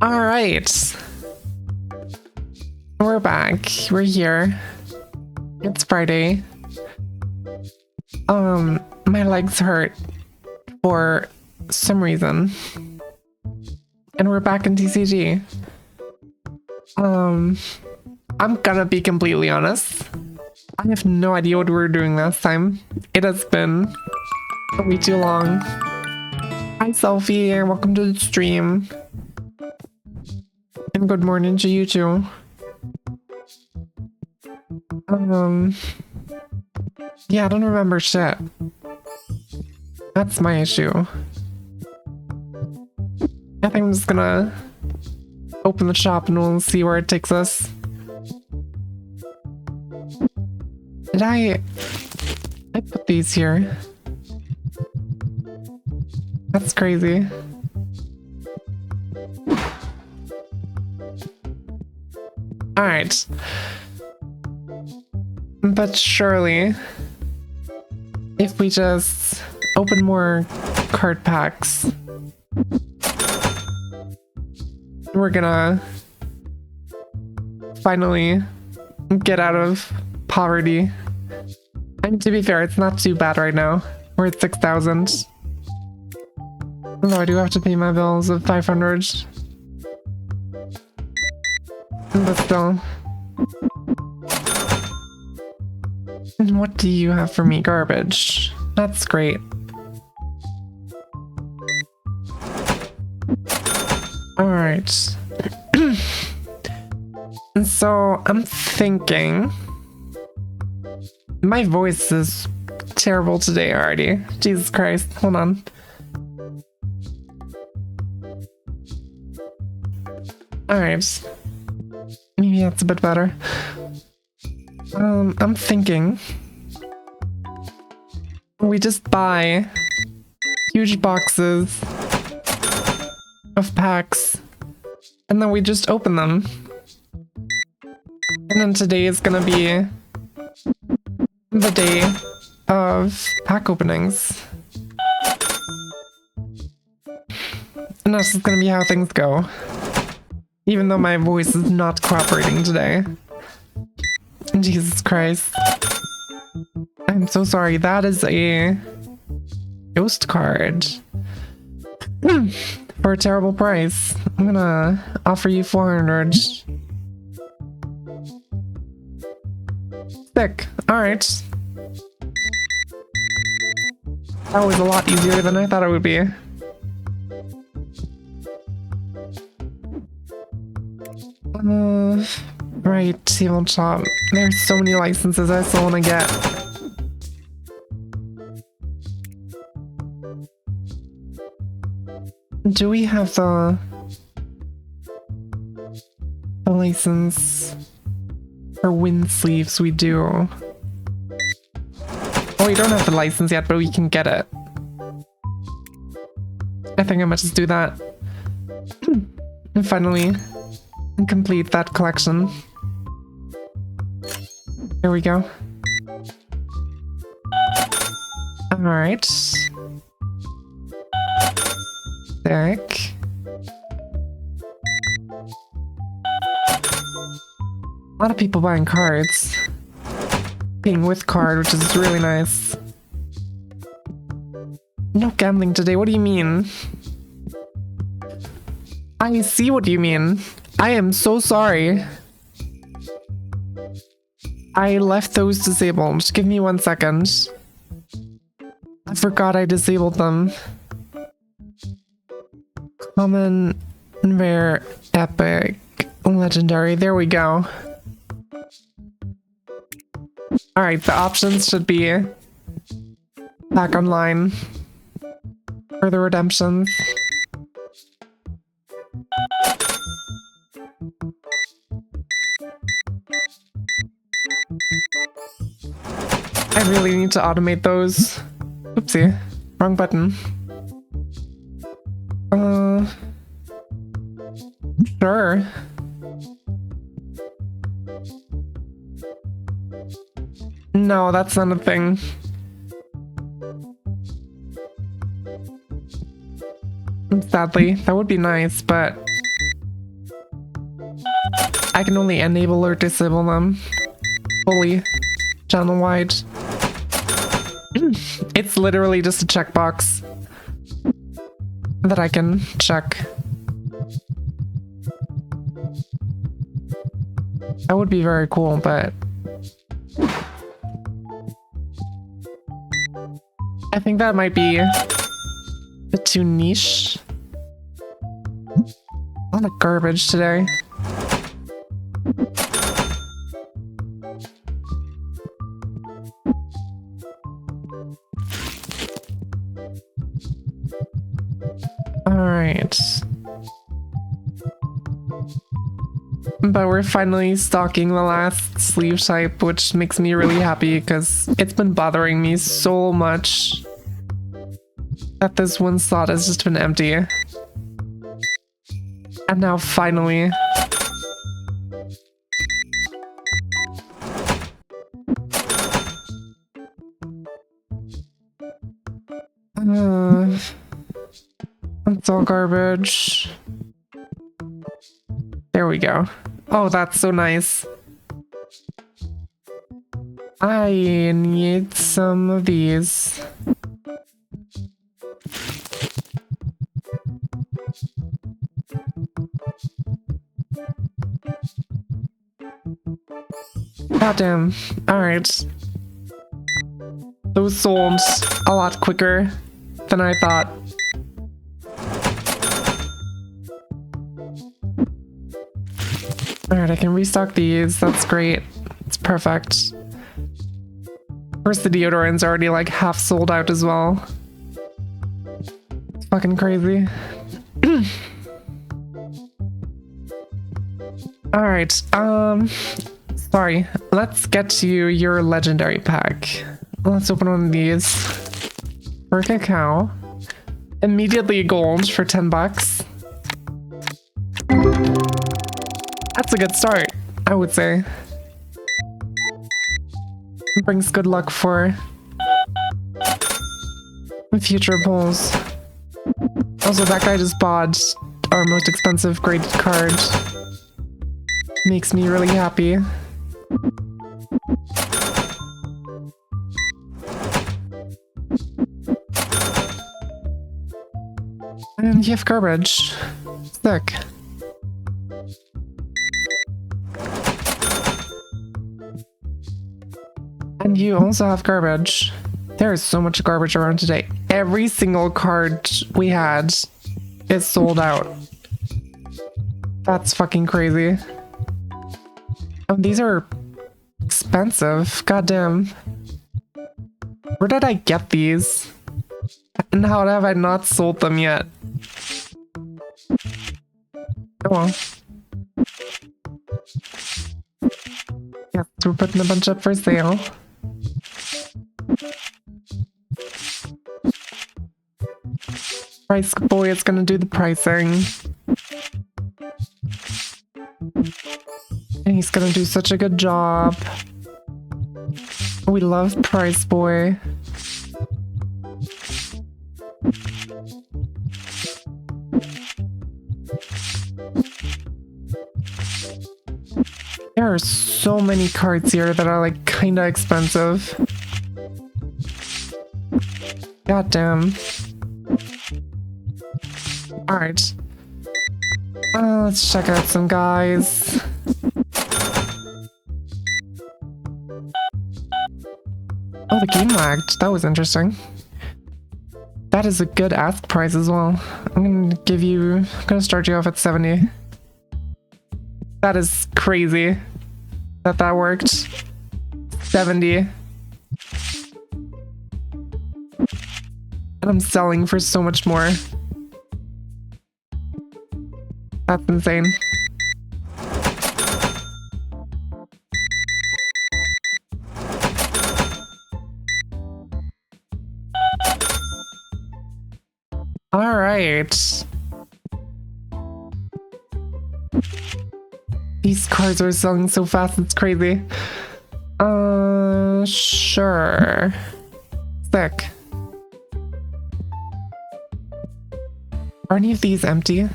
All right. We're back. We're here. It's Friday. My legs hurt for some reason. And we're back in TCG. I'm gonna be completely honest. I have no idea what we were doing last time. It has been way too long. Hi, Selfie. Welcome to the stream. And good morning to you too. Yeah, I don't remember shit. That's my issue. I think I'm just gonna open the shop and we'll see where it takes us. Did I put these here? That's crazy. Alright. But surely, if we just open more card packs, we're gonna finally get out of poverty. I mean, to be fair, it's not too bad right now. We're at 6,000. Although I do have to pay my bills of 500. But still. And what do you have for me? Garbage. That's great. Alright. And so I'm thinking... My voice is terrible today already. Jesus Christ. Hold on. Alright. Maybe that's a bit better. I'm thinking we just buy huge boxes of packs and then we just open them. And then today is gonna be the day of pack openings. And that's just gonna be how things go. Even though my voice is not cooperating today. Jesus Christ. I'm so sorry. That is a ghost card. For a terrible price. I'm gonna offer you 400. Sick. Alright. That was a lot easier than I thought it would be. Right, tabletop. There's so many licenses I still want to get. Do we have the license for wind sleeves? We do. Oh, we don't have the license yet, but we can get it. I think I might just do that. And finally complete that collection. There we go. Alright. Sick. A lot of people buying cards. Paying with card, which is really nice. No gambling today, what do you mean? I see what you mean. I am so sorry. I left those disabled. Just give me 1 second. I forgot I disabled them. Common, rare, epic, legendary. There we go. Alright, the options should be back online for the redemptions. I really need to automate those. Oopsie. Wrong button. Sure. No, that's not a thing. Sadly, that would be nice, but I can only enable or disable them fully channel-wide. It's literally just a checkbox that I can check. That would be very cool, but I think that might be a bit too niche. A lot of garbage today. Alright. But we're finally stocking the last sleeve type, which makes me really happy because it's been bothering me so much that this one slot has just been empty. And now finally. It's all garbage. There we go. Oh, that's so nice. I need some of these. Goddamn. Alright. Those sold a lot quicker than I thought. Alright, I can restock these. That's great. It's perfect. Of course, the deodorant's already like half sold out as well. It's fucking crazy. Alright, sorry. Let's get to your legendary pack. Let's open one of these. For cacao. Immediately gold for 10 bucks. That's a good start, I would say. It brings good luck for future pulls. Also, that guy just bought our most expensive graded card. Makes me really happy. And you have garbage. Sick. And you also have garbage. There is so much garbage around today. Every single card we had is sold out. That's fucking crazy. Oh, these are expensive. Goddamn. Where did I get these? And how have I not sold them yet? Oh well. Yeah, so we're putting a bunch up for sale. Price boy is gonna do the pricing. And he's gonna do such a good job. We love Price Boy. There are so many cards here that are like kinda expensive. God damn. Alright. Let's check out some guys. Oh, the game lagged. That was interesting. That is a good ask price as well. I'm gonna start you off at 70. That is crazy that worked. 70. And I'm selling for so much more. That's insane. All right. These cards are selling so fast, it's crazy. Sure. Sick. Are any of these empty?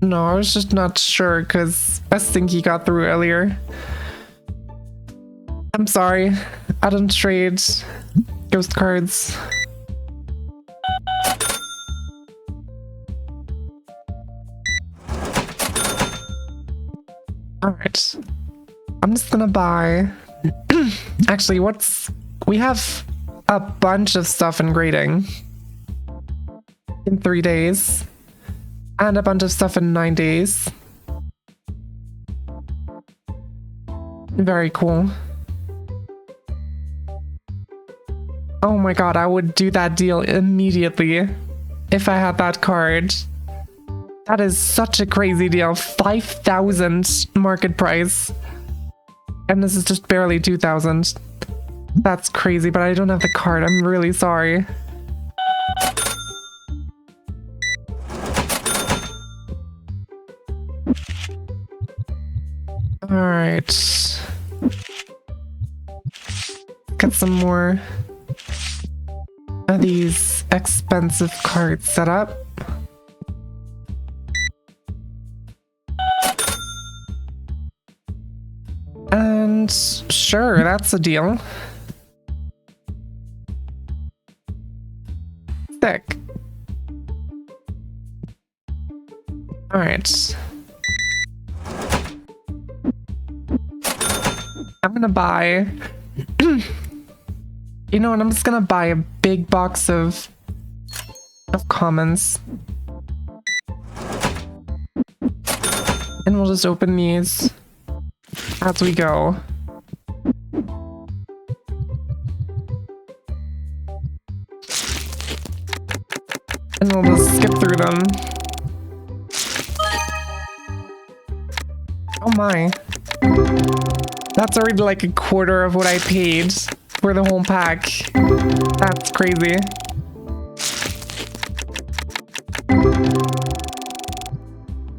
No, I was just not sure because I think he got through earlier. I'm sorry. I don't trade ghost cards. Alright. I'm just gonna buy... Actually, we have a bunch of stuff in grading in 3 days. And a bunch of stuff in 9 days. Very cool. Oh my god, I would do that deal immediately if I had that card. That is such a crazy deal. 5,000 market price. And this is just barely 2,000. That's crazy, but I don't have the card. I'm really sorry. Alright. Get some more of these expensive cards set up. And sure, that's a deal. Sick. Alright. I'm gonna buy... You know what, I'm just gonna buy a big box of commons. And we'll just open these as we go. And we'll just skip through them. Oh my. That's already like a quarter of what I paid for the whole pack. That's crazy.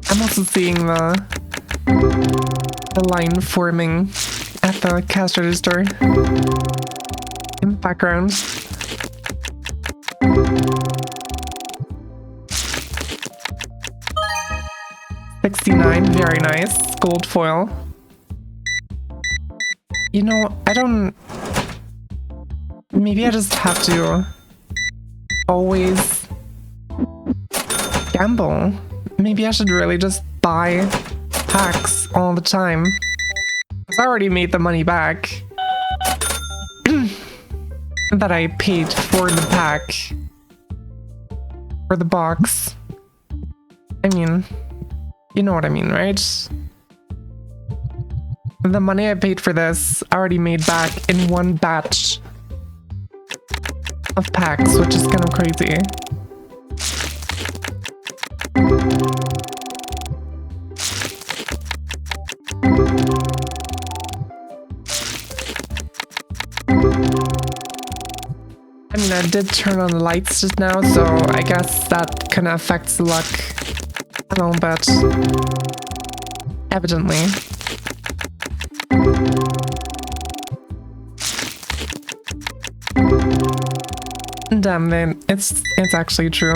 I'm also seeing the line forming at the cash register in the background. $69, very nice. Gold foil. You know, I don't... Maybe I just have to always gamble. Maybe I should really just buy packs all the time. Because I already made the money back that I paid for the pack. For the box. I mean, you know what I mean, right? The money I paid for this I already made back in one batch of packs, which is kind of crazy. I mean, I did turn on the lights just now, so I guess that kind of affects the luck a little bit. Evidently. Damn, man, it's actually true.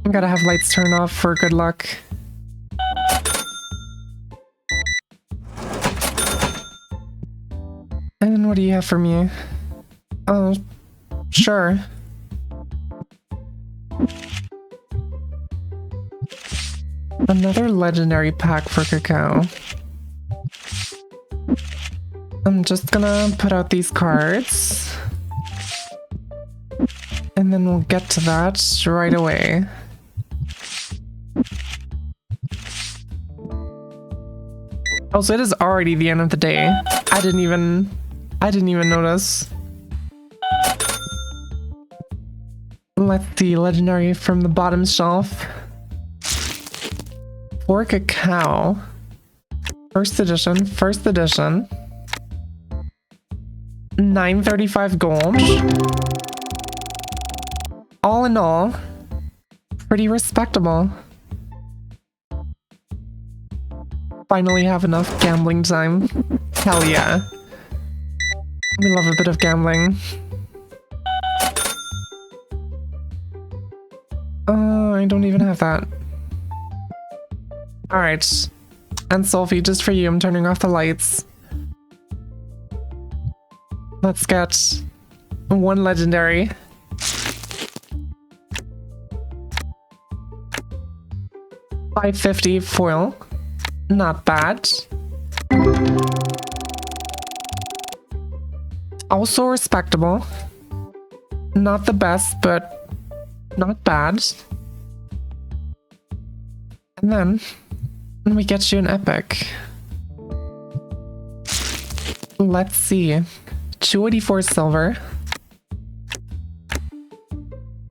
I gotta have lights turned off for good luck. And what do you have for me? Oh, sure. Another legendary pack for Cacao. I'm just gonna put out these cards. And then we'll get to that right away. Oh, so it is already the end of the day. I didn't even notice. Let's see, legendary from the bottom shelf. For Cacao. First edition. 935 gold. All in all, pretty respectable. Finally have enough gambling time. Hell yeah. We love a bit of gambling. I don't even have that. Alright. And Sophie, just for you, I'm turning off the lights. Let's get one legendary. $550 foil. Not bad. Also respectable. Not the best, but not bad. And then we get you an epic. Let's see. 284 silver.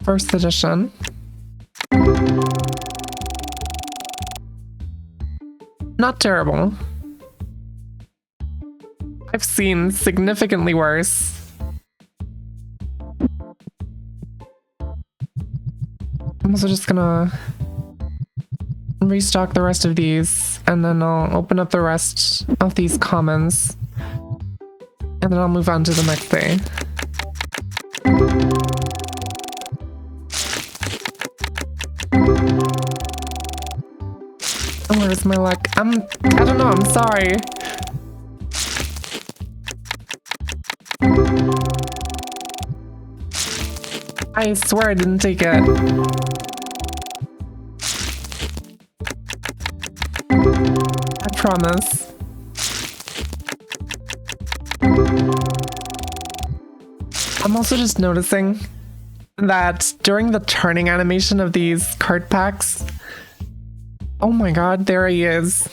First edition. Not terrible. I've seen significantly worse. I'm also just gonna restock the rest of these, and then I'll open up the rest of these commons, and then I'll move on to the next day. Where's my luck? I don't know, I'm sorry. I swear I didn't take it. I promise. I'm also just noticing that during the turning animation of these card packs, oh my god, there he is.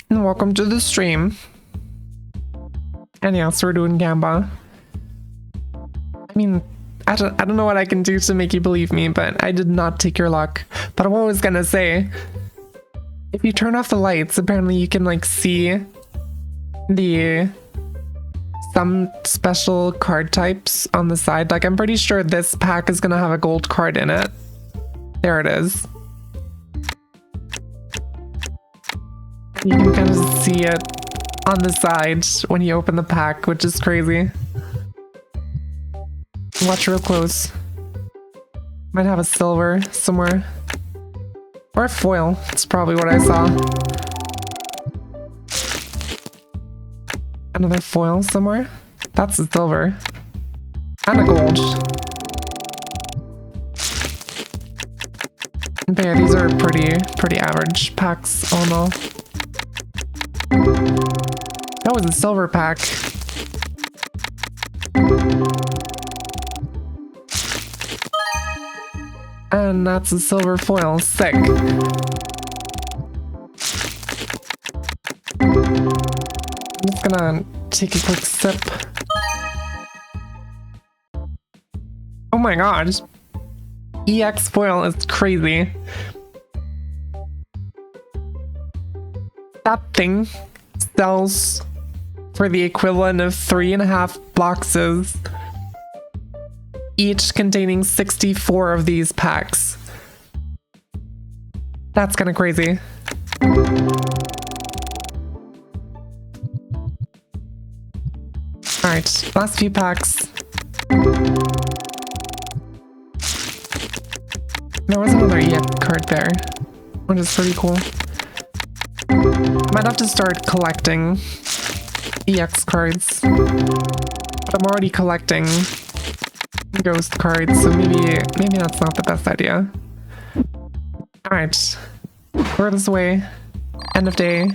And welcome to the stream. And yes, we're doing Gamba. I mean, I don't know what I can do to make you believe me, but I did not take your luck. But I'm always gonna say, if you turn off the lights, apparently you can like see some special card types on the side. Like I'm pretty sure this pack is gonna have a gold card in it. There it is. You can kind of see it on the side when you open the pack, which is crazy. Watch real close. Might have a silver somewhere. Or a foil. That's probably what I saw. Another foil somewhere. That's a silver. And a gold. But yeah, these are pretty average packs all in all. That was a silver pack. And that's a silver foil. Sick. I'm just gonna take a quick sip. Oh my gosh. EX foil is crazy. That thing sells for the equivalent of 3.5 boxes, each containing 64 of these packs. That's kind of crazy. Alright, last few packs. There was another EX card there, which is pretty cool. Might have to start collecting EX cards. But I'm already collecting ghost cards, so maybe that's not the best idea. Alright. Throw this away. End of day.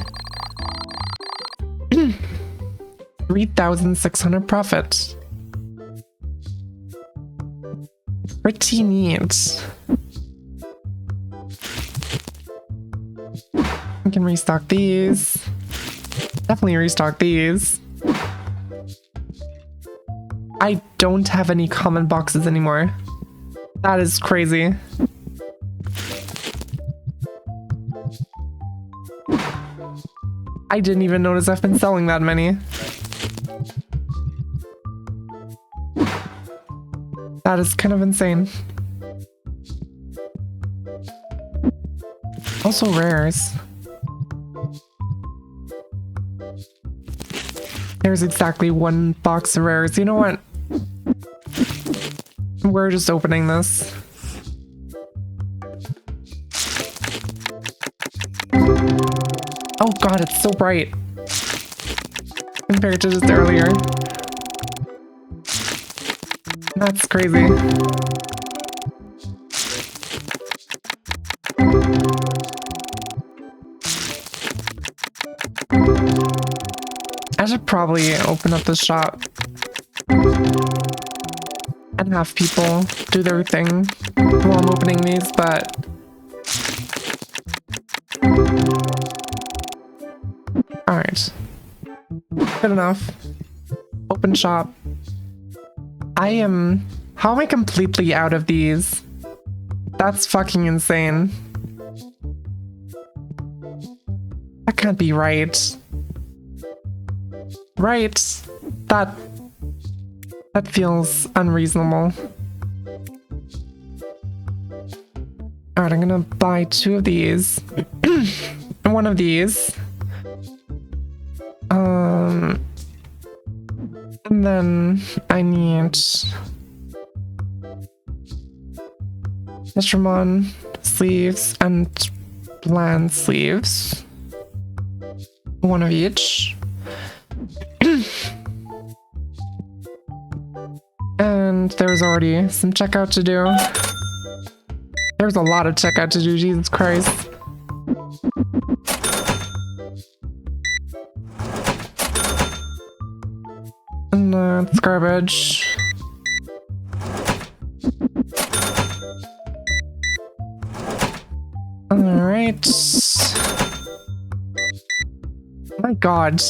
3,600 profit. Pretty neat. We can restock these. Definitely restock these. I don't have any common boxes anymore. That is crazy. I didn't even notice I've been selling that many. That is kind of insane. Also rares. There's exactly one box of rares. You know what? We're just opening this. god, it's so bright compared to just earlier. That's crazy. I should probably open up the shop and have people do their thing while I'm opening these, but alright. Good enough. Open shop. How am I completely out of these? That's fucking insane. That can't be right. Right? That feels unreasonable. Alright, I'm gonna buy 2 of these. And 1 of these. And then I need Mistramon sleeves and bland sleeves. 1 of each. And there's already some checkout to do. There's a lot of checkout to do, Jesus Christ. And it's garbage. Alright. My god.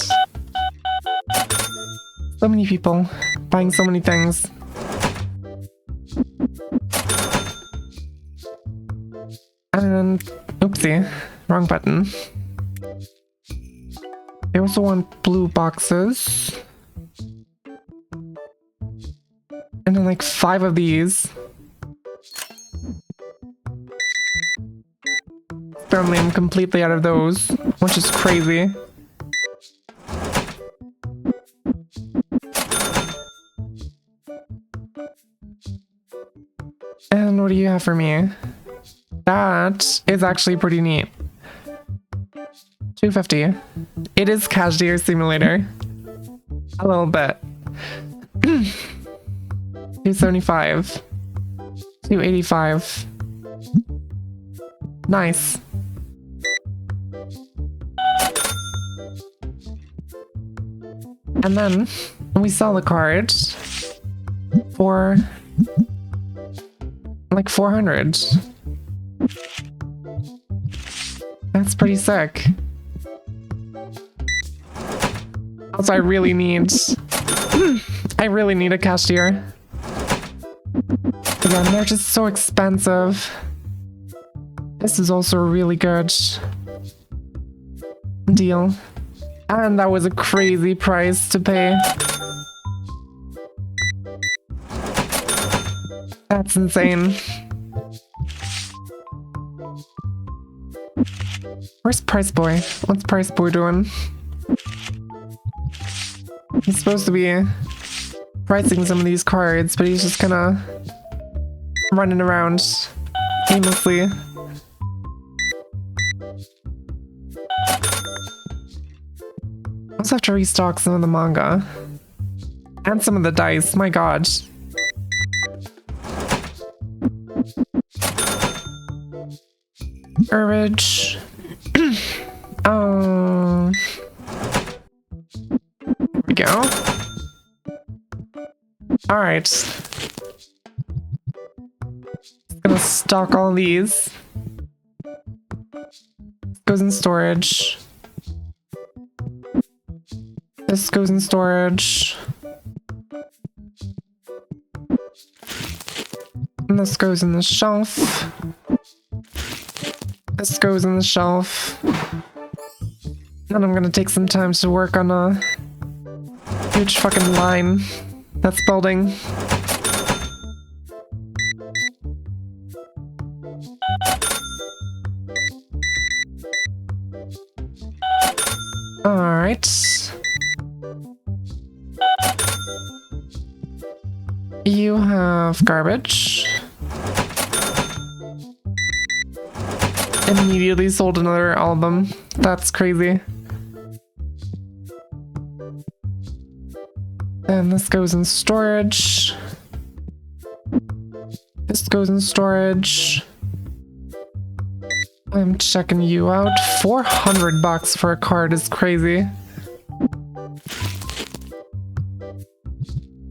So many people buying so many things. And oopsie, wrong button. They also want blue boxes. And then like 5 of these. Apparently I'm completely out of those, which is crazy. And what do you have for me? That is actually pretty neat. $250. It is Cashier Simulator. A little bit. $275. $285. Nice. And then we sell the card for like 400. That's pretty sick. Also, I really need a cashier. Again, they're just so expensive. This is also a really good deal. And that was a crazy price to pay. That's insane. Where's Price Boy? What's Price Boy doing? He's supposed to be pricing some of these cards, but he's just kinda running around aimlessly. I also have to restock some of the manga. And some of the dice, my god. Garbage. There we go. Alright. Gonna stock all these. Goes in storage. This goes in storage. And this goes in the shelf. This goes in the shelf. And I'm gonna take some time to work on a huge fucking line that's building. Alright. You have garbage. immediately sold another album. That's crazy. And this goes in storage. This goes in storage. I'm checking you out. $400 for a card is crazy.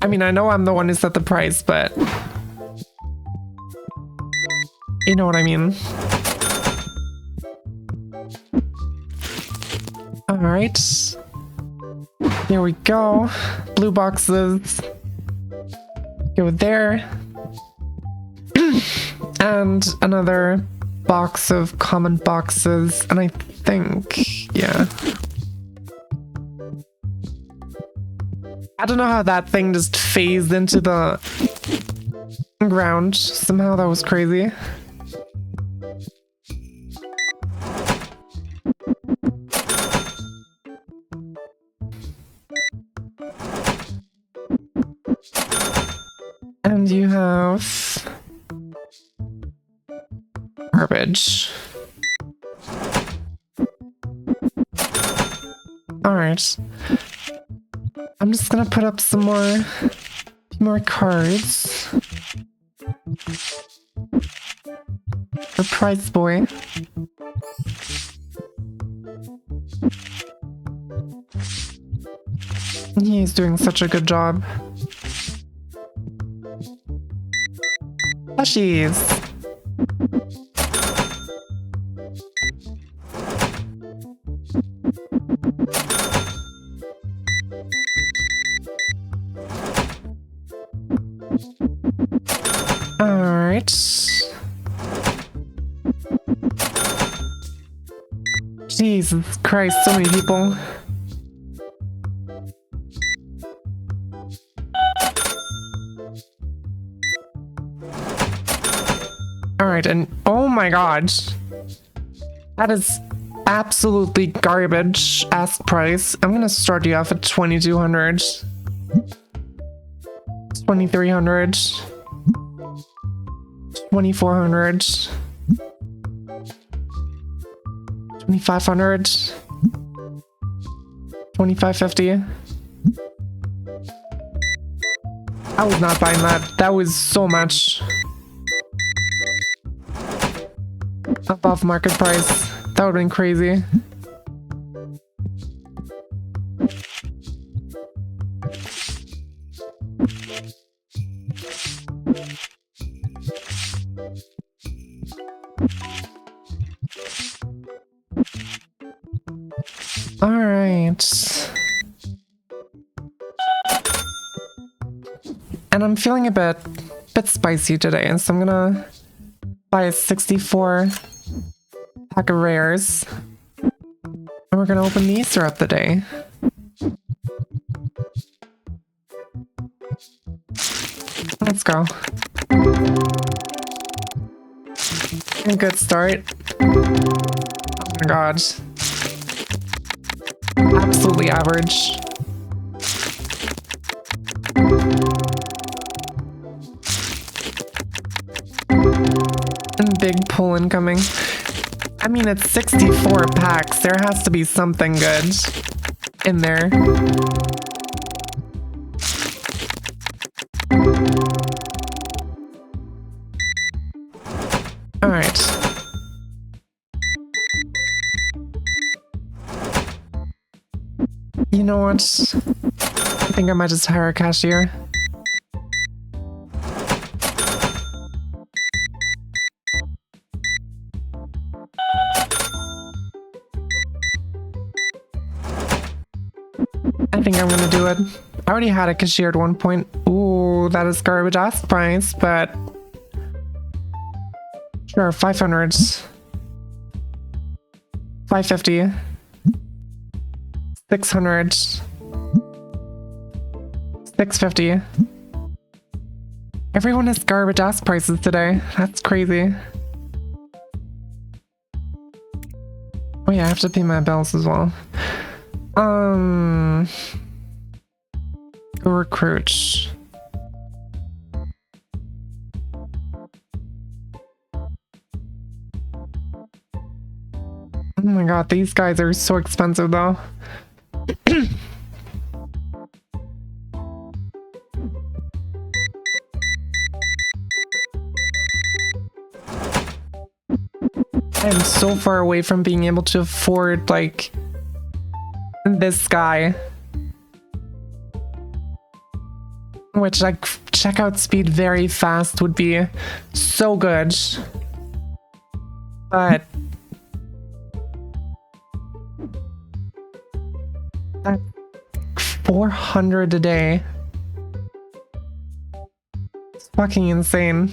I mean, I know I'm the one who set the price, but you know what I mean. All right. Here we go. Blue boxes. Go there. And another box of common boxes. And I think, yeah. I don't know how that thing just phased into the ground. Somehow that was crazy. And you have garbage. All right. I'm just gonna put up some more cards. The Price Boy. He's doing such a good job. Plushies. Alright. Jesus Christ, so many people. Alright, and oh my god. That is absolutely garbage ask price. I'm gonna start you off at 2,200. 2,300. 2,400. 2,500. 2,550. I was not buying that. That was so much above market price. That would have been crazy. All right. And I'm feeling a bit spicy today, so I'm gonna buy a 64 pack of rares. And we're gonna open these throughout the day. Let's go. A good start. Oh my god. Absolutely average. And big pull incoming. I mean, it's 64 packs. There has to be something good in there. All right. You know what? I think I might just hire a cashier. I think I'm gonna do it. I already had a cashier at one point. Ooh, that is garbage ass price, but sure, 500. 550. 600. 650. Everyone has garbage ass prices today. That's crazy. Oh yeah, I have to pay my bills as well. Go recruit. god, these guys are so expensive though. I'm so far away from being able to afford, like, this guy. Which, like, checkout speed very fast would be so good. But... that's 400 a day. It's fucking insane.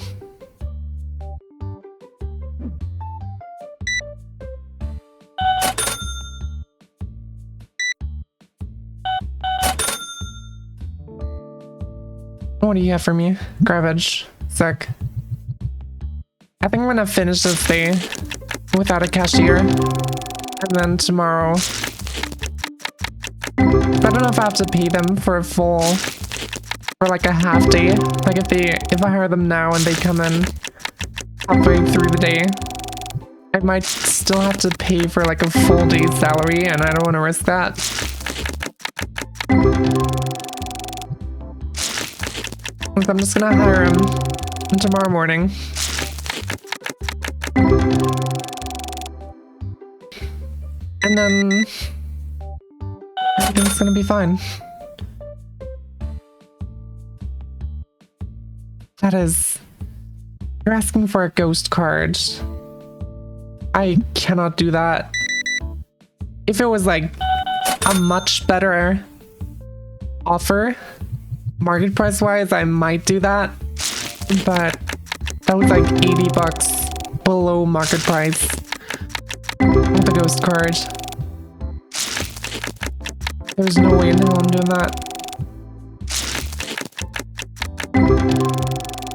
What do you have for me? Garbage. Sick. I think I'm gonna finish this day without a cashier. And then tomorrow... I don't know if I have to pay them for a full... for like a half day. Like if I hire them now and they come in halfway through the day, I might still have to pay for like a full day's salary, and I don't want to risk that. So I'm just gonna hire him tomorrow morning. And then everything's gonna be fine. That is... you're asking for a ghost card. I cannot do that. If it was like a much better offer, market price wise, I might do that. But that was like 80 bucks below market price with the ghost card. There's no way in hell I'm doing that.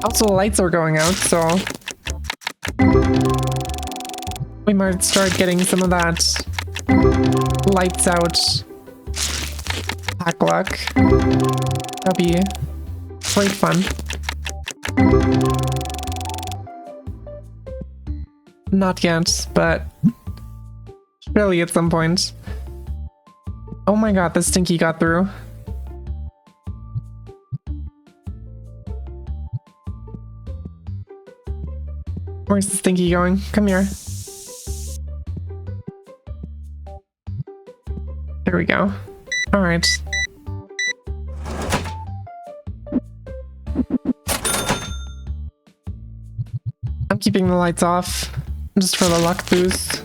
Also, the lights are going out, so we might start getting some of that lights out pack luck. That'd be great fun. Not yet, but surely at some point. Oh my god, the Stinky got through. Where's the Stinky going? Come here. There we go. Alright. I'm keeping the lights off, just for the luck boost.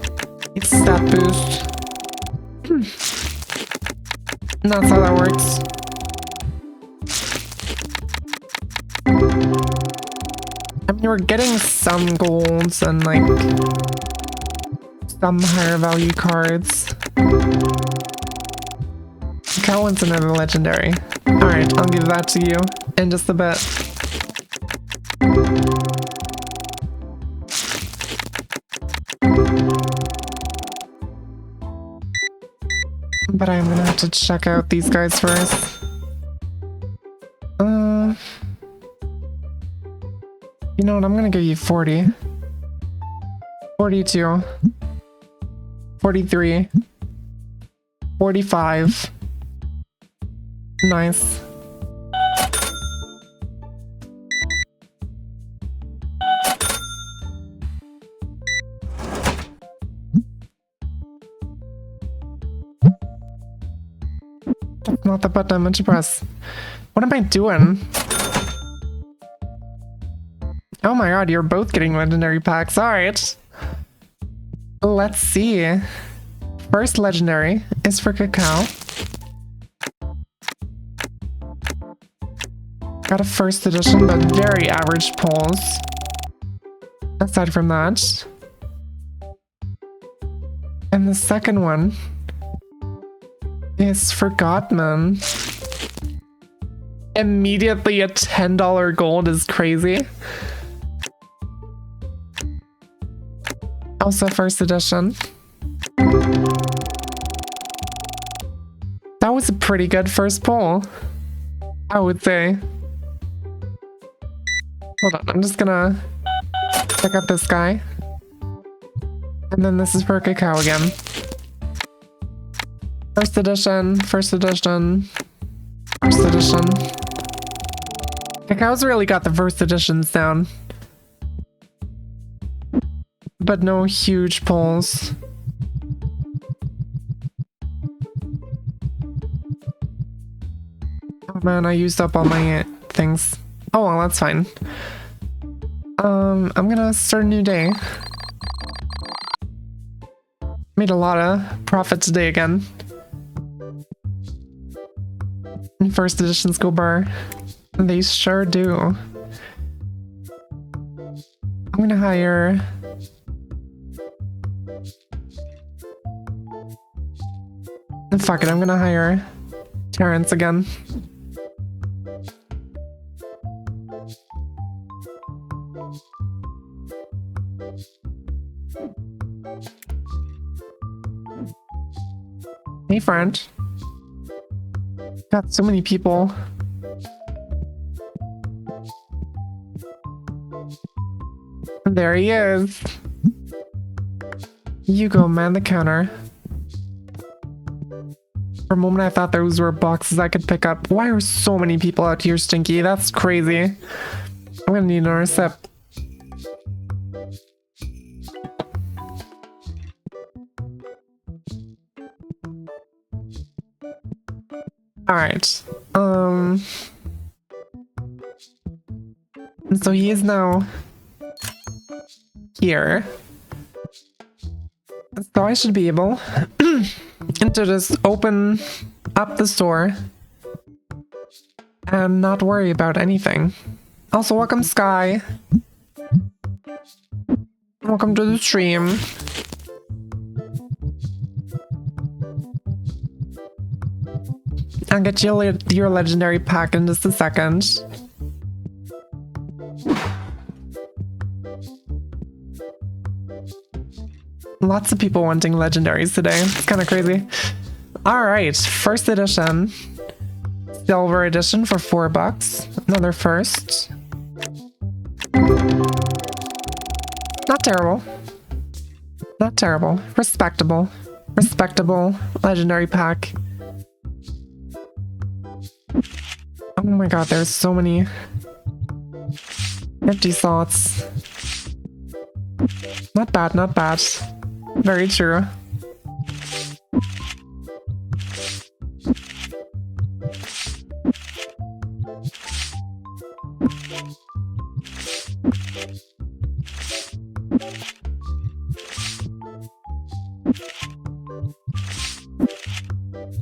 It's stat boost. That's how that works. I mean, we're getting some golds and like some higher value cards. Cowan's another legendary. Alright, I'll give that to you in just a bit. But I'm gonna have to check out these guys first. You know what, I'm gonna give you 40. 42. 43. 45. Nice. That's not the button I meant to press. What am I doing? Oh my god, you're both getting legendary packs. Alright. Let's see. First legendary is for Cacao. Got a first edition, but very average pulls. Aside from that. And the second one is for Gottman. Immediately a $10 gold is crazy. Also first edition. That was a pretty good first pull, I would say. Hold on, I'm just gonna check out this guy. And then this is for Cacao again. First edition, first edition, first edition. Cacau's really got the first editions down. But no huge pulls. Oh man, I used up all my things. Oh well, that's fine. I'm gonna start a new day. Made a lot of profit today again. First editions go bar. They sure do. I'm gonna hire... Fuck it, I'm gonna hire Terrence again. Hey friend. Got so many people. There he is. You go man the counter. For a moment I thought those were boxes I could pick up. Why are so many people out here, Stinky? That's crazy. I'm gonna need another sip. Alright. So he is now here. So I should be able to just open up the store and not worry about anything. Also, welcome Sky. Welcome to the stream. I'll get you your legendary pack in just a second. Lots of people wanting legendaries today. It's kind of crazy. Alright, first edition. Silver edition for $4. Another first. Not terrible. Not terrible. Respectable. Respectable legendary pack. Oh my god, there's so many empty slots. Not bad, not bad. Very true.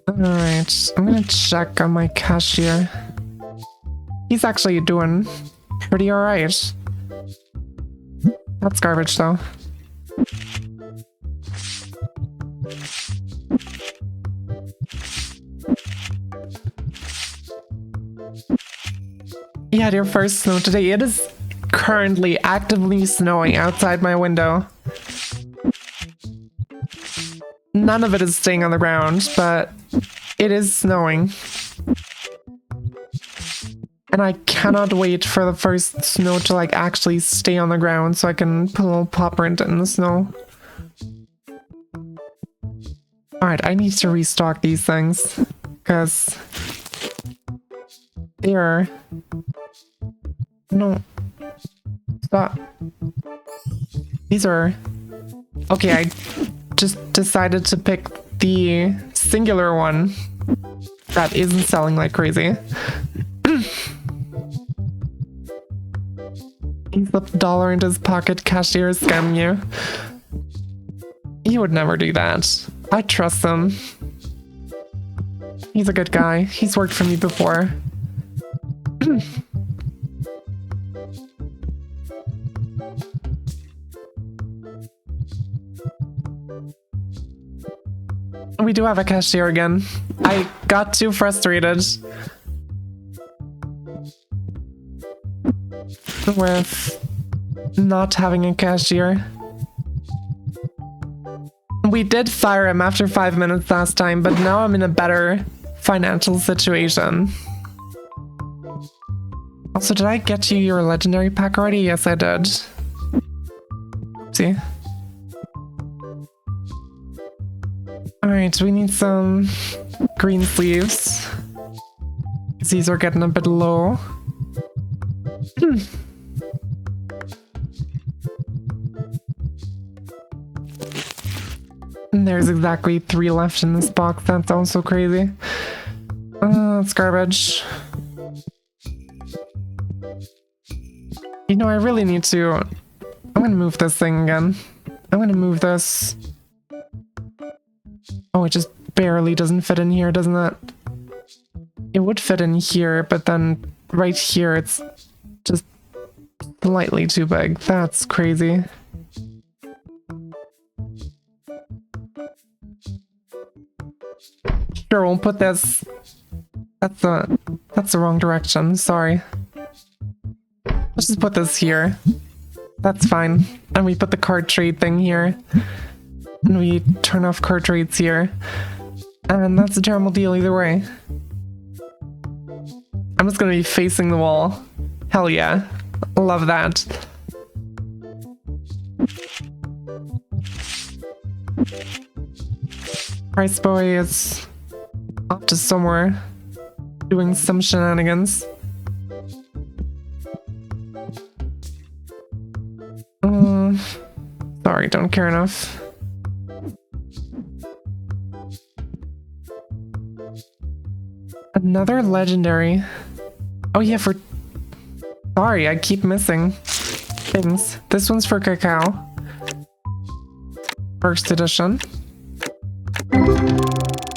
Alright, I'm gonna check on my cashier. He's actually doing pretty alright. That's garbage though. You had your first snow today. It is currently actively snowing outside my window. None of it is staying on the ground, but it is snowing. And I cannot wait for the first snow to like actually stay on the ground so I can put a little paw print in the snow. Alright, I need to restock these things because they are... No. Stop. These are... Okay, I just decided to pick the singular one that isn't selling like crazy. He slipped $1 into his pocket, cashier scamming you. He would never do that. I trust him. He's a good guy. He's worked for me before. We do have a cashier again. I got too frustrated with not having a cashier. We did fire him after 5 minutes last time, but now I'm in a better financial situation. Also, did I get you your legendary pack already? Yes, I did. See? Alright, Alright, we need some green sleeves. These are getting a bit low. And there's exactly 3 left in this box. That sounds so crazy. It's garbage. You know, I really need to... I'm gonna move this thing again. I'm gonna move this. Oh, it just barely doesn't fit in here, doesn't it? It would fit in here, but then right here it's just slightly too big. That's crazy. Sure, we'll put this... That's the wrong direction, sorry. Let's just put this here. That's fine. And we put the card trade thing here. And we turn off card trades here. And that's a terrible deal either way. I'm just gonna be facing the wall. Hell yeah. Love that. Price Boy is off to somewhere, doing some shenanigans. Sorry, don't care enough. Another legendary. Oh yeah, for... Sorry, I keep missing things. This one's for Cacao. First edition.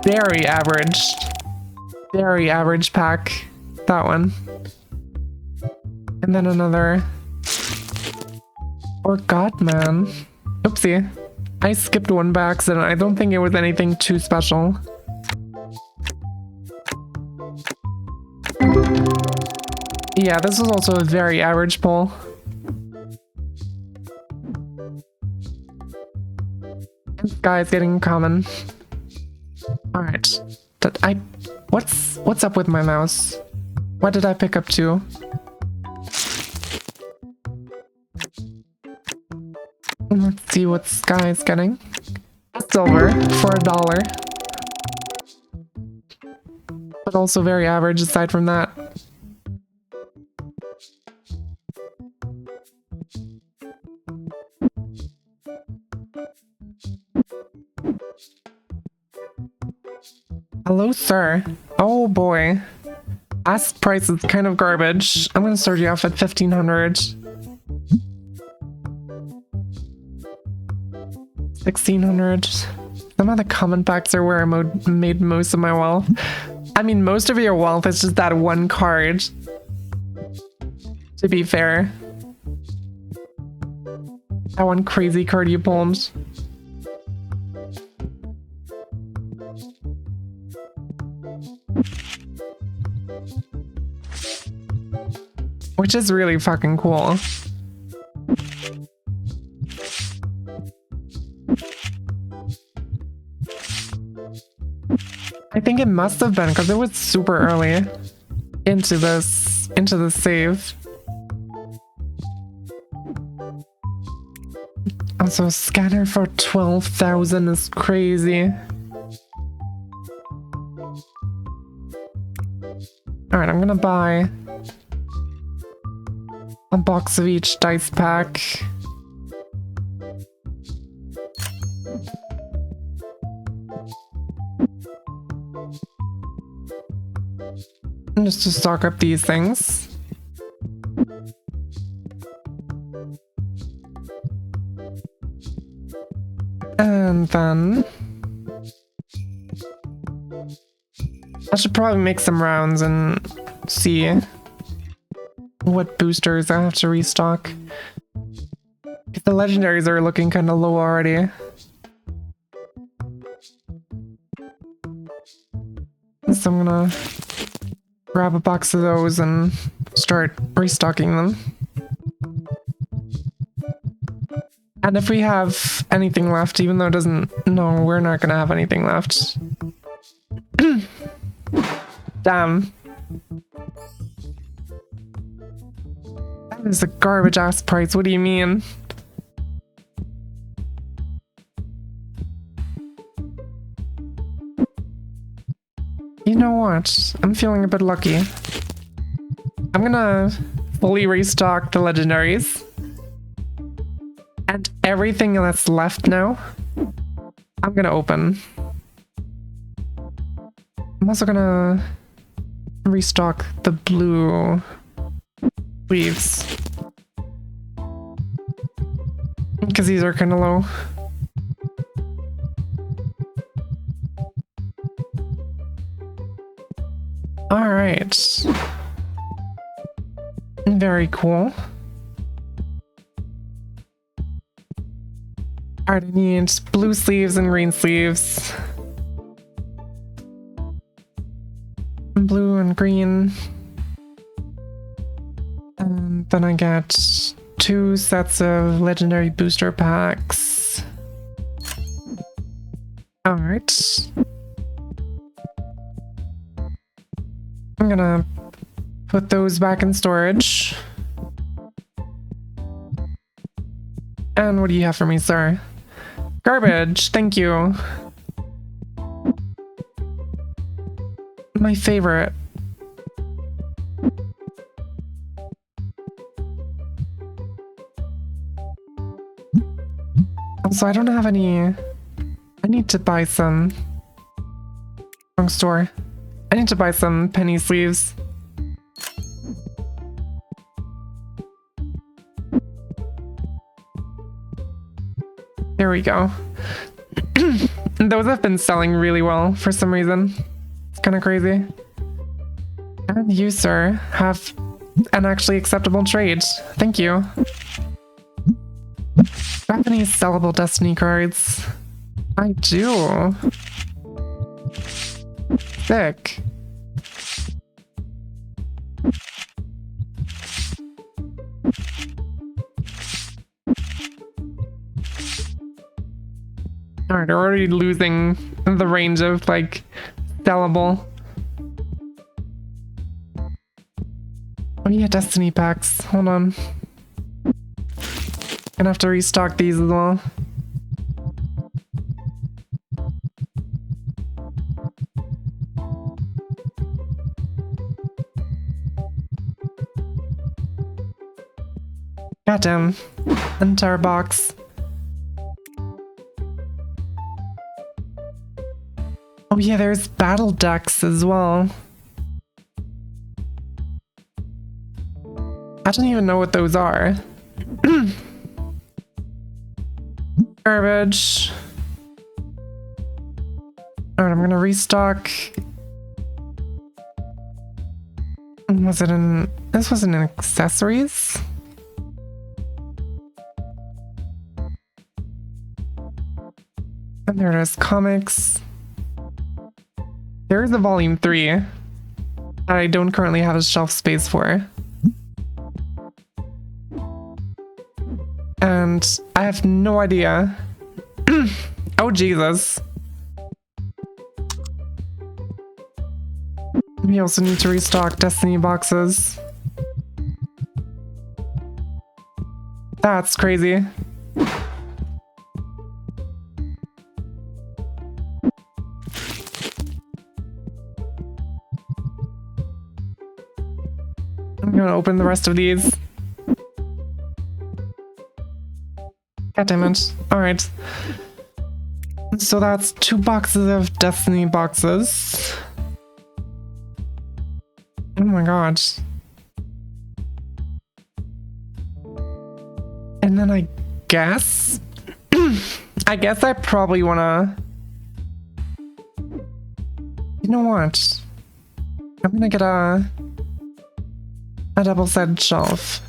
Very average. Very average pack. That one. And then another. Or Godman. Oopsie. I skipped one by accident. I don't think it was anything too special. Yeah, this was also a very average pull. This guy's getting common. Alright. What's up with my mouse? What did I pick up to? Let's see what Sky's getting. Silver for $1. But also very average aside from that. Hello, sir. Oh boy. Ask price is kind of garbage. I'm gonna start you off at 1500. 1600. Some of the common packs are where I made most of my wealth. I mean, most of your wealth is just that one card. To be fair. That one crazy card you pulled. Which is really fucking cool. I think it must have been because it was super early into the save. Also, scanner for 12,000 is crazy. Alright, I'm gonna buy a box of each dice pack. And just to stock up these things. And then I should probably make some rounds and see what boosters I have to restock. The legendaries are looking kind of low already. So I'm gonna grab a box of those and start restocking them. And if we have anything left, even though it doesn't... No, we're not gonna have anything left. Damn. That is a garbage ass price, what do you mean? not. I'm feeling a bit lucky. I'm gonna fully restock the legendaries. And everything that's left now, I'm gonna open. I'm also gonna restock the blue leaves. Because these are kind of low. Alright. Very cool. Alright, I need blue sleeves and green sleeves. Blue and green. And then I get 2 sets of legendary booster packs. Alright. I'm gonna put those back in storage. And what do you have for me, sir? Garbage, thank you. My favorite. Also, I don't have any... I need to buy some... Wrong store. I need to buy some penny sleeves. There we go. Those have been selling really well for some reason. It's kind of crazy. And you, sir, have an actually acceptable trade. Thank you. Do I have any sellable Destiny cards? I do. Sick. Alright, we're already losing the range of, like, sellable. Oh yeah, Destiny packs. Hold on. Gonna have to restock these as well. Goddamn. Entire box. Oh yeah, there's battle decks as well. I don't even know what those are. Garbage. Alright, I'm gonna restock. Was it in... This wasn't in accessories? And there it is, comics. There is a volume 3 that I don't currently have a shelf space for. And I have no idea. Oh, Jesus. We also need to restock Destiny boxes. That's crazy. I'm gonna open the rest of these. God damn it. Alright. So that's 2 boxes of Destiny boxes. Oh my god. And then I guess... I guess I probably wanna... You know what? I'm gonna get a double-sided shelf.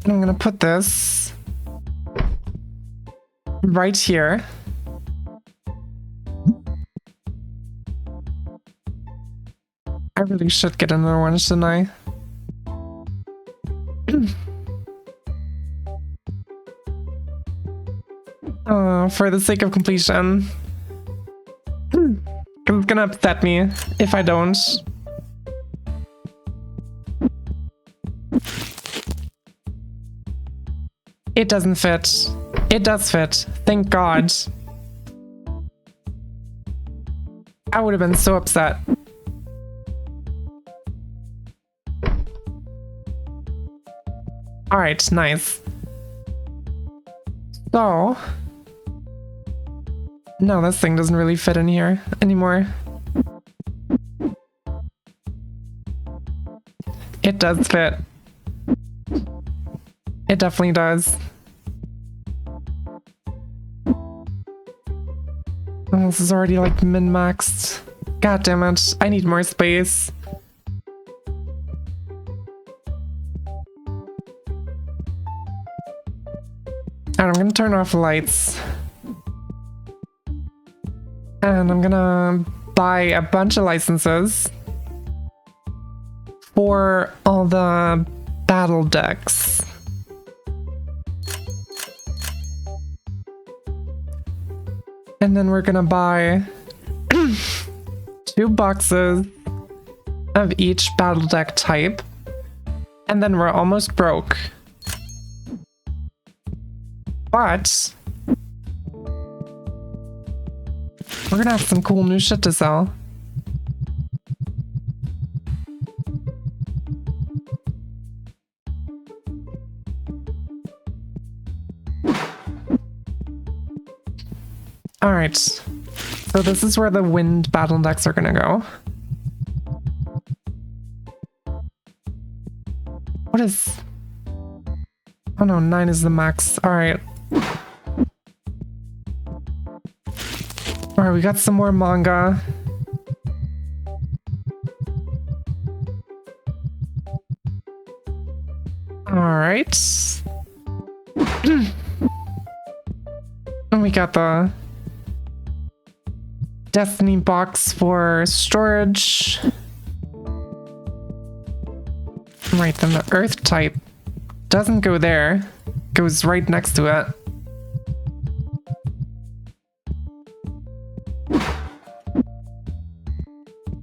And I'm gonna put this right here. I really should get another one, shouldn't I? For the sake of completion. It's gonna upset me if I don't. It doesn't fit. It does fit. Thank God. I would have been so upset. Alright, nice. So... No, this thing doesn't really fit in here anymore. It does fit. It definitely does. Oh, this is already like min-maxed. God damn it, I need more space. Alright, I'm gonna turn off the lights. And I'm gonna buy a bunch of licenses for all the battle decks. And then we're gonna buy 2 boxes of each battle deck type. And then we're almost broke. But we're gonna have some cool new shit to sell. Alright, so this is where the wind battle decks are gonna go. What is... Oh no, 9 is the max. Alright. Alright, we got some more manga. Alright. And we got the Destiny box for storage. Right, then the Earth type doesn't go there. Goes right next to it.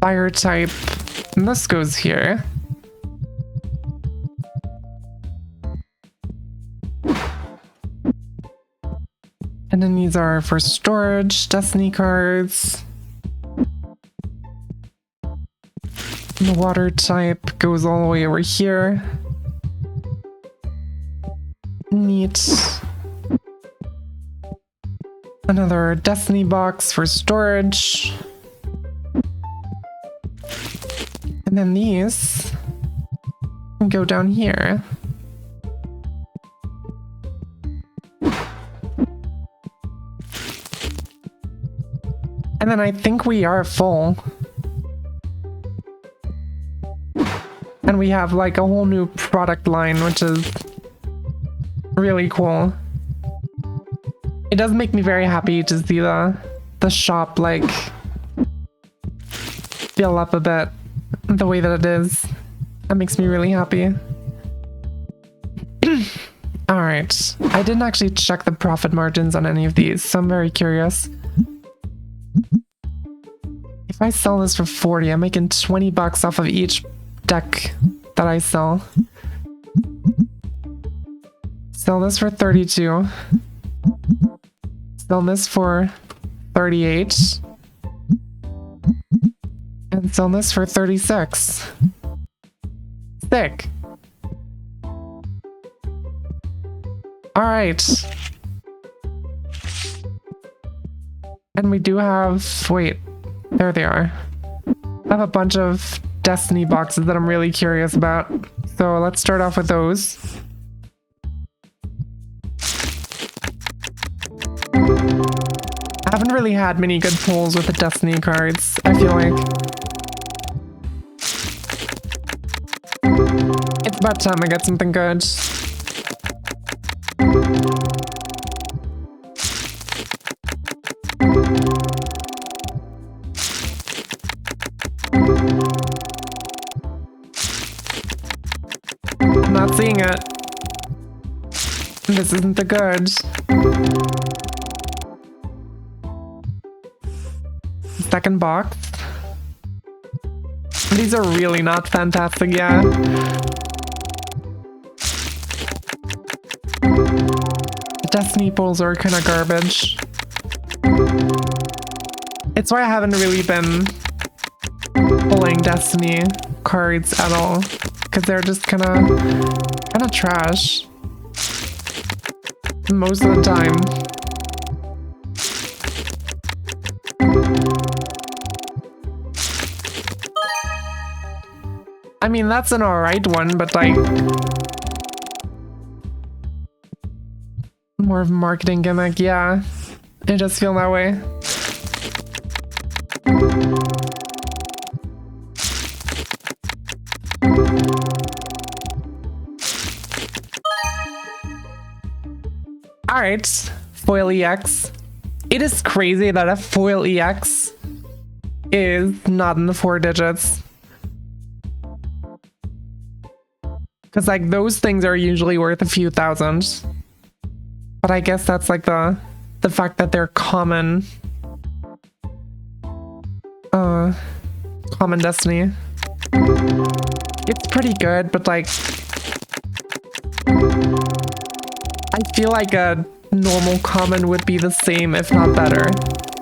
Fire type, and this goes here. And then these are for storage, Destiny cards. And the water type goes all the way over here. Neat. Another Destiny box for storage. And then these go down here. And then I think we are full. And we have like a whole new product line, which is really cool. It does make me very happy to see the shop like fill up a bit the way that it is. That makes me really happy. Alright, I didn't actually check the profit margins on any of these, so I'm very curious. If I sell this for 40, I'm making 20 bucks off of each deck that I sell. Sell this for 32. Sell this for 38. And sell this for 36. Sick. Alright. And we do have... Wait. There they are. I have a bunch of Destiny boxes that I'm really curious about. So let's start off with those. I haven't really had many good pulls with the Destiny cards, I feel like. It's about time I get something good. I'm not seeing it. This isn't the good. Second box. These are really not fantastic, yeah. The Destiny pulls are kind of garbage. It's why I haven't really been pulling Destiny cards at all, because they're just kind of trash most of the time. I mean, that's an alright one, but like more of a marketing gimmick, yeah. It does feel that way. Alright, foil EX. It is crazy that a foil EX is not in the 4 digits. Because like those things are usually worth a few thousand. But I guess that's like the fact that they're common. Common Destiny. It's pretty good, but like I feel like a normal common would be the same, if not better,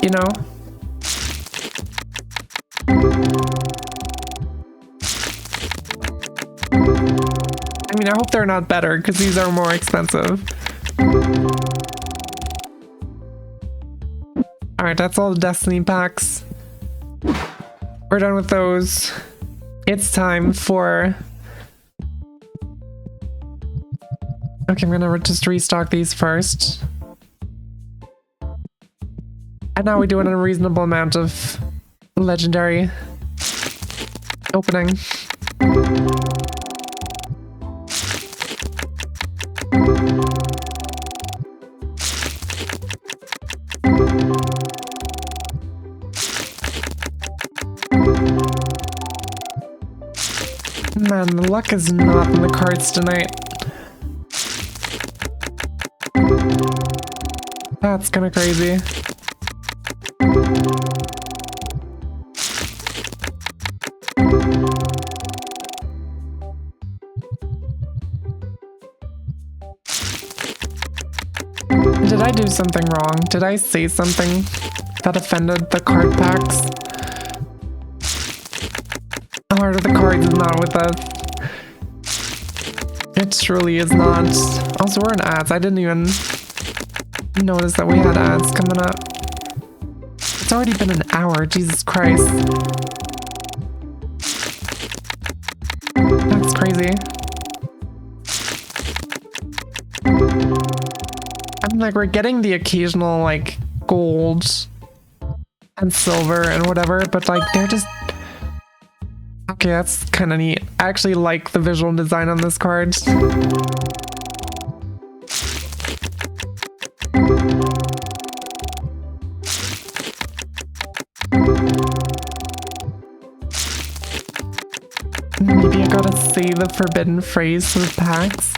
you know? I mean, I hope they're not better, because these are more expensive. Alright, that's all the Destiny packs. We're done with those. It's time for... Okay, I'm gonna just restock these first. And now we do an unreasonable amount of legendary opening. Man, the luck is not in the cards tonight. That's kind of crazy. Did I do something wrong? Did I say something that offended the card packs? The heart of the cards is not with us. It truly is not. Also, we're in ads. I didn't even notice that we had ads coming up. It's already been an hour. Jesus Christ. That's crazy. I'm like, we're getting the occasional like gold and silver and whatever, but like they're just... Okay, that's kind of neat. I actually like the visual design on this card. Maybe I gotta say the forbidden phrase for the packs.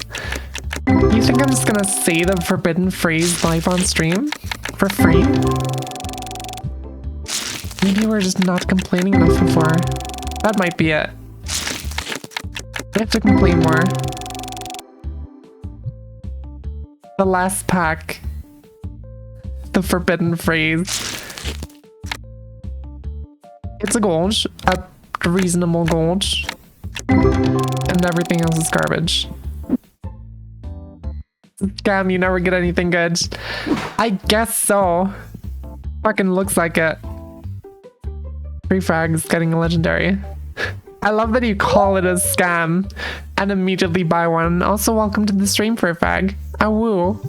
You think I'm just gonna say the forbidden phrase live on stream? For free? Maybe we're just not complaining enough before. That might be it. We have to complain more. The last pack. The forbidden phrase. It's a gold. A reasonable gold. And everything else is garbage. Scam, you never get anything good. I guess so. Fucking looks like it. Free frags getting a legendary. I love that you call it a scam and immediately buy one. Also, welcome to the stream, Free Frag. Ah, woo.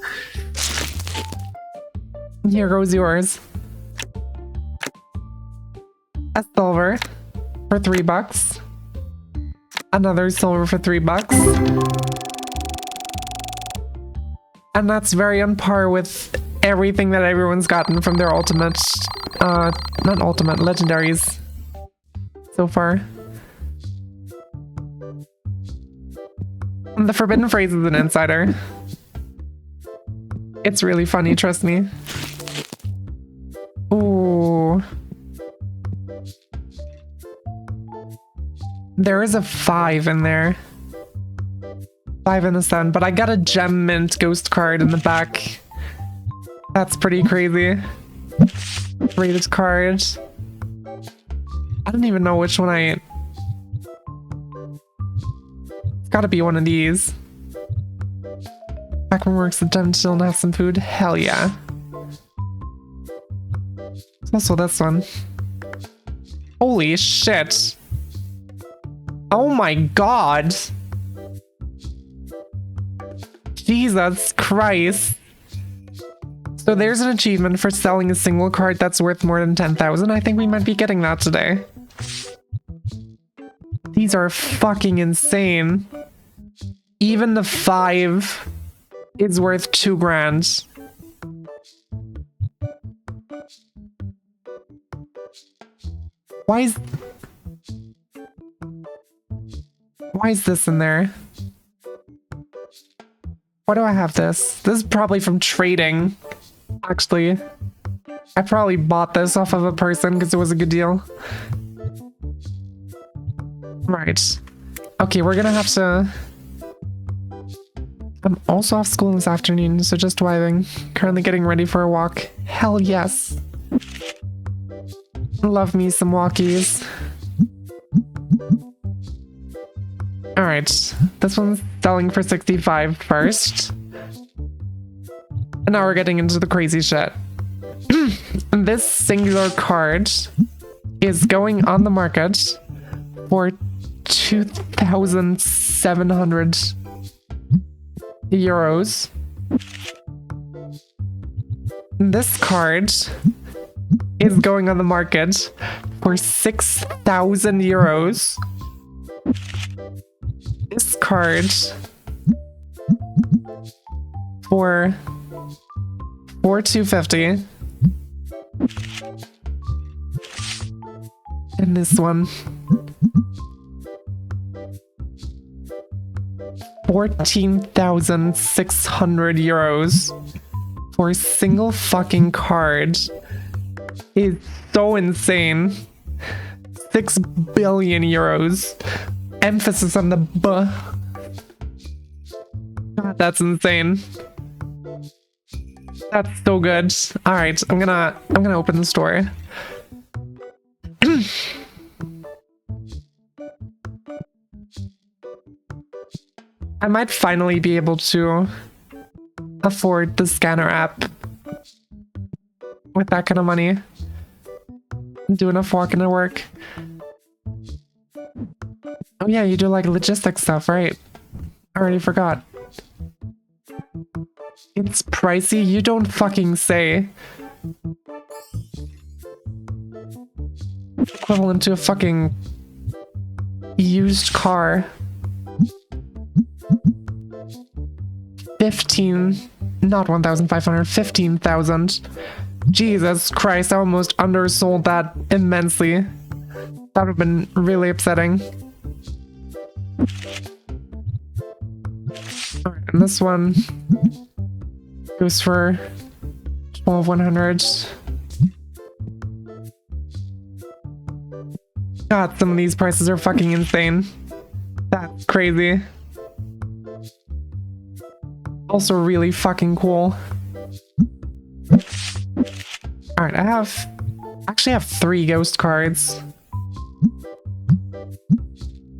Here goes yours. A silver for $3. Another silver for $3. And that's very on par with everything that everyone's gotten from their ultimate, not ultimate, legendaries so far. The forbidden phrase is an insider. It's really funny, trust me. Ooh. There is a 5 in there. 5 and a 7, but I got a gem mint ghost card in the back. That's pretty crazy. Rated card. I don't even know which one it's gotta be one of these. Back when works at Dental and have some food. Hell yeah. Also this one. Holy shit. Oh my god. Jesus Christ. So there's an achievement for selling a single card that's worth more than 10,000. I think we might be getting that today. These are fucking insane. Even the 5 is worth 2 grand. Why is this in there? Why do I have this? This is probably from trading. Actually, I probably bought this off of a person because it was a good deal. Right. Okay, we're gonna have to... I'm also off school this afternoon, so just driving. Currently getting ready for a walk. Hell yes. Love me some walkies. Alright, this one's selling for 65 first. And now we're getting into the crazy shit. This singular card is going on the market for 2,700 euros. This card is going on the market for 6,000 euros. This card for 250. And this one 14,600 euros for a single fucking card is so insane. 6 billion euros. Emphasis on the B. God, that's insane. That's so good. All right, I'm gonna open the store. I might finally be able to afford the scanner app with that kind of money. Do enough walking to work. Oh yeah, you do like logistics stuff, right? I already forgot. It's pricey? You don't fucking say. Equivalent to a fucking used car. 15, not 1,500, 15,000. Jesus Christ, I almost undersold that immensely. That would have been really upsetting. Alright, and this one goes for 12,100. God, some of these prices are fucking insane. That's crazy. Also really fucking cool. Alright, I actually have 3 ghost cards.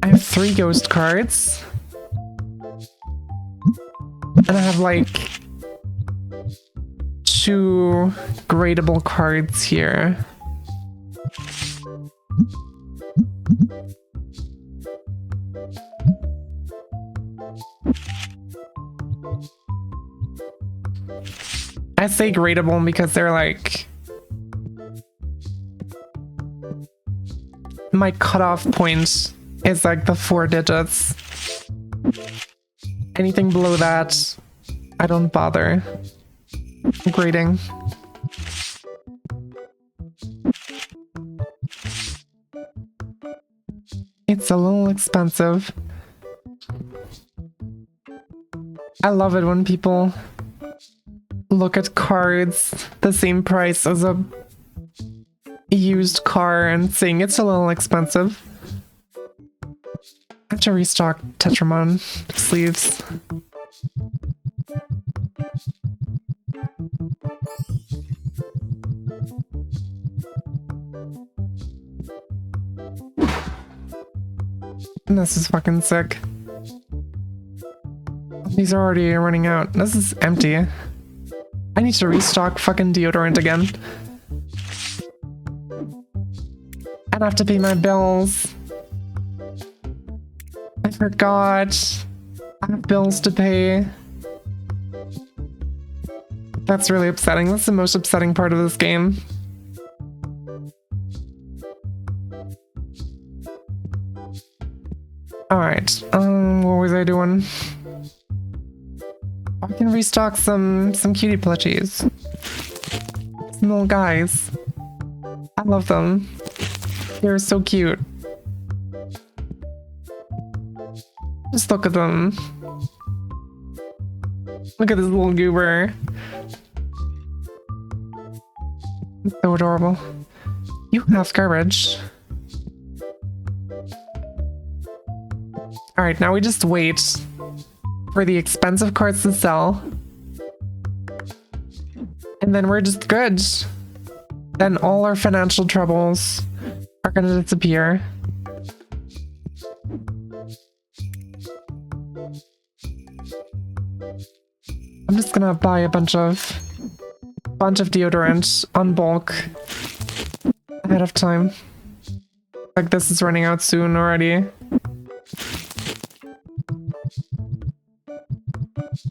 I have 3 ghost cards. And I have like 2 gradable cards here. I say gradable because they're like... My cutoff point is like the 4 digits. Anything below that, I don't bother grading. It's a little expensive. I love it when people look at cards the same price as a used car and saying it's a little expensive. I have to restock Tetramon sleeves. And this is fucking sick. These are already running out. This is empty. I need to restock fucking deodorant again. I have to pay my bills. I forgot. I have bills to pay. That's really upsetting. That's the most upsetting part of this game. Alright, what was I doing? I can restock some cutie plushies. Some little guys. I love them. They're so cute. Just look at them. Look at this little goober. So adorable. You have garbage. Alright, now we just wait for the expensive cards to sell. And then we're just good. Then all our financial troubles are gonna disappear. I'm just gonna buy a bunch of deodorant on bulk ahead of time. Like this is running out soon already.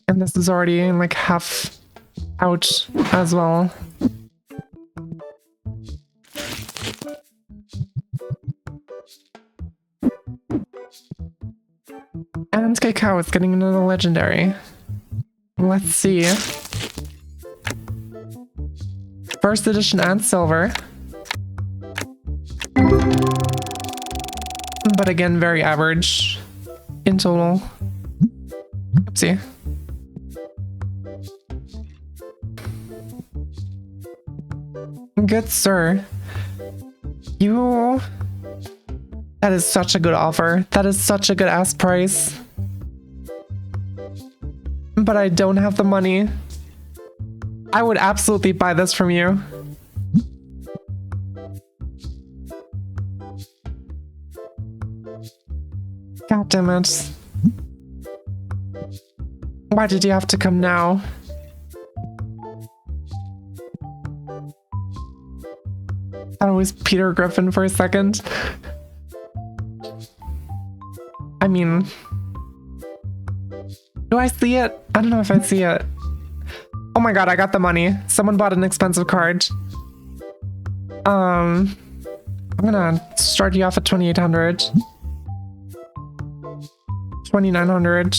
And this is already like half out as well. And Cacao is getting another legendary. Let's see. First edition and silver. But again, very average in total. Oopsie. Good sir. You... That is such a good offer. That is such a good ass price. But I don't have the money. I would absolutely buy this from you. God damn it. Why did you have to come now? Thought it was Peter Griffin for a second. I mean... Do I see it? I don't know if I see it. Oh my god, I got the money. Someone bought an expensive card. I'm gonna start you off at 2,800. 2,900.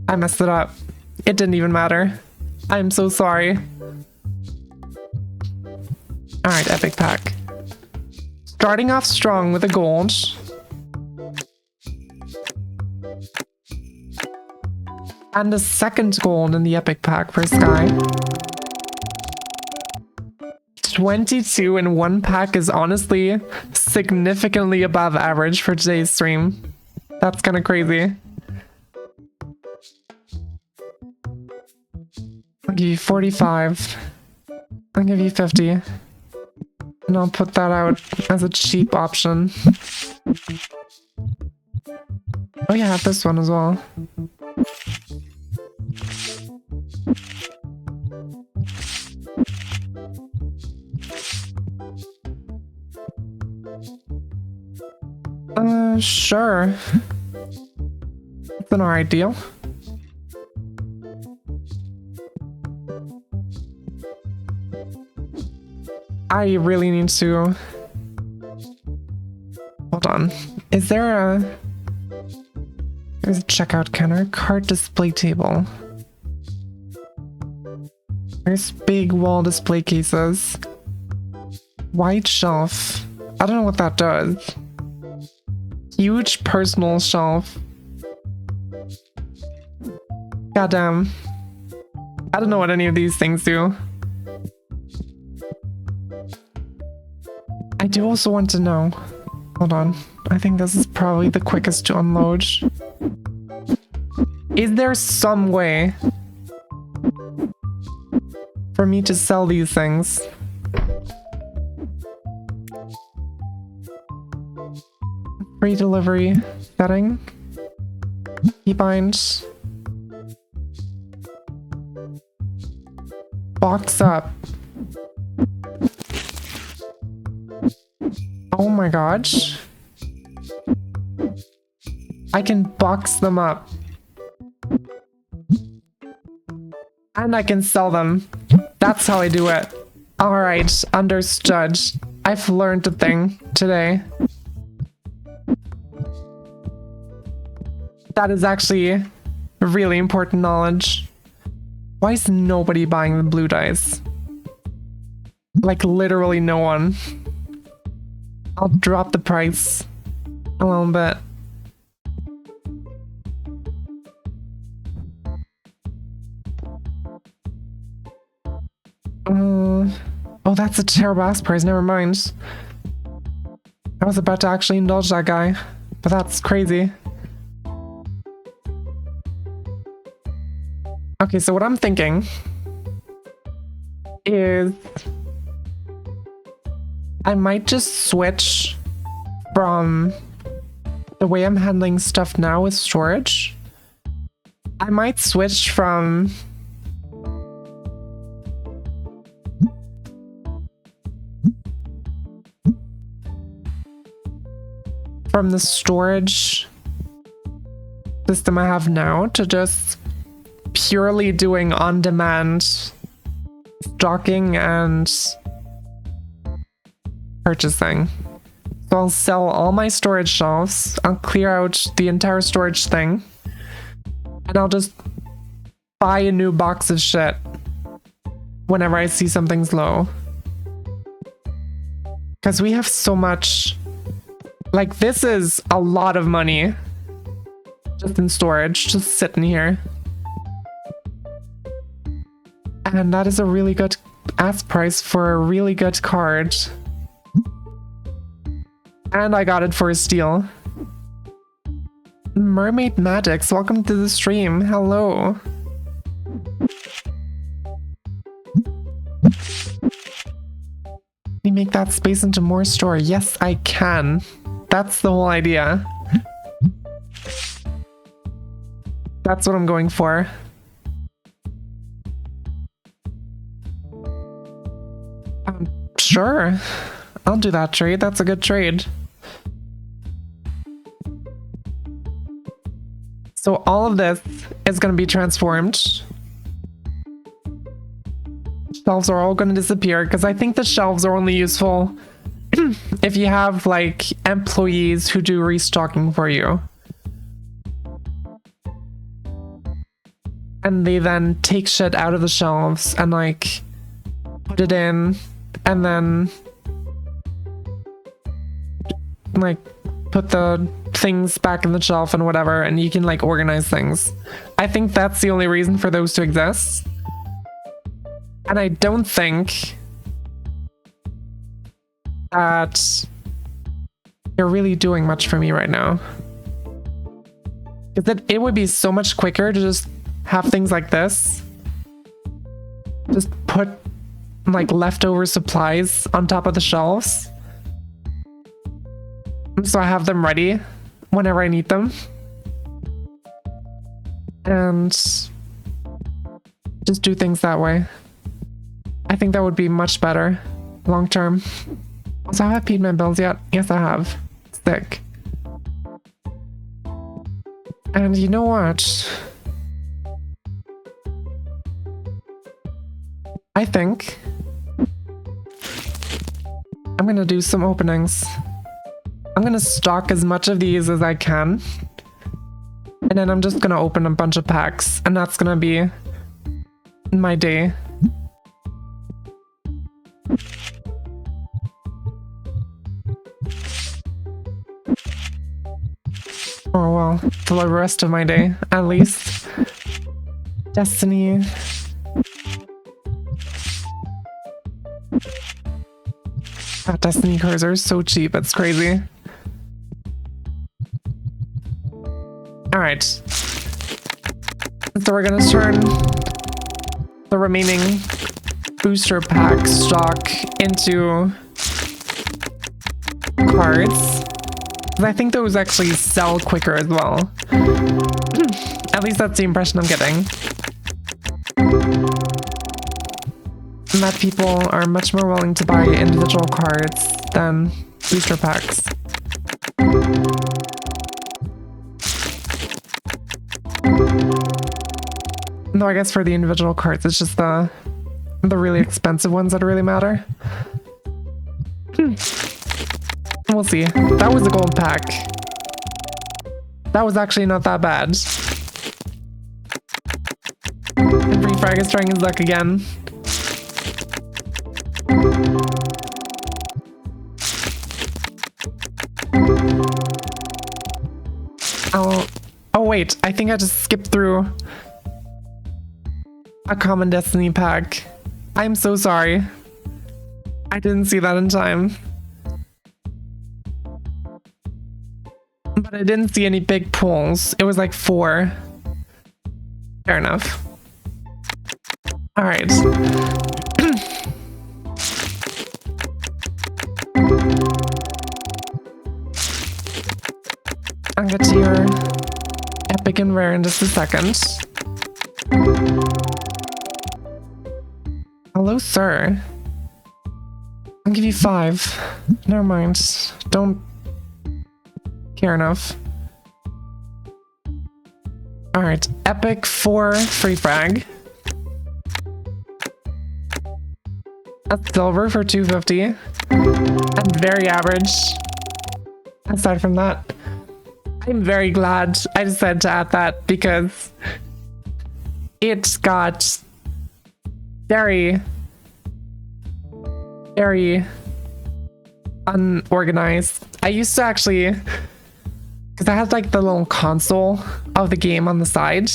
I messed it up. It didn't even matter. I'm so sorry. Alright, epic pack. Starting off strong with a gold. And a second gold in the epic pack for Sky. 22 in one pack is honestly significantly above average for today's stream. That's kind of crazy. I'll give you 45. I'll give you 50. And I'll put that out as a cheap option. Oh yeah, I have this one as well. Sure. It's an alright deal. I really need to... Hold on. Is there a... There's a checkout counter. Cart display table. There's big wall display cases. White shelf. I don't know what that does. Huge personal shelf. Goddamn. I don't know what any of these things do. I do also want to know. Hold on. I think this is probably the quickest to unload. Is there some way for me to sell these things? Pre-delivery setting. Keybind. Box up. Oh my gosh. I can box them up. And I can sell them. That's how I do it. Alright, understood. I've learned a thing today. That is actually really important knowledge. Why is nobody buying the blue dice? Like literally no one. I'll drop the price a little bit. Oh, that's a terrible ass price. Never mind. I was about to actually indulge that guy, but that's crazy. Okay, so what I'm thinking is I might just switch from the way I'm handling stuff now with storage. I might switch from the storage system I have now to just purely doing on-demand stocking and purchasing. So I'll sell all my storage shelves, I'll clear out the entire storage thing, and I'll just buy a new box of shit whenever I see something's low. Because we have so much. Like, this is a lot of money just in storage, just sitting here. And that is a really good ass price for a really good card. And I got it for a steal. Mermaid Maddox, welcome to the stream. Hello. Can you make that space into more store? Yes, I can. That's the whole idea. That's what I'm going for. Sure. I'll do that trade. That's a good trade. So all of this is going to be transformed. Shelves are all going to disappear because I think the shelves are only useful if you have like employees who do restocking for you. And they then take shit out of the shelves and like put it in and then like put the things back in the shelf and whatever, and you can like organize things. I think that's the only reason for those to exist. And I don't think that they're really doing much for me right now. Because it would be so much quicker to just have things like this. Just put like leftover supplies on top of the shelves. So I have them ready whenever I need them. And just do things that way. I think that would be much better long term. So have I paid my bills yet? Yes, I have. Sick. And you know what? I think I'm gonna do some openings. I'm gonna stock as much of these as I can. And then I'm just gonna open a bunch of packs. And that's gonna be my day. Oh well, for the rest of my day, at least. Destiny. God, Destiny cards are so cheap, it's crazy. Alright. So we're gonna turn the remaining booster pack stock into cards. 'Cause I think those actually sell quicker as well. At least that's the impression I'm getting. And that people are much more willing to buy individual cards than booster packs. Though I guess for the individual cards, it's just the really expensive ones that really matter. We'll see. That was a gold pack. That was actually not that bad. And Free Frag is trying his luck again. Oh wait, I think I just skipped through a common Destiny pack. I'm so sorry. I didn't see that in time. But I didn't see any big pulls. It was like 4. Fair enough. Alright. I'll get to your epic and rare in just a second. Hello, sir. I'll give you 5. Never mind. Don't care enough. Alright, epic 4 free frag. That's silver for 250. And very average. Aside from that, I'm very glad I decided to add that because it got very unorganized. I used to actually, because I had like the little console of the game on the side,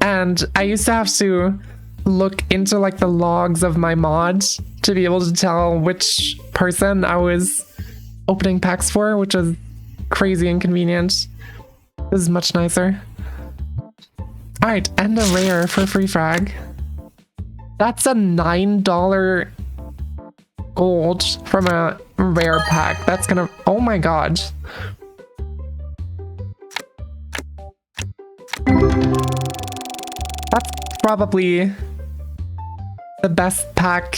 and I used to have to look into like the logs of my mod to be able to tell which person I was opening packs for, which was crazy inconvenient. This is much nicer. Alright, and a rare for free frag. That's a $9 gold from a rare pack. That's gonna... Oh my god. That's probably the best pack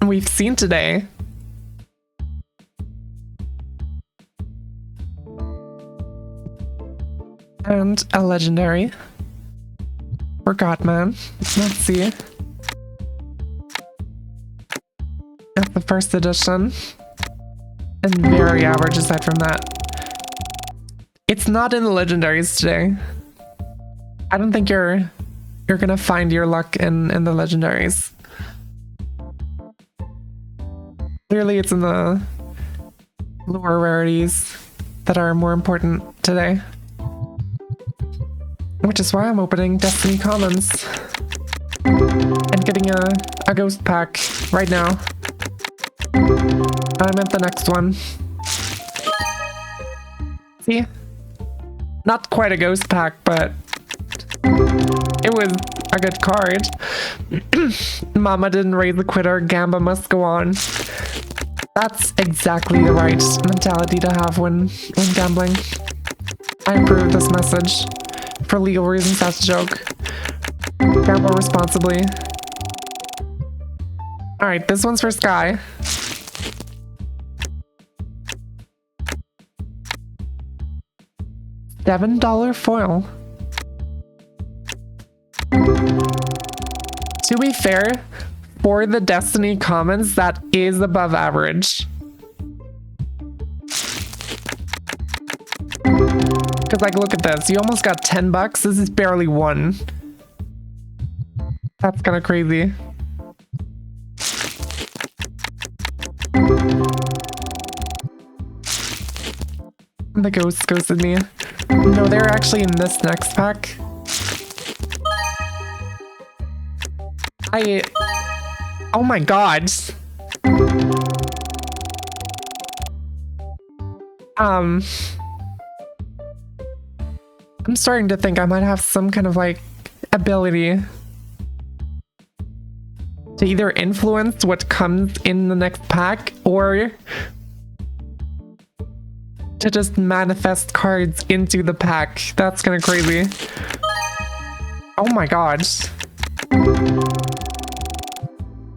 we've seen today. And a legendary. Forgot, man. Let's see. That's the first edition. And very average aside from that. It's not in the legendaries today. I don't think you're gonna find your luck in the legendaries. Clearly it's in the lower rarities that are more important today. Which is why I'm opening Destiny Commons. And getting a ghost pack right now. I'm at the next one. See? Not quite a ghost pack, but it was a good card. Mama didn't raise the quitter, Gamba must go on. That's exactly the right mentality to have when gambling. I approve this message. For legal reasons, that's a joke. Gamble responsibly. Alright, this one's for Sky. $7 foil. To be fair, for the Destiny Commons, that is above average. Because, like, look at this. You almost got $10. This is barely 1. That's kind of crazy. The ghost ghosted me. No, they're actually in this next pack. Oh my god. I'm starting to think I might have some kind of like ability to either influence what comes in the next pack or to just manifest cards into the pack. That's kind of crazy. Oh my god.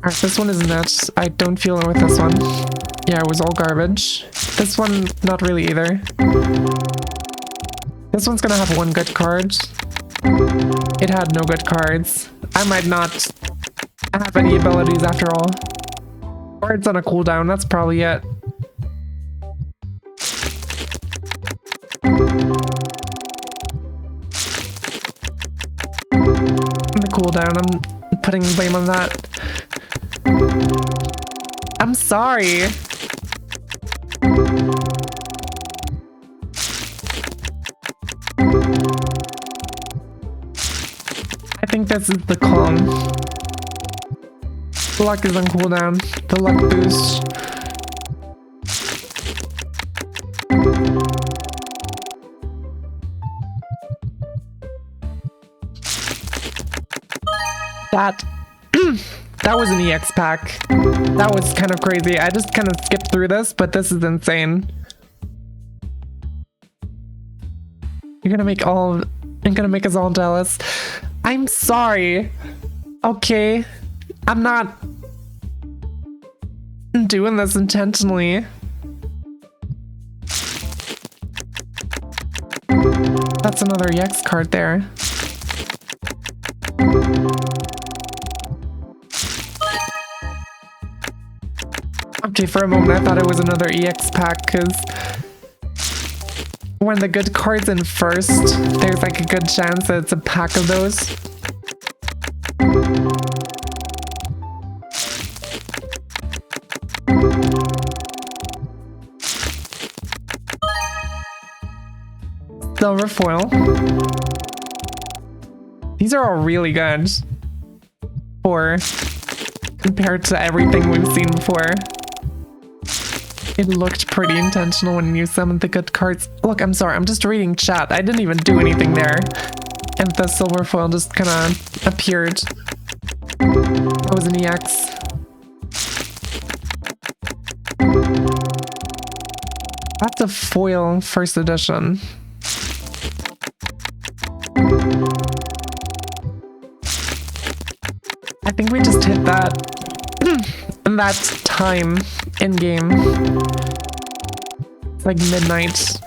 Alright, this one isn't it. I don't feel it with this one. Yeah, it was all garbage. This one, not really either. This one's gonna have one good card. It had no good cards. I might not have any abilities after all. Or it's on a cooldown, that's probably it. The cooldown, I'm putting blame on that. I'm sorry. I think this is the calm. The luck is on cooldown. The luck boost. That was an EX pack. That was kind of crazy. I just kind of skipped through this, but this is insane. You're gonna make us all jealous. I'm sorry. Okay. I'm not doing this intentionally. That's another EX card there. Okay, for a moment I thought it was another EX pack, because when the good card's in first, there's like a good chance that it's a pack of those. Silver foil. These are all really good compared to everything we've seen before. It looked pretty intentional when you summoned the good cards. Look, I'm sorry, I'm just reading chat. I didn't even do anything there. And the silver foil just kind of appeared. That was an EX. That's a foil first edition. I think we just hit that time in game. It's like midnight.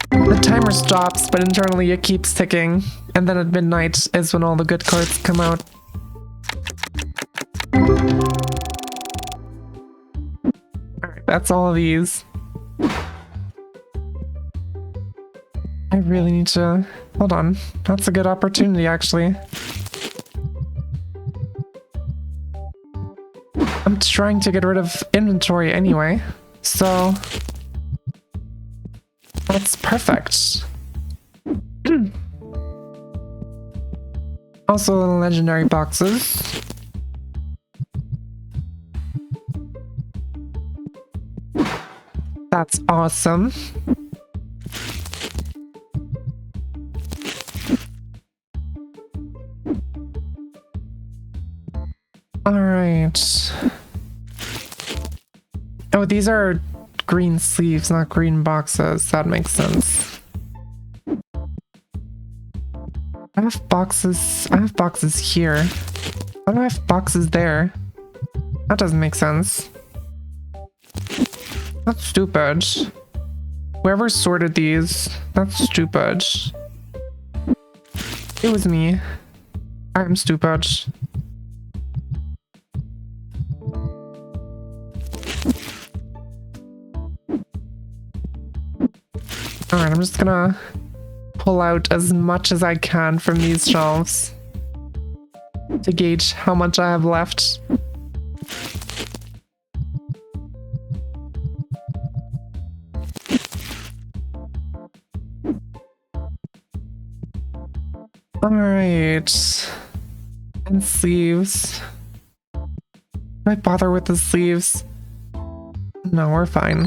The timer stops, but internally it keeps ticking. And then at midnight is when all the good cards come out. Alright, that's all of these. I really need to... Hold on. That's a good opportunity, actually. I'm trying to get rid of inventory anyway, so... That's perfect. Also, little legendary boxes. That's awesome. Alright. Oh, these are green sleeves, not green boxes. That makes sense. I have boxes here. Why do I have boxes there? That doesn't make sense. That's stupid. Whoever sorted these, that's stupid. It was me. I'm stupid. Alright, I'm just gonna pull out as much as I can from these shelves to gauge how much I have left. Alright. And sleeves. Do I bother with the sleeves? No, we're fine.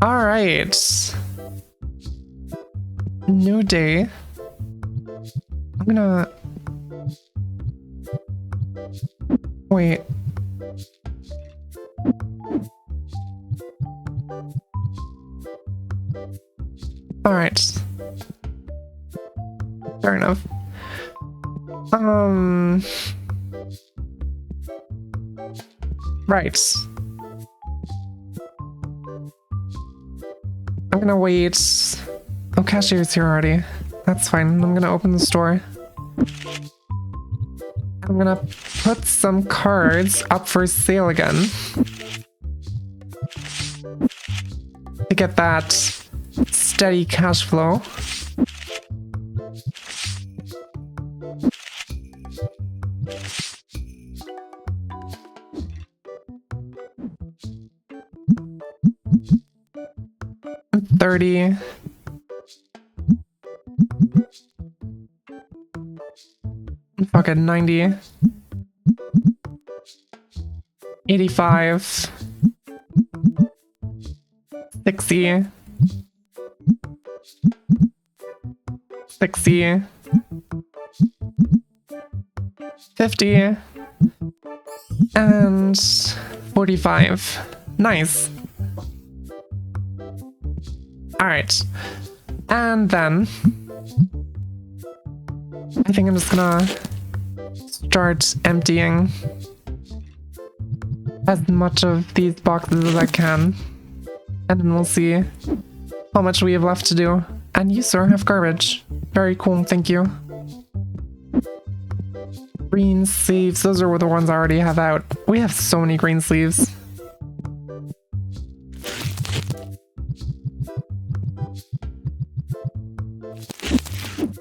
Alright. New day. I'm gonna... Wait. All right. Fair enough. Right. I'm gonna wait. Oh, cashier's here already. That's fine. I'm gonna open the store. I'm gonna put some cards up for sale again. To get that steady cash flow. $30. Fucking 90. 85. 60. 60. 50. And 45. Nice. Alright. And then I think I'm just gonna start emptying as much of these boxes as I can. And then we'll see how much we have left to do. And you, sir, have garbage. Very cool, thank you. Green sleeves, those are the ones I already have out. We have so many green sleeves.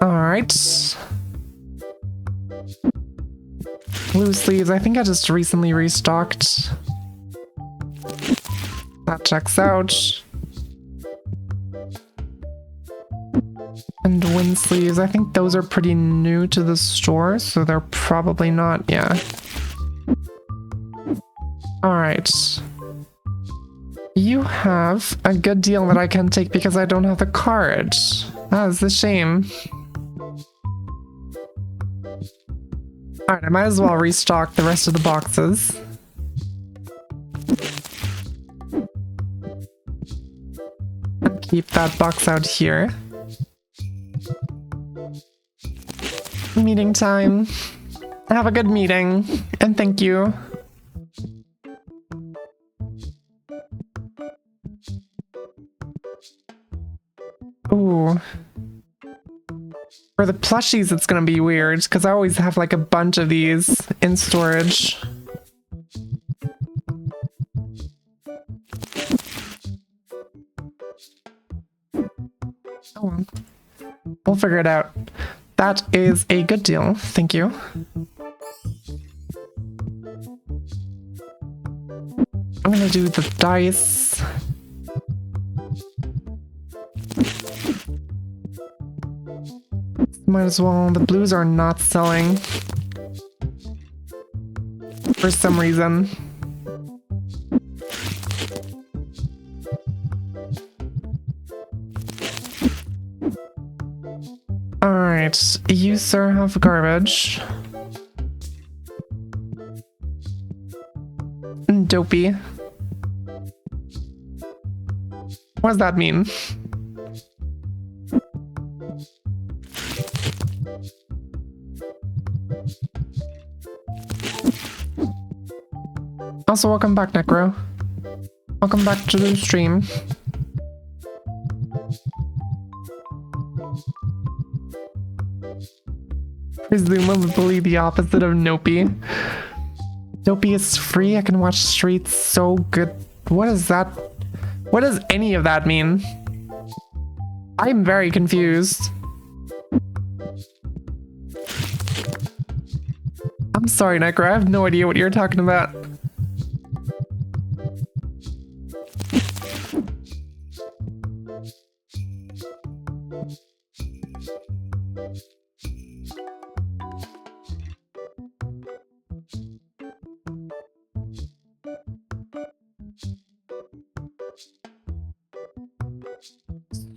Alright. Blue sleeves, I think I just recently restocked. That checks out. And wind sleeves, I think those are pretty new to the store, so they're probably not, yeah. Alright. You have a good deal that I can take because I don't have the card. That is a shame. Alright, I might as well restock the rest of the boxes. And keep that box out here. Meeting time. Have a good meeting, and thank you. Ooh. For the plushies, it's gonna be weird, because I always have like a bunch of these in storage. Oh well. We'll figure it out. That is a good deal. Thank you. I'm gonna do the dice. Might as well. The blues are not selling. For some reason. Alright, you sir have garbage. Dopey. What does that mean? Also, welcome back, Necro. Welcome back to the stream. Presumably the opposite of Nopey. Nopey is free. I can watch Streets so good. What is that? What does any of that mean? I'm very confused. I'm sorry, Necro. I have no idea what you're talking about.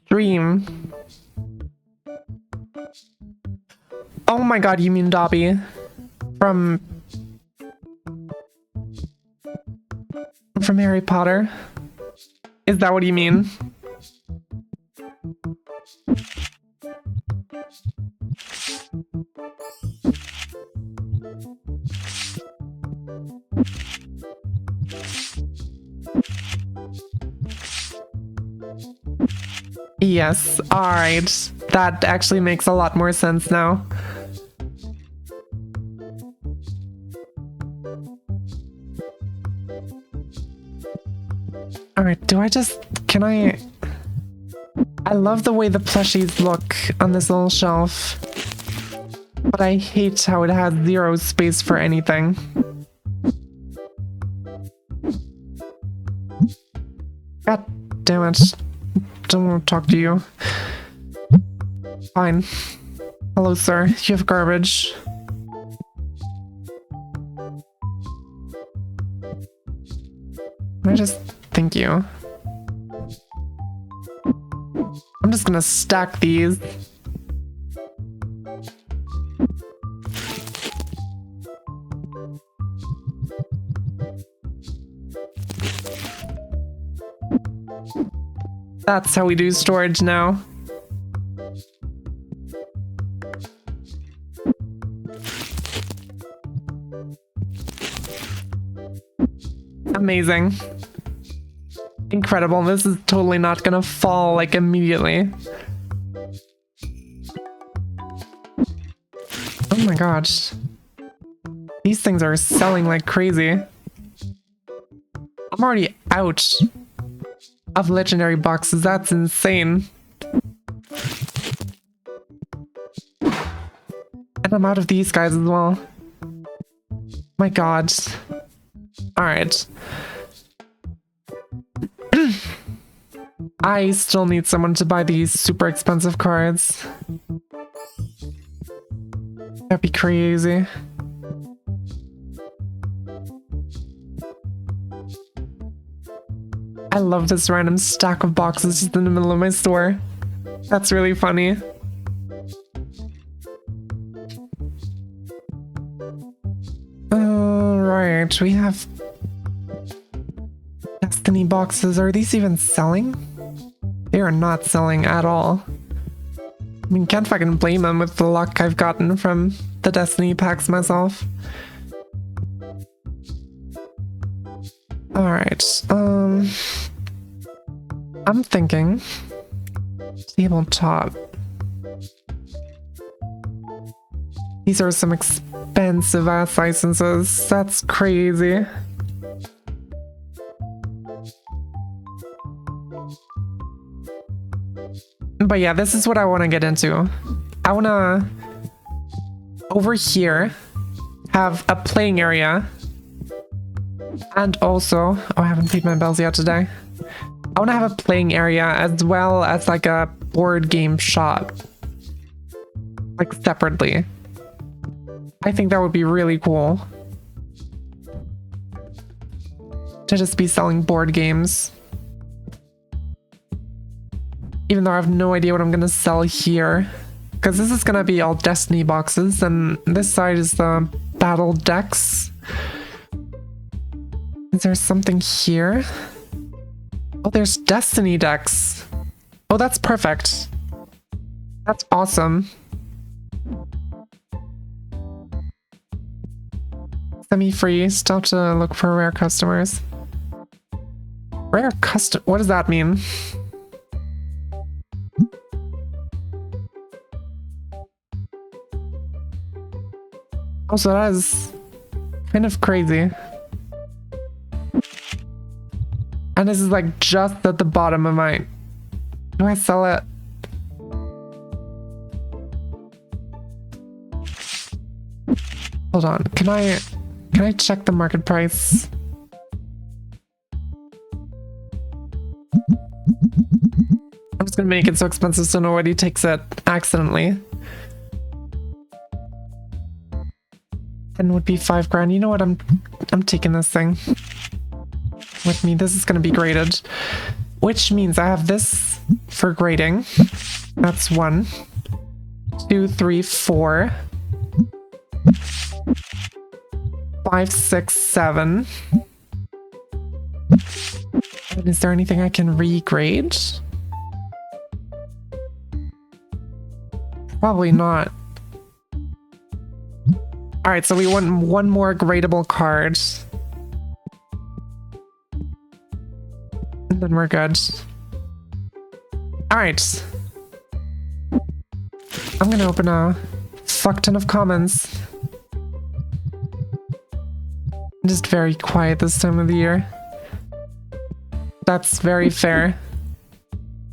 Stream. Oh my god, you mean Dobby? From From Harry Potter? Is that what you mean? Yes, alright. That actually makes a lot more sense now. Alright, can I love the way the plushies look on this little shelf, but I hate how it has zero space for anything. God damn it. Don't want to talk to you. Fine. Hello, sir. You have garbage. Thank you. I'm just gonna stack these. That's how we do storage now. Amazing. Incredible. This is totally not gonna fall like immediately. Oh my gosh. These things are selling like crazy. I'm already out of legendary boxes. That's insane. And I'm out of these guys as well. My god. Alright. I still need someone to buy these super expensive cards. That'd be crazy. I love this random stack of boxes just in the middle of my store. That's really funny. Alright, we have Destiny boxes. Are these even selling? They are not selling at all. I mean, can't fucking blame them with the luck I've gotten from the Destiny packs myself. Alright, I'm thinking tabletop. These are some expensive ass licenses. That's crazy. But yeah, this is what I want to get into. I want to, over here, have a playing area. And also, oh, I haven't paid my bills yet today. I want to have a playing area as well as like a board game shop. Like separately. I think that would be really cool. To just be selling board games. Even though I have no idea what I'm gonna sell here. Because this is gonna be all Destiny boxes, and this side is the battle decks. Is there something here? Oh, there's Destiny decks. Oh, that's perfect. That's awesome. Semi-free, still have to look for rare customers. Rare custom, what does that mean? Also, that is kind of crazy. And this is like just at the bottom of my... Do I sell it? Hold on, can I check the market price? I'm just gonna make it so expensive so nobody takes it accidentally. And would be 5 grand. You know what? I'm taking this thing with me. This is gonna be graded, which means I have this for grading. That's 1, 2, 3, 4, 5, 6, 7, Is there anything I can regrade? Probably not. Alright, so we want one more gradable card. And then we're good. Alright. I'm gonna open a fuck ton of comments. Just very quiet this time of the year. That's very fair.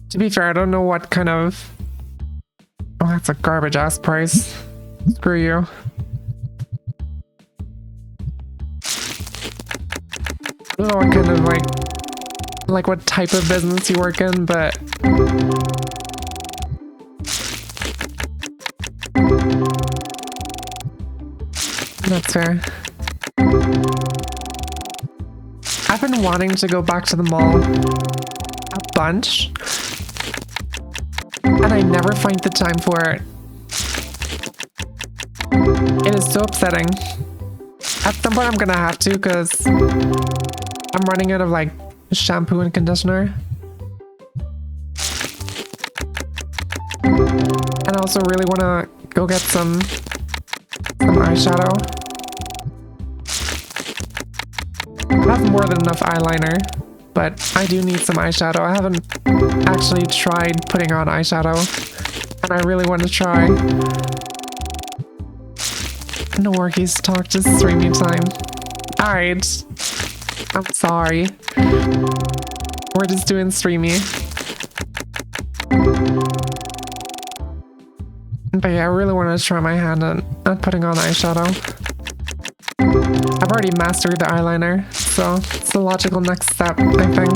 To be fair, I don't know what kind of... Oh, that's a garbage ass price. Screw you. I don't know what kind of like what type of business you work in, but that's fair. I've been wanting to go back to the mall a bunch, and I never find the time for it. It is so upsetting. At some point I'm gonna have to, because I'm running out of like shampoo and conditioner. And I also really want to go get some eyeshadow. I have more than enough eyeliner, but I do need some eyeshadow. I haven't actually tried putting on eyeshadow, and I really want to try. No worries, talk to streaming time. Alright. I'm sorry. We're just doing streamy. But yeah, I really want to try my hand at putting on eyeshadow. I've already mastered the eyeliner, so it's the logical next step, I think.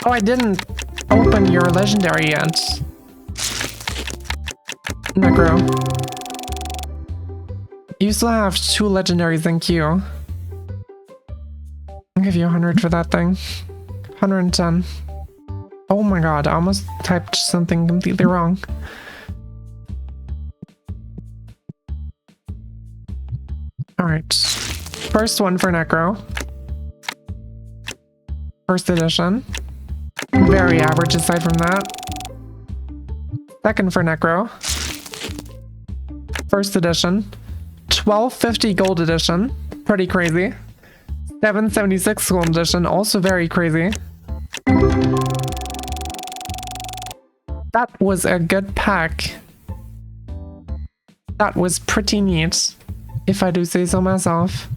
Oh, I didn't open your legendary yet. Necro. You still have 2 legendaries in queue. I'll give you 100 for that thing. 110. Oh my god, I almost typed something completely wrong. Alright. First one for Necro. First edition. Very average aside from that. Second for Necro. First edition. 1250 gold edition. Pretty crazy. 776 gold edition. Also very crazy. That was a good pack. That was pretty neat, if I do say so myself.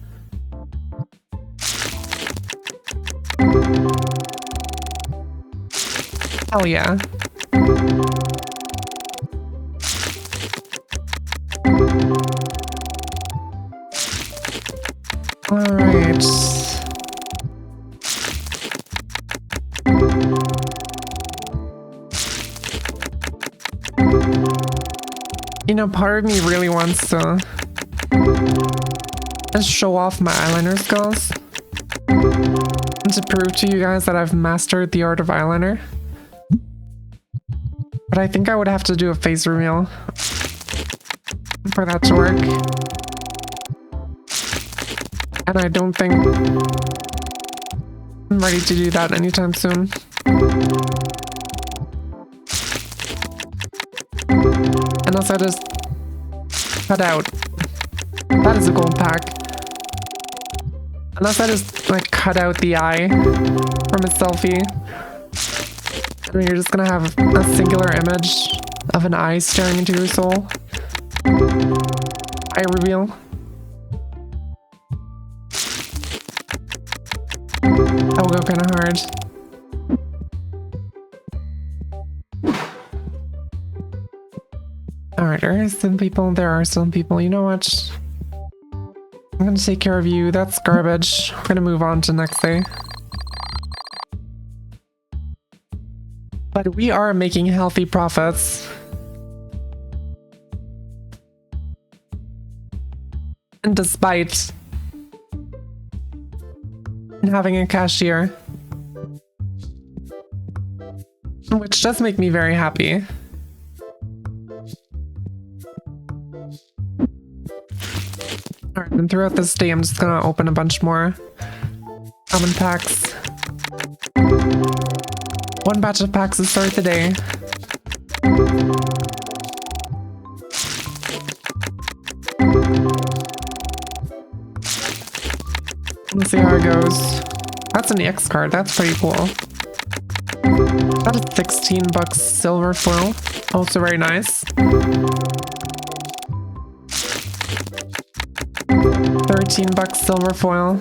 Hell yeah. Alright. You know, part of me really wants to just show off my eyeliner skills and to prove to you guys that I've mastered the art of eyeliner. But I think I would have to do a face reveal for that to work. And I don't think I'm ready to do that anytime soon. Unless I just cut out. That is a gold pack. Unless I just like cut out the eye from a selfie. I mean, you're just gonna have a singular image of an eye staring into your soul. Eye reveal. That will go kinda hard. Alright, there are some people. There are some people. You know what? I'm gonna take care of you. That's garbage. We're gonna move on to next day. But we are making healthy profits. And despite having a cashier. Which does make me very happy. Alright, and throughout this day I'm just gonna open a bunch more common packs. One batch of packs to start the day. Let's see how it goes. That's an EX card, that's pretty cool. That is 16 bucks silver foil, also very nice. 13 bucks silver foil.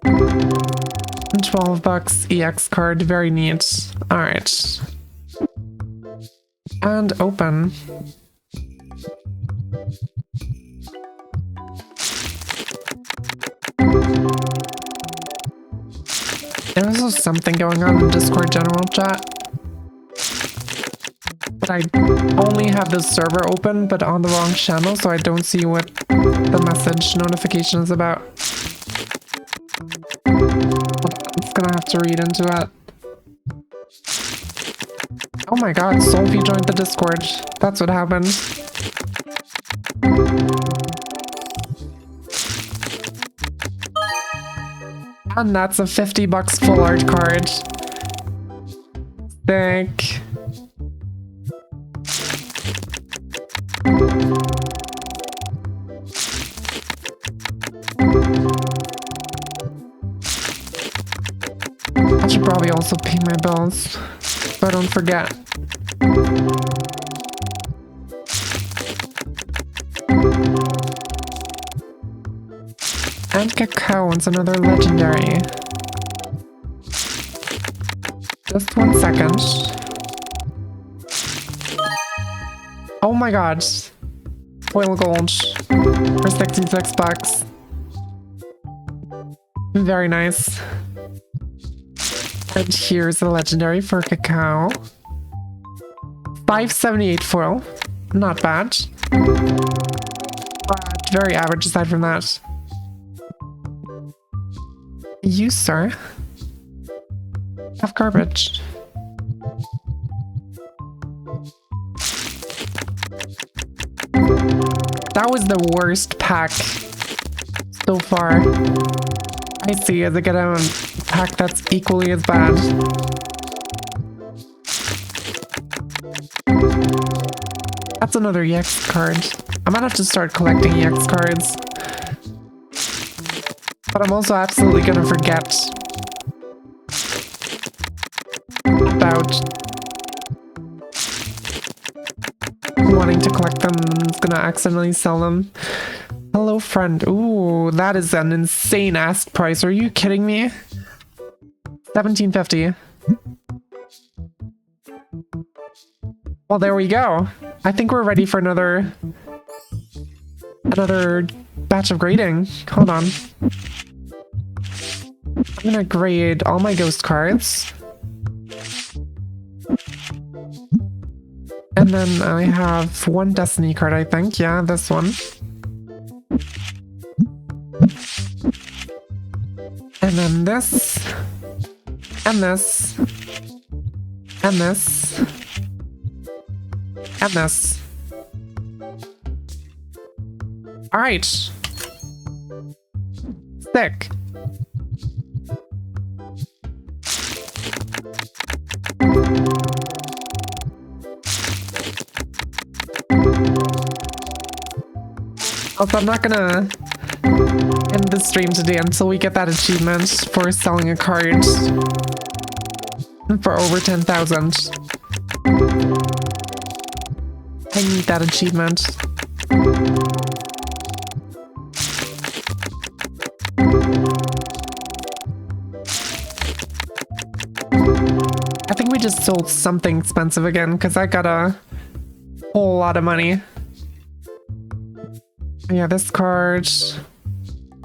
And 12 bucks EX card, very neat. Alright. And open. There's also something going on in the Discord general chat. But I only have the server open, but on the wrong channel, so I don't see what the message notification is about. I'm just gonna have to read into it. Oh my god, Soulfie joined the Discord. That's what happened. And that's a 50 bucks full art card. Sick. I should probably also pay my bills, so I don't forget. And Cacao wants another legendary. Just 1 second. Oh my god. Foil gold for 66 bucks. Very nice. And here's the legendary for Cacao. 578 foil. Not bad. But very average aside from that. You, sir, have garbage. That was the worst pack so far. I see as I get a pack that's equally as bad. That's another EX card. I might have to start collecting EX cards. But I'm also absolutely gonna forget about wanting to collect them and I'm gonna accidentally sell them. Hello, friend. Ooh, that is an insane ask price. Are you kidding me? $17.50. Well, there we go. I think we're ready for another batch of grading. Hold on. I'm gonna grade all my ghost cards. And then I have one destiny card, I think. Yeah, this one. And then this. And this. And this. And this. Alright. Sick. Also, I'm not gonna end the stream today until we get that achievement for selling a card for over 10,000. I need that achievement. I think we just sold something expensive again because I got a whole lot of money. Yeah, this card,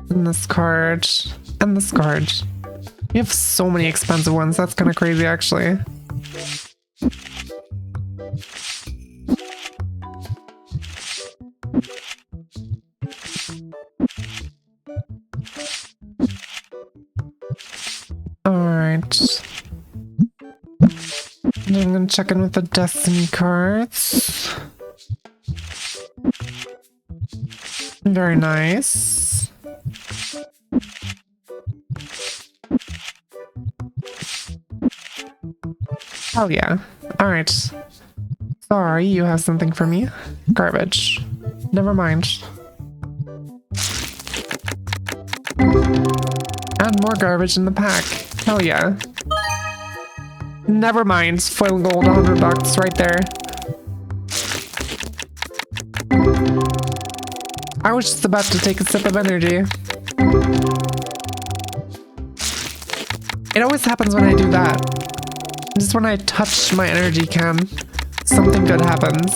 and this card, and this card. We have so many expensive ones, that's kind of crazy actually. Alright. I'm gonna check in with the Destiny cards. Very nice. Hell yeah. Alright. Sorry, you have something for me? Garbage. Never mind. And more garbage in the pack. Hell yeah. Never mind. Foil gold, $100 right there. I was just about to take a sip of energy. It always happens when I do that. Just when I touch my energy can, something good happens.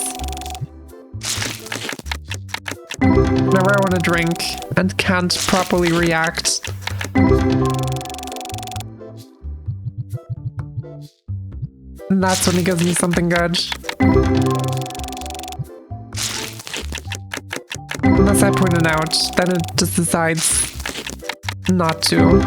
Whenever I want to drink and can't properly react. And that's when he gives me something good. Unless I point it out, then it just decides not to.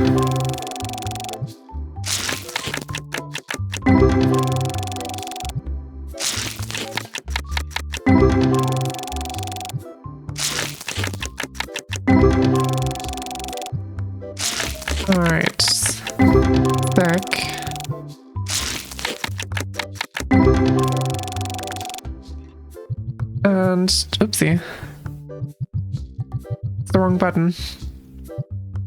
Alright. Sick. And oopsie. It's the wrong button.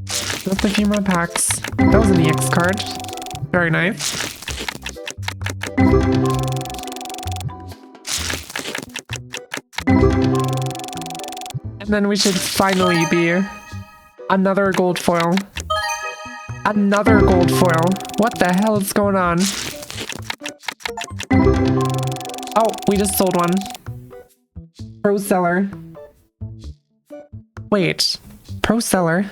Just a few more packs. That was an EX card. Very nice. And then we should finally be another gold foil. Another gold foil. What the hell is going on? Oh, we just sold one. Pro seller. Wait. Pro seller?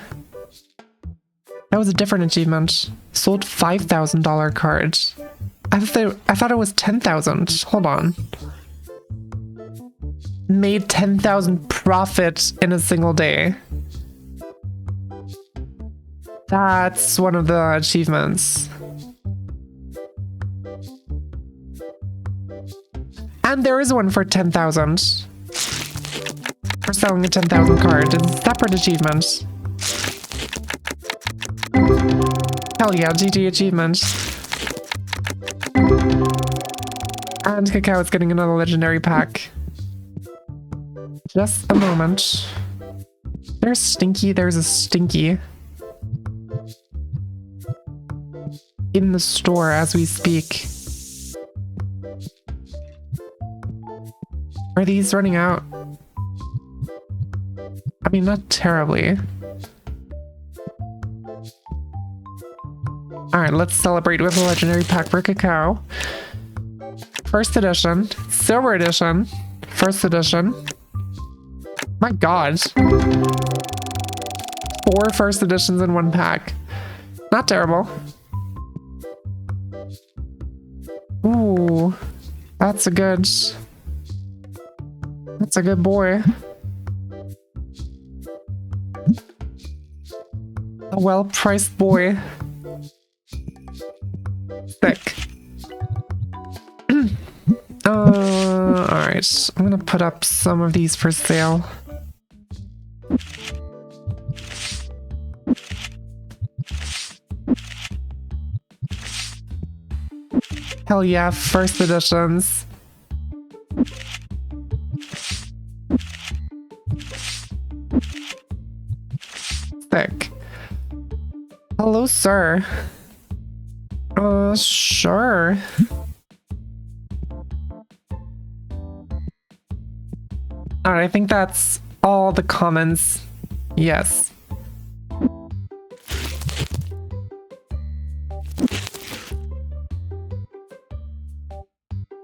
That was a different achievement. Sold $5,000 cards. I thought it was 10,000. Hold on. Made 10,000 profit in a single day. That's one of the achievements. And there is one for 10,000. For selling a 10,000 card. It's a separate achievement. Hell yeah, GG achievement. And Cacao is getting another legendary pack. Just a moment. There's Stinky, there's a Stinky. In the store as we speak. Are these running out? I mean, not terribly. Alright, let's celebrate with a legendary pack for Cacao. First edition. Silver edition. First edition. My god. 4 first editions in one pack. Not terrible. Ooh. That's a good boy. A well-priced boy. Sick. Alright. I'm gonna put up some of these for sale. Hell yeah, first editions. Sick. Hello, sir. Sure. Alright, I think that's all the comments. Yes.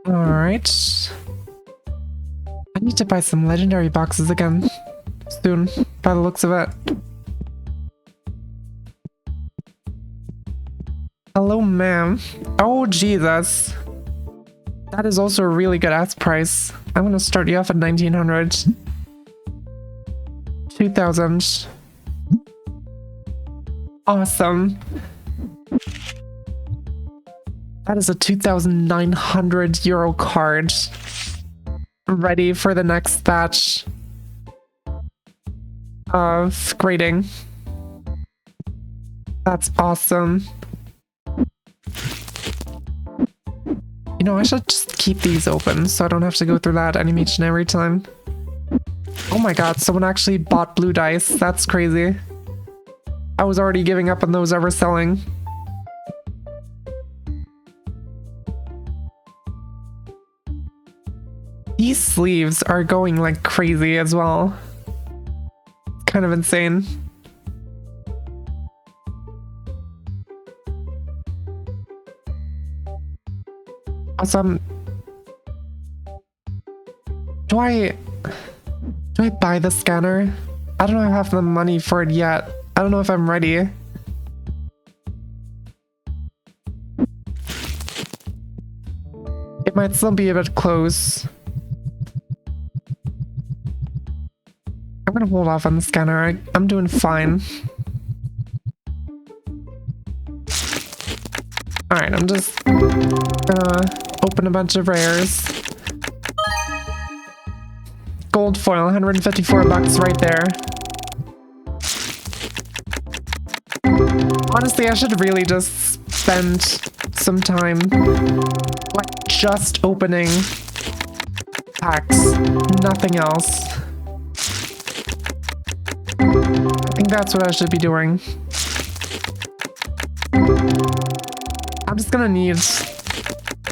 Alright. I need to buy some legendary boxes again. Soon, by the looks of it. Hello, ma'am. Oh, Jesus. That is also a really good ass price. I'm gonna start you off at 1,900. 2,000. Awesome. That is a 2,900 euro card. Ready for the next batch of grading. That's awesome. You know, I should just keep these open so I don't have to go through that animation every time. Oh my god, someone actually bought blue dice. That's crazy. I was already giving up on those ever selling. These sleeves are going like crazy as well. Kind of insane. Also, do I buy the scanner? I don't know if I have the money for it yet. I don't know if I'm ready. It might still be a bit close. I'm gonna hold off on the scanner. I'm doing fine. Alright, I'm just gonna open a bunch of rares. Gold foil, 154 bucks right there. Honestly, I should really just spend some time like just opening packs, nothing else. I think that's what I should be doing. I'm just gonna need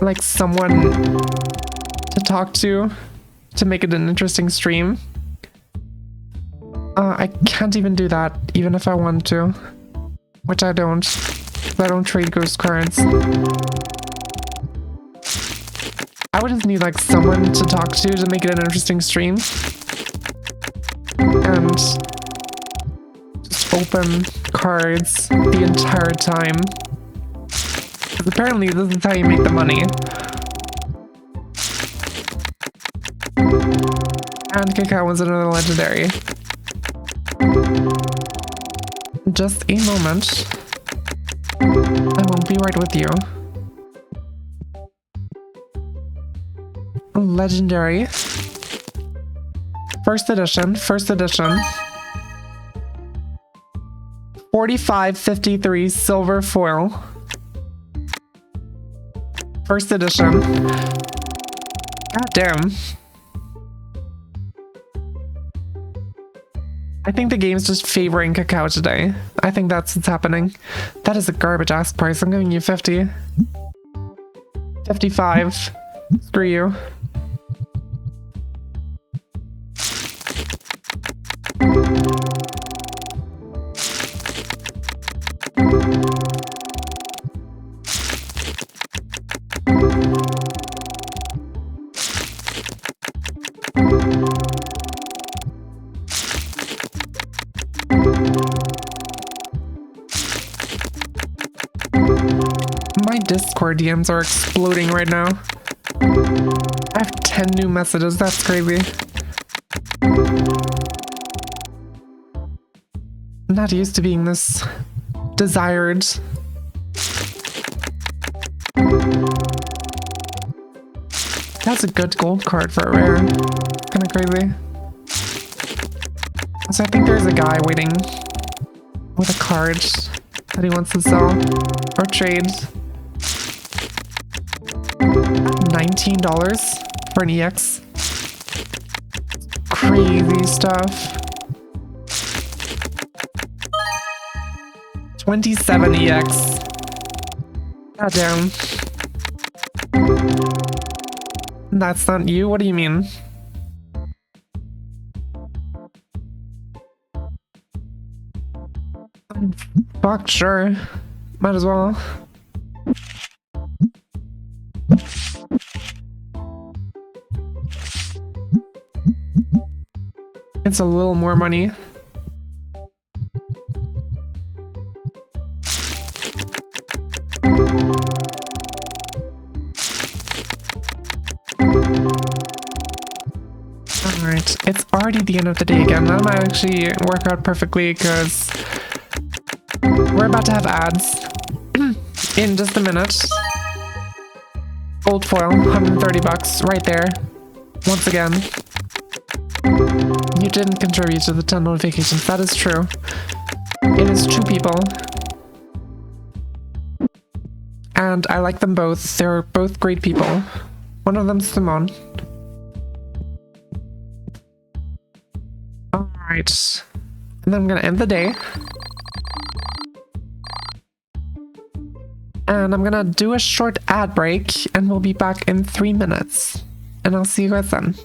like someone to talk to make it an interesting stream. I can't even do that even if I want to, which I don't, because I don't trade ghost cards. I would just need like someone to talk to make it an interesting stream. And just open cards the entire time. Because apparently this is how you make the money. And Cacao was another legendary. Just a moment. I won't be right with you. Legendary. First edition. 4553 silver foil. First edition. God damn. I think the game's just favoring Cacao today. I think that's what's happening. That is a garbage ass price. I'm giving you 50. 55. Screw you. My Discord DMs are exploding right now. I have 10 new messages, that's crazy. I'm not used to being this desired. That's a good gold card for a rare. Kinda crazy. So I think there's a guy waiting with a card that he wants to sell or trade. $19 for an EX. Crazy stuff. 27 EX. God damn. That's not you? What do you mean? Fuck, sure. Might as well. It's a little more money. Alright, it's already the end of the day again. That might actually work out perfectly because we're about to have ads in just a minute. Gold foil, 130 bucks, right there. Once again. You didn't contribute to the 10 notifications, that is true. It is 2 people. And I like them both. They're both great people. One of them's Simone. Alright. And then I'm gonna end the day. And I'm gonna do a short ad break, and we'll be back in 3 minutes. And I'll see you guys then.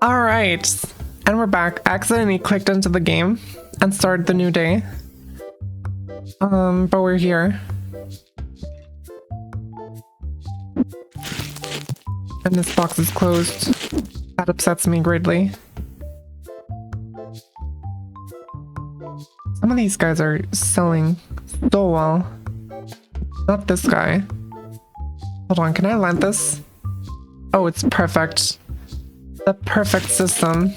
All right, and we're back. I accidentally clicked into the game and started the new day. But we're here. And this box is closed. That upsets me greatly. Some of these guys are selling so well. Not this guy. Hold on, can I land this? Oh, it's perfect. The perfect system.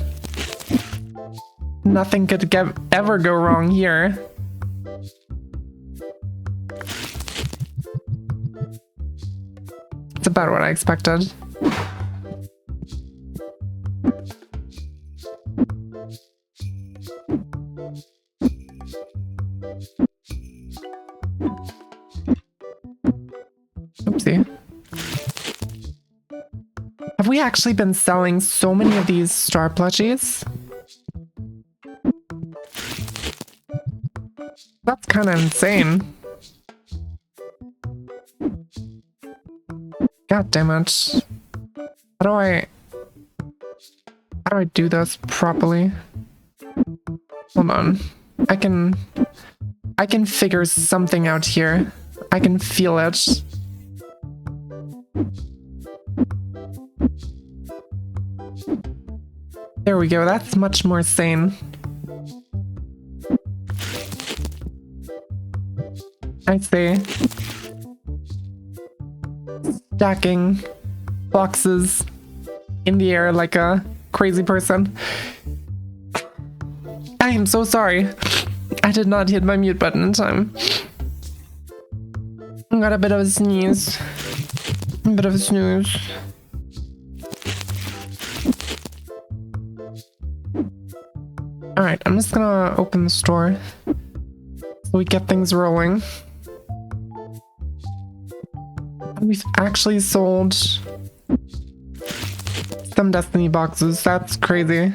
Nothing could ever go wrong here. It's about what I expected. Have we actually been selling so many of these star plushies? That's kind of insane. God damn it. How do I do this properly? Hold on. I can figure something out here. I can feel it. There we go. That's much more sane. I see. Stacking boxes in the air like a crazy person. I am so sorry. I did not hit my mute button in time. I got a bit of a sneeze. A bit of a snooze. Alright, I'm just gonna open the store so we get things rolling. We've actually sold some Destiny boxes. That's crazy.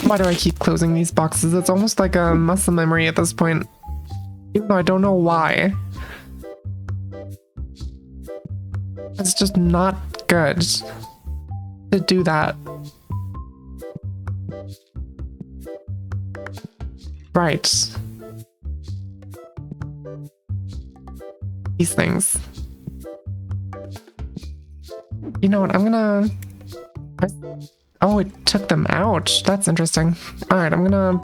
Why do I keep closing these boxes? It's almost like a muscle memory at this point. Even though I don't know why. It's just not good to do that. Right. These things. You know what? I'm gonna... Oh, it took them out. That's interesting. Alright, I'm gonna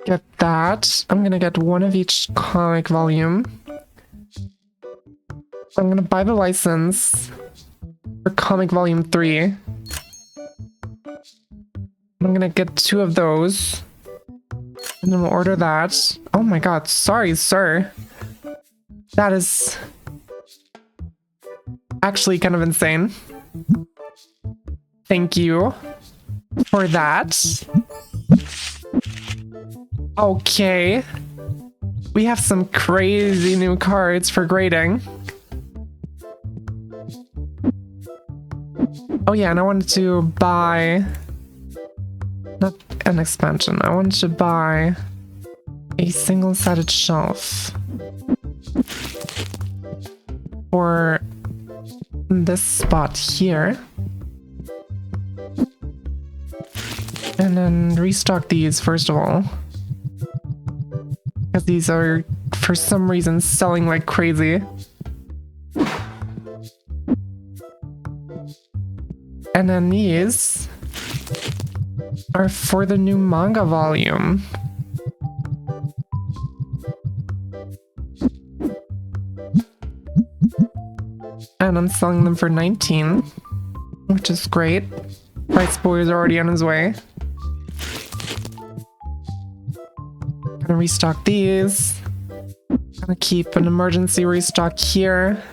get that. I'm gonna get one of each comic volume. I'm gonna buy the license for comic volume 3. I'm gonna get 2 of those. And then we'll order that. Oh my god, sorry, sir. That is actually kind of insane. Thank you for that. Okay. We have some crazy new cards for grading. Oh yeah, and I wanted to buy... Not an expansion. I wanted to buy a single-sided shelf for this spot here. And then restock these first of all. Because these are, for some reason, selling like crazy. And then these are for the new manga volume. And I'm selling them for 19, which is great. Price Boy is already on his way. Gonna restock these. Gonna keep an emergency restock here.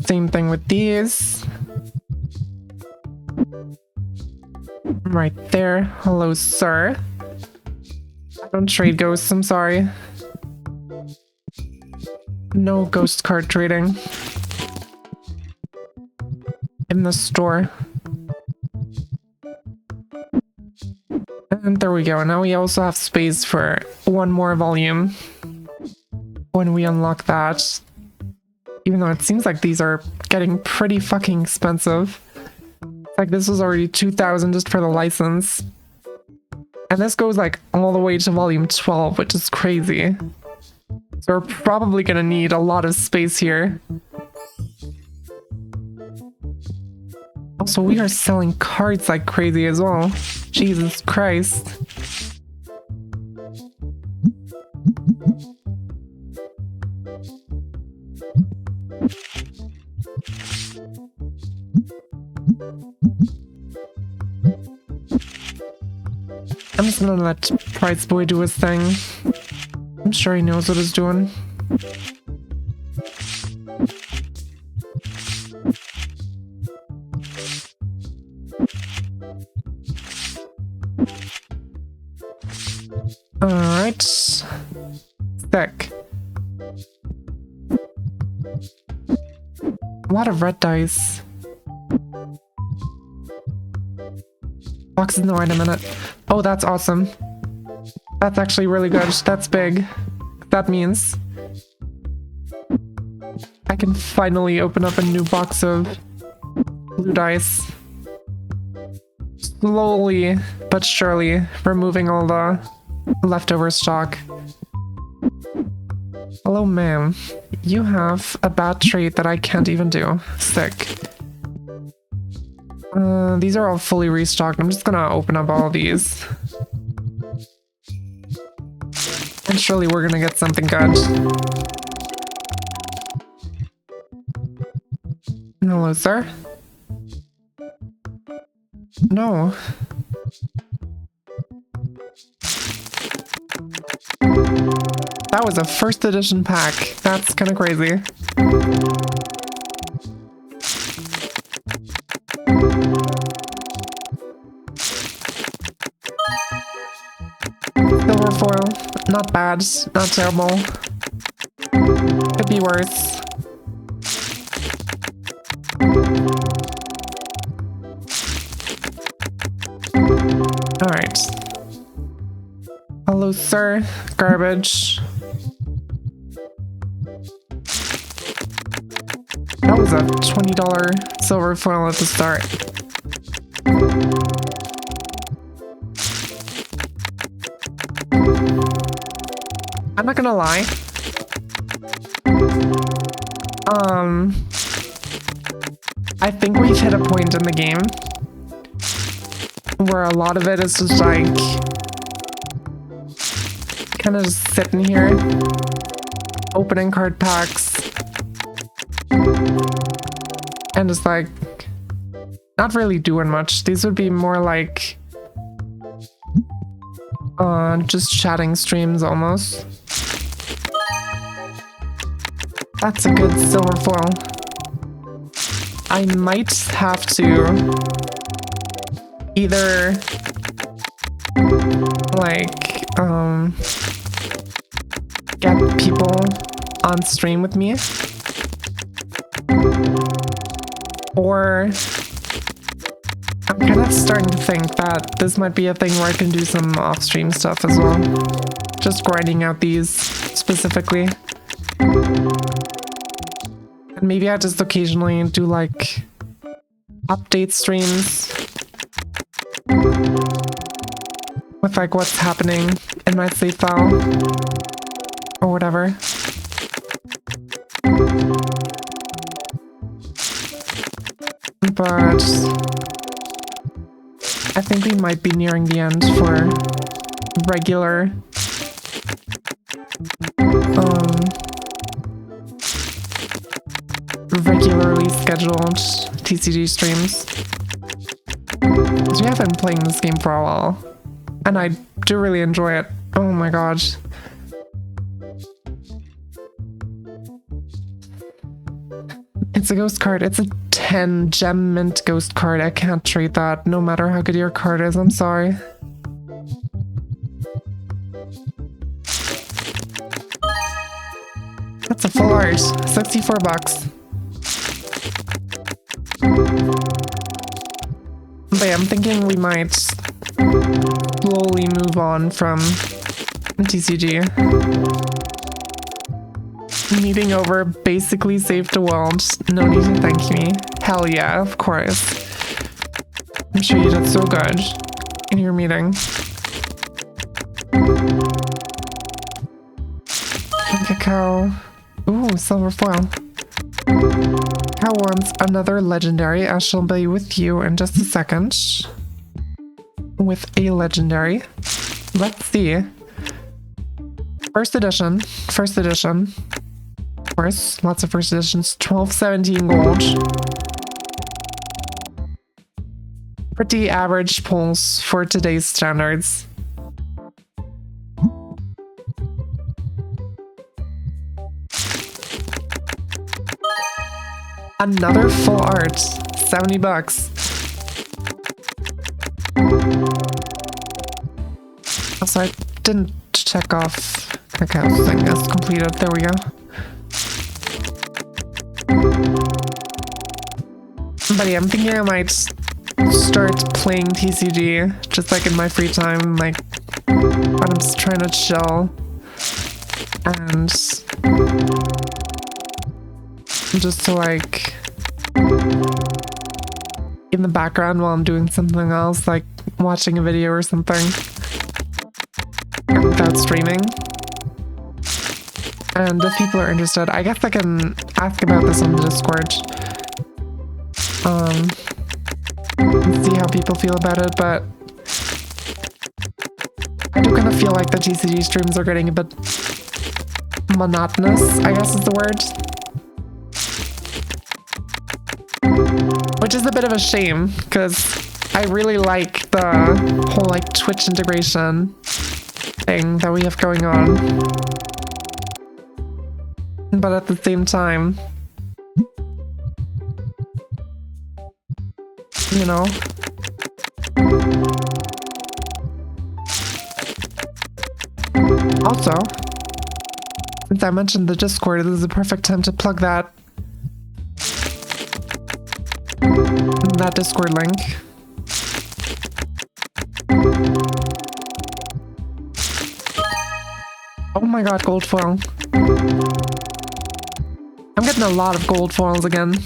Same thing with these. Right there. Hello, sir. I don't trade ghosts, I'm sorry. No ghost card trading in the store. And there we go. Now we also have space for one more volume when we unlock that. Even though it seems like these are getting pretty fucking expensive. Like this was already 2,000 just for the license. And this goes like all the way to volume 12, which is crazy. So we're probably gonna need a lot of space here. Also, we are selling cards like crazy as well. Jesus Christ. I'm just gonna let Price Boy do his thing. I'm sure he knows what he's doing. Alright. Sick. A lot of red dice. Box is no item in it. Oh, that's awesome. That's actually really good. That's big. That means I can finally open up a new box of blue dice. Slowly but surely removing all the leftover stock. Hello, ma'am. You have a bad trait that I can't even do. Sick. These are all fully restocked. I'm just gonna open up all of these. And surely we're gonna get something good. Hello, sir? No. That was a first edition pack. That's kind of crazy. Silver foil. Not bad. Not terrible. Could be worse. Alright. Hello, sir. Garbage. That was a $20 silver foil at the start. I'm not gonna lie. I think we've hit a point in the game where a lot of it is just like kind of just sitting here, opening card packs, and just like not really doing much. These would be more like just chatting streams almost. That's a good silver foil. I might have to either like get people on stream with me, or I'm kind of starting to think that this might be a thing where I can do some off-stream stuff as well. Just grinding out these specifically. And maybe I just occasionally do like update streams with like what's happening in my save file or whatever. But I think we might be nearing the end for regularly scheduled TCG streams. Because we have been playing this game for a while. And I do really enjoy it. Oh my god. It's a ghost card. It's a 10 gem mint ghost card. I can't trade that no matter how good your card is. I'm sorry. That's a full art. 64 bucks. But yeah, I'm thinking we might slowly move on from TCG. Meeting over, basically saved the world. No need to thank me. Hell yeah, of course. I'm sure you did so good in your meeting. Cacao. Ooh, silver foil. Cow wants another legendary. I shall be with you in just a second. With a legendary. Let's see. First edition. First edition. Of course, lots of first editions. 1217 gold. Pretty average pulls for today's standards. Another full art. 70 bucks. Also, I didn't check off Cacao thing as completed. There we go. But yeah, I'm thinking I might start playing TCG just like in my free time, like when I'm just trying to chill and just to like in the background while I'm doing something else, like watching a video or something without streaming. And if people are interested, I guess I can ask about this on the Discord. And see how people feel about it, but I do kind of feel like the TCG streams are getting a bit monotonous, I guess is the word. Which is a bit of a shame, because I really like the whole like Twitch integration thing that we have going on. But at the same time, you know, also, since I mentioned the Discord, this is the perfect time to plug that Discord link. Oh my god, gold foil. I'm getting a lot of gold foils again.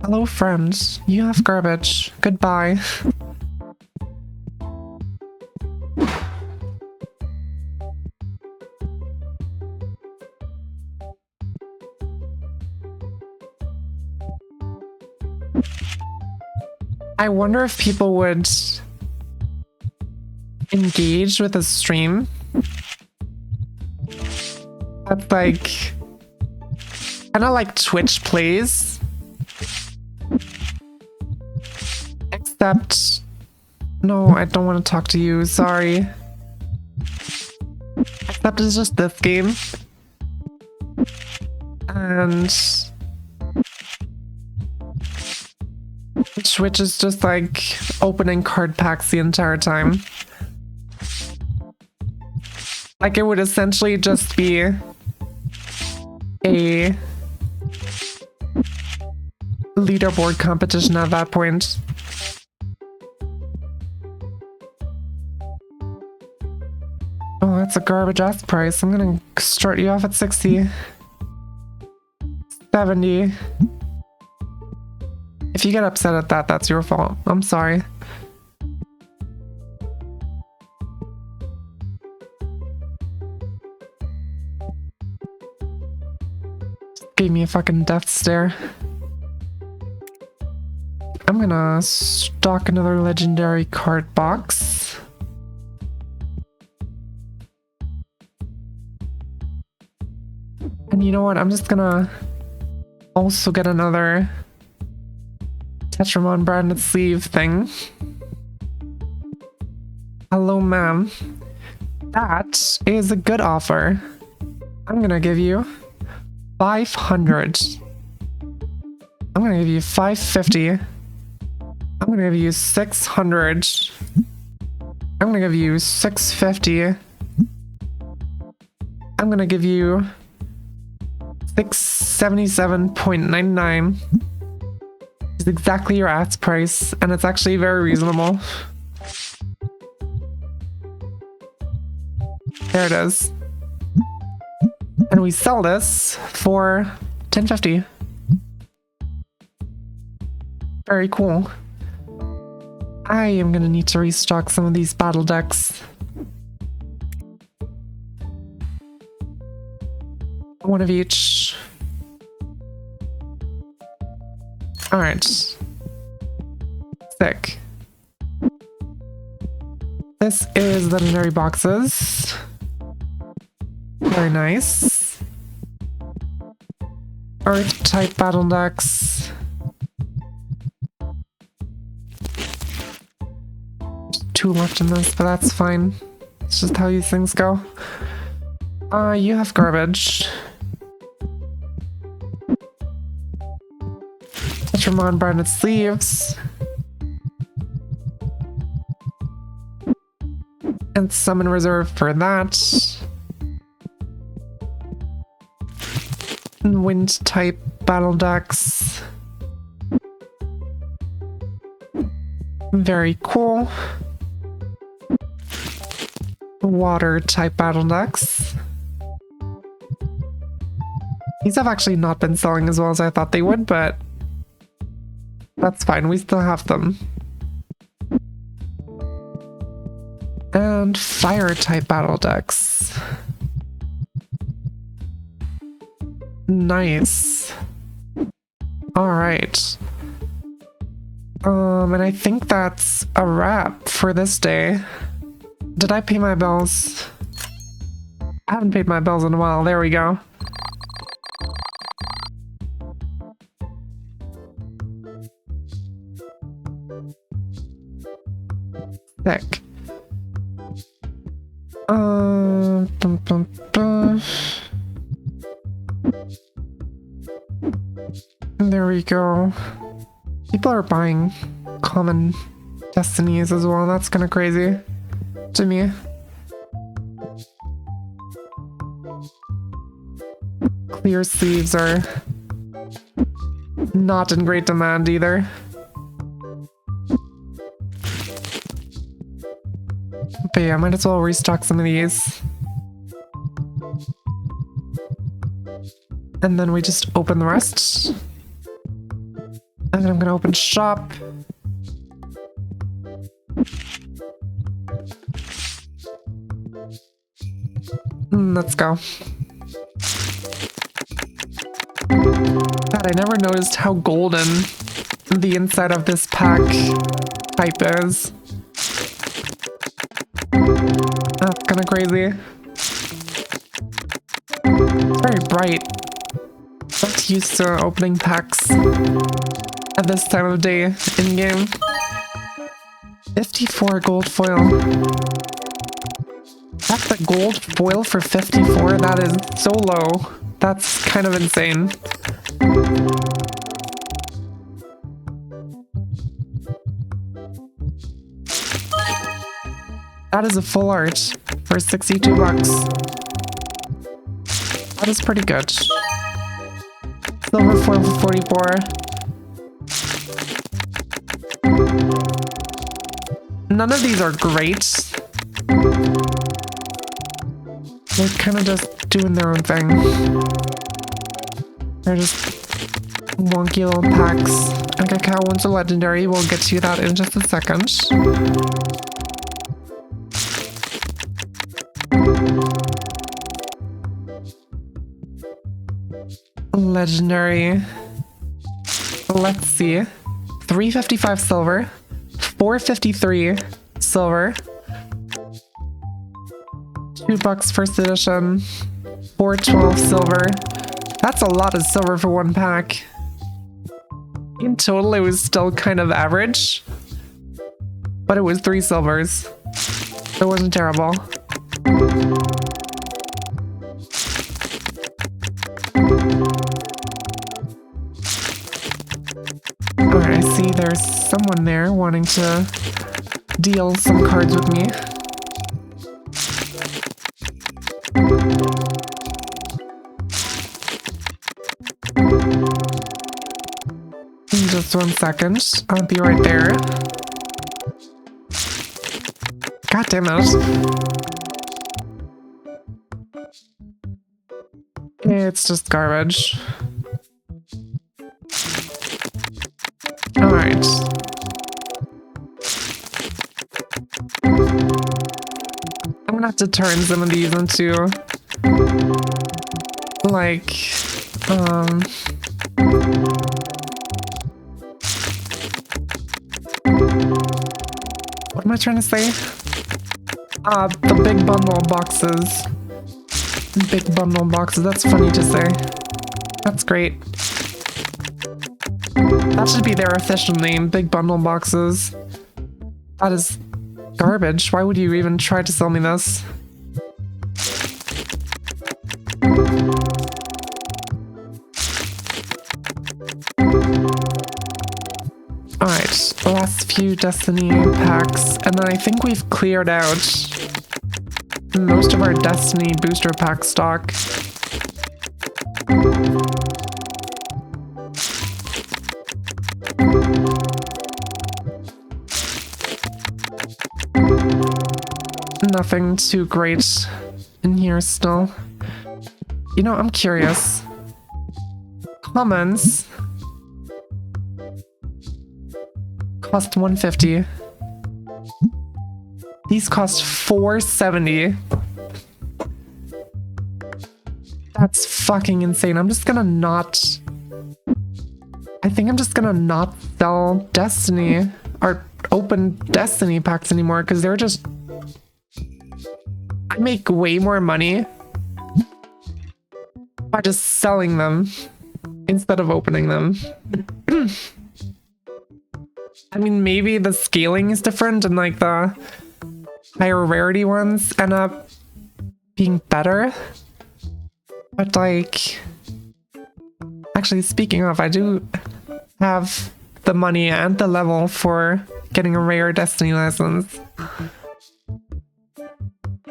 Hello friends, you have garbage. Goodbye. I wonder if people would engage with a stream that's like kind of like Twitch plays, except no, I don't want to talk to you, sorry. Except it's just this game and Twitch is just like opening card packs the entire time. Like it would essentially just be a leaderboard competition at that point. Oh, that's a garbage ass price. I'm gonna start you off at 60. 70. If you get upset at that, that's your fault. I'm sorry. Just gave me a fucking death stare. I'm gonna stock another legendary card box. And you know what? I'm just gonna also get another Tetramon branded sleeve thing. Hello, ma'am. That is a good offer. I'm gonna give you 500. I'm gonna give you 550. I'm gonna give you 600. I'm gonna give you 650. I'm gonna give you 677.99. It's exactly your ask price, and it's actually very reasonable. There it is. And we sell this for 1050. Very cool. I am gonna need to restock some of these battle decks. One of each. Alright. Sick. This is legendary boxes. Very nice. Earth type battle decks. Two left in this, but that's fine. It's just how these things go. You have garbage. Tetramon Barnet sleeves. And summon reserve for that. Wind type battle decks. Very cool. Water type battle decks. These have actually not been selling as well as I thought they would, but that's fine. We still have them. And fire type battle decks. Nice. All right. And I think that's a wrap for this day. Did I pay my bills? I haven't paid my bills in a while. There we go. Sick. Bum, bum, bum. There we go. People are buying common destinies as well. That's kind of crazy to me. Clear sleeves are not in great demand either. But yeah, I might as well restock some of these. And then we just open the rest. And then I'm gonna open shop. Let's go. God, I never noticed how golden the inside of this pack type is. That's kind of crazy. It's very bright. Not used to opening packs at this time of day in game. 54 gold foil. That's a gold foil for 54? That is so low. That's kind of insane. That is a full art for 62 bucks. That is pretty good. Silver foil for 44. None of these are great. They're kind of just doing their own thing. They're just wonky little packs. And Cacao wants a legendary. We'll get to that in just a second. Legendary. Let's see. 355 silver. 453 silver. $2 first edition. 412 silver. That's a lot of silver for one pack. In total, it was still kind of average. But it was 3 silvers. It wasn't terrible. Alright, I see there's someone there wanting to deal some cards with me. In just 1 second. I'll be right there. God damn it. It's just garbage. Alright. I'm gonna have to turn some of these into like what am I trying to say? The big bundle boxes. Big bundle boxes, that's funny to say. That's great. That should be their official name, big bundle boxes. That is garbage. Why would you even try to sell me this? few Destiny packs, and then I think we've cleared out most of our Destiny booster pack stock. Nothing too great in here still. You know, I'm curious. Commons cost 150. These cost 470. That's fucking insane. I'm just gonna not... I think I'm just gonna not sell Destiny or open Destiny packs anymore because they're just... I make way more money by just selling them instead of opening them. I mean, maybe the scaling is different and like the higher rarity ones end up being better. But like, actually speaking of, I do have the money and the level for getting a rare Destiny license.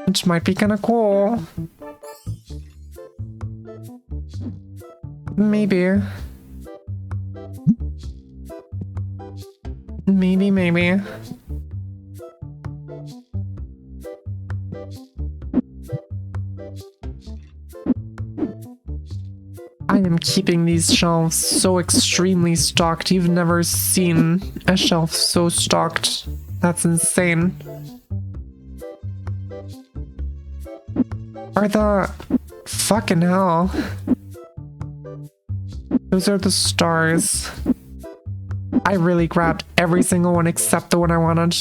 Which might be kind of cool. Maybe. Maybe. I am keeping these shelves so extremely stocked. You've never seen a shelf so stocked. That's insane. Are the... fucking hell. Those are the stars. I really grabbed every single one except the one I wanted.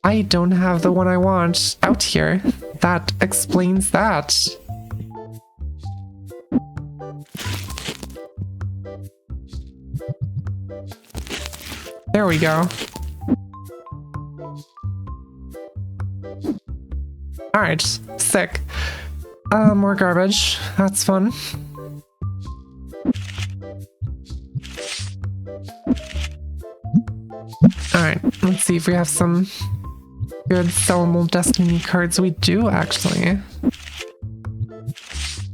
I don't have the one I want out here. That explains that. There we go. Alright, sick. More garbage. That's fun. Alright, let's see if we have some good sellable Destiny cards. We do, actually.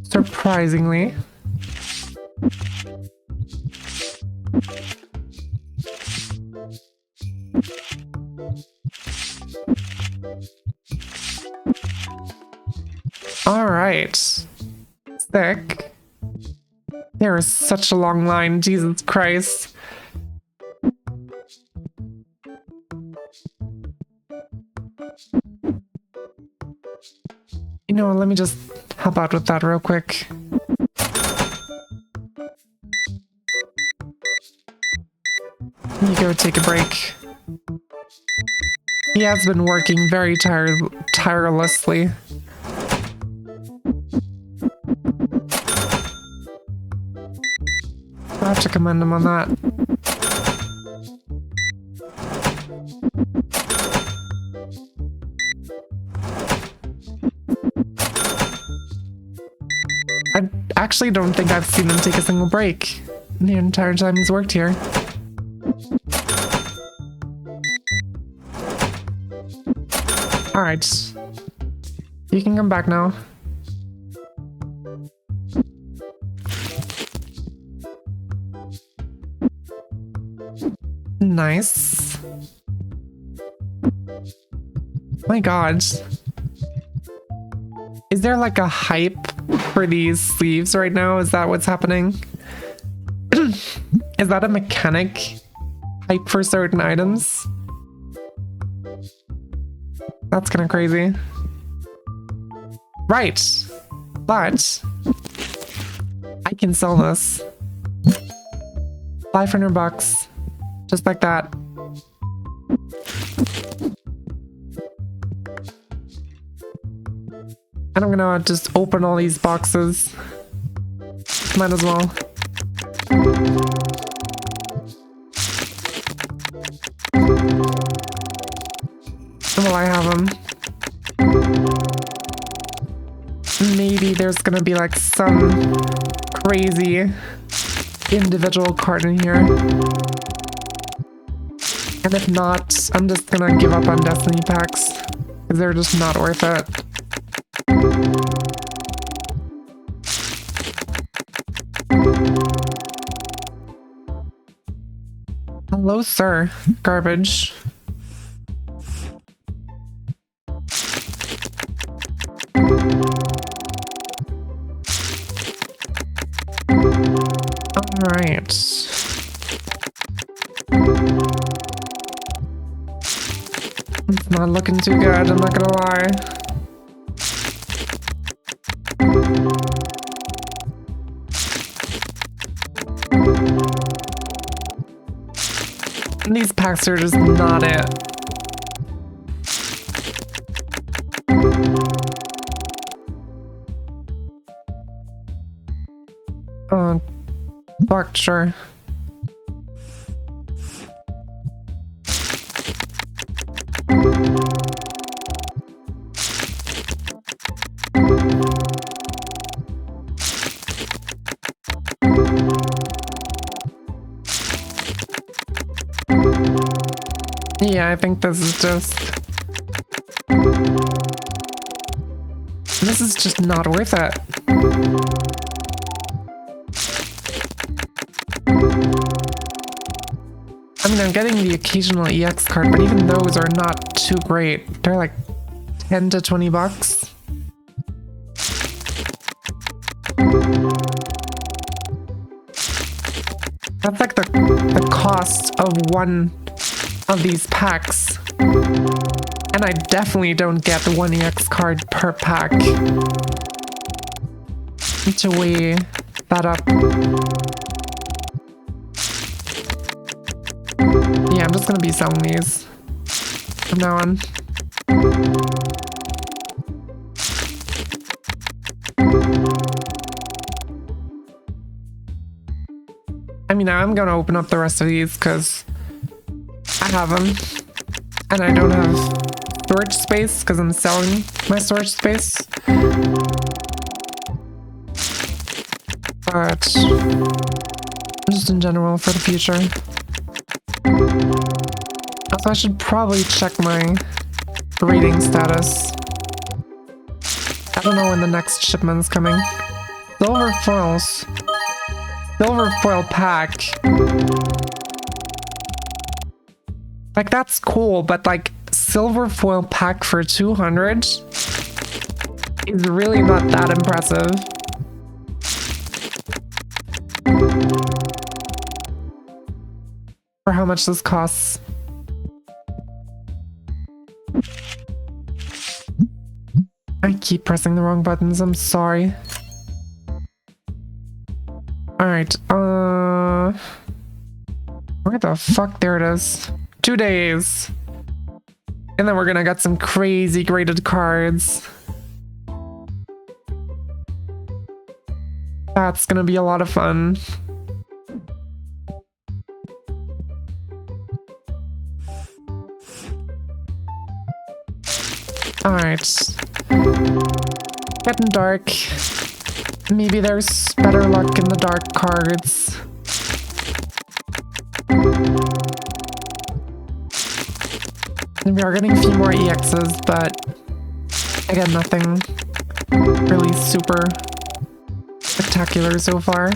Surprisingly. Alright. Sick. There is such a long line, Jesus Christ. You know, let me just help out with that real quick. You go take a break. He has been working very tirelessly. I have to commend him on that. I actually don't think I've seen him take a single break the entire time he's worked here. Alright. You can come back now. Nice. My god. Is there like a hype for these sleeves right now? Is that what's happening? Is that a mechanic hype for certain items? That's kind of crazy. Right. But I can sell this. 500 bucks. Just like that. And I'm gonna just open all these boxes. Might as well. Will I have them? Maybe there's gonna be like some crazy individual card in here. And if not, I'm just gonna give up on Destiny packs. Because they're just not worth it. Hello, sir. Garbage. Alright. It's not looking too good, I'm not gonna lie. These packs are just not it. Fuck, sure. Yeah, I think this is just... This is just not worth it. I mean, I'm getting the occasional EX card, but even those are not too great. They're like 10 to 20 bucks. That's like the cost of one of these packs. And I definitely don't get the 1 EX card per pack. To weigh that up. Yeah, I'm just gonna be selling these from now on. I mean, I'm gonna open up the rest of these because I have them. And I don't have storage space because I'm selling my storage space. But just in general for the future. Also, I should probably check my rating status. I don't know when the next shipment's coming. Silver foils. Silver foil pack. Like, that's cool, but like, silver foil pack for 200 is really not that impressive. For how much this costs. I keep pressing the wrong buttons, I'm sorry. Alright, where the fuck? There it is. 2 days. And then we're gonna get some crazy graded cards. That's gonna be a lot of fun. Alright. Getting dark. Maybe there's better luck in the dark cards. We are getting a few more EXs, but again, nothing really super spectacular so far.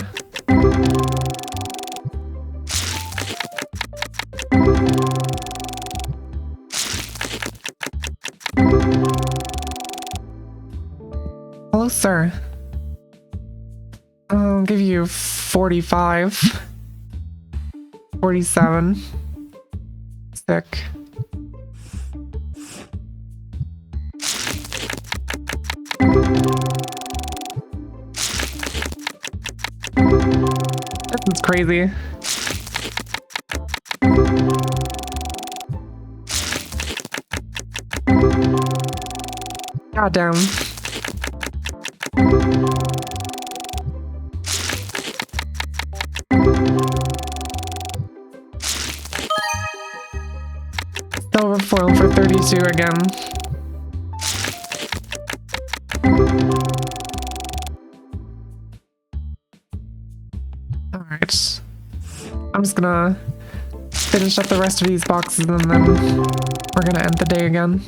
Hello, sir. I'll give you 45. 47. Sick. This is crazy. Goddamn. Silver foil for 32 again. Alright. I'm just gonna finish up the rest of these boxes and then we're gonna end the day again.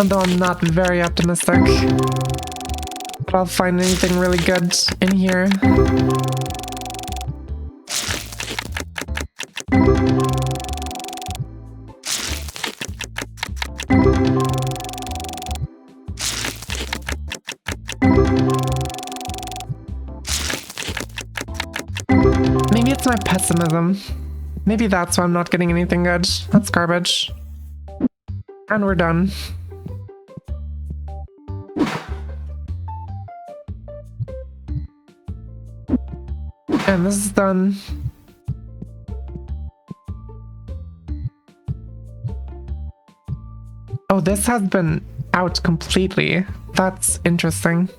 Although I'm not very optimistic that I'll find anything really good in here. Maybe it's my pessimism. Maybe that's why I'm not getting anything good. That's garbage. And we're done. And this is done. Oh, this has been out completely. That's interesting.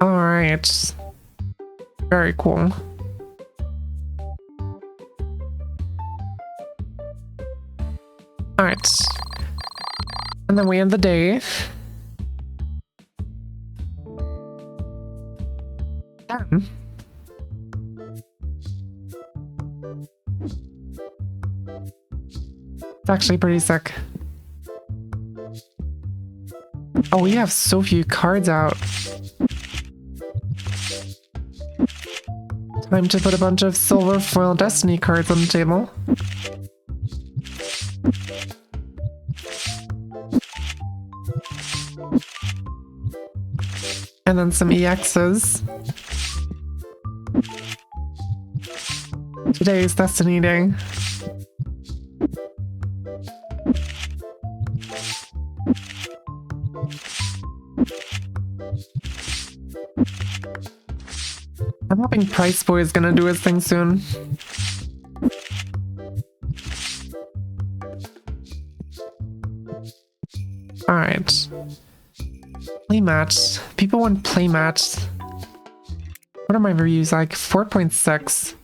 Alright. Very cool. Alright. And then we end the day. Done. It's actually pretty sick. Oh, we have so few cards out. Time to put a bunch of silver foil destiny cards on the table. And then some EXs. Today's Destiny Day. I'm hoping Price Boy is gonna do his thing soon. Alright. Playmat. People want playmat. What are my reviews like? 4.6.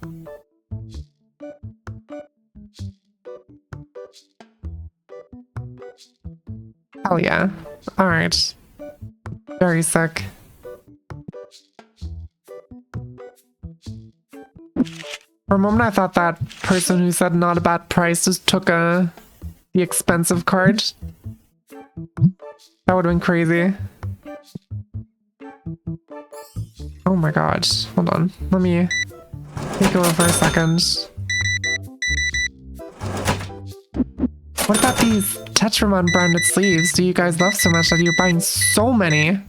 Hell yeah. Alright. Very sick. For a moment I thought that person who said not a bad price just took the expensive card. That would have been crazy. Oh my god. Hold on. Let me take over for a second. What about these Tetramon branded sleeves do you guys love so much that you're buying so many?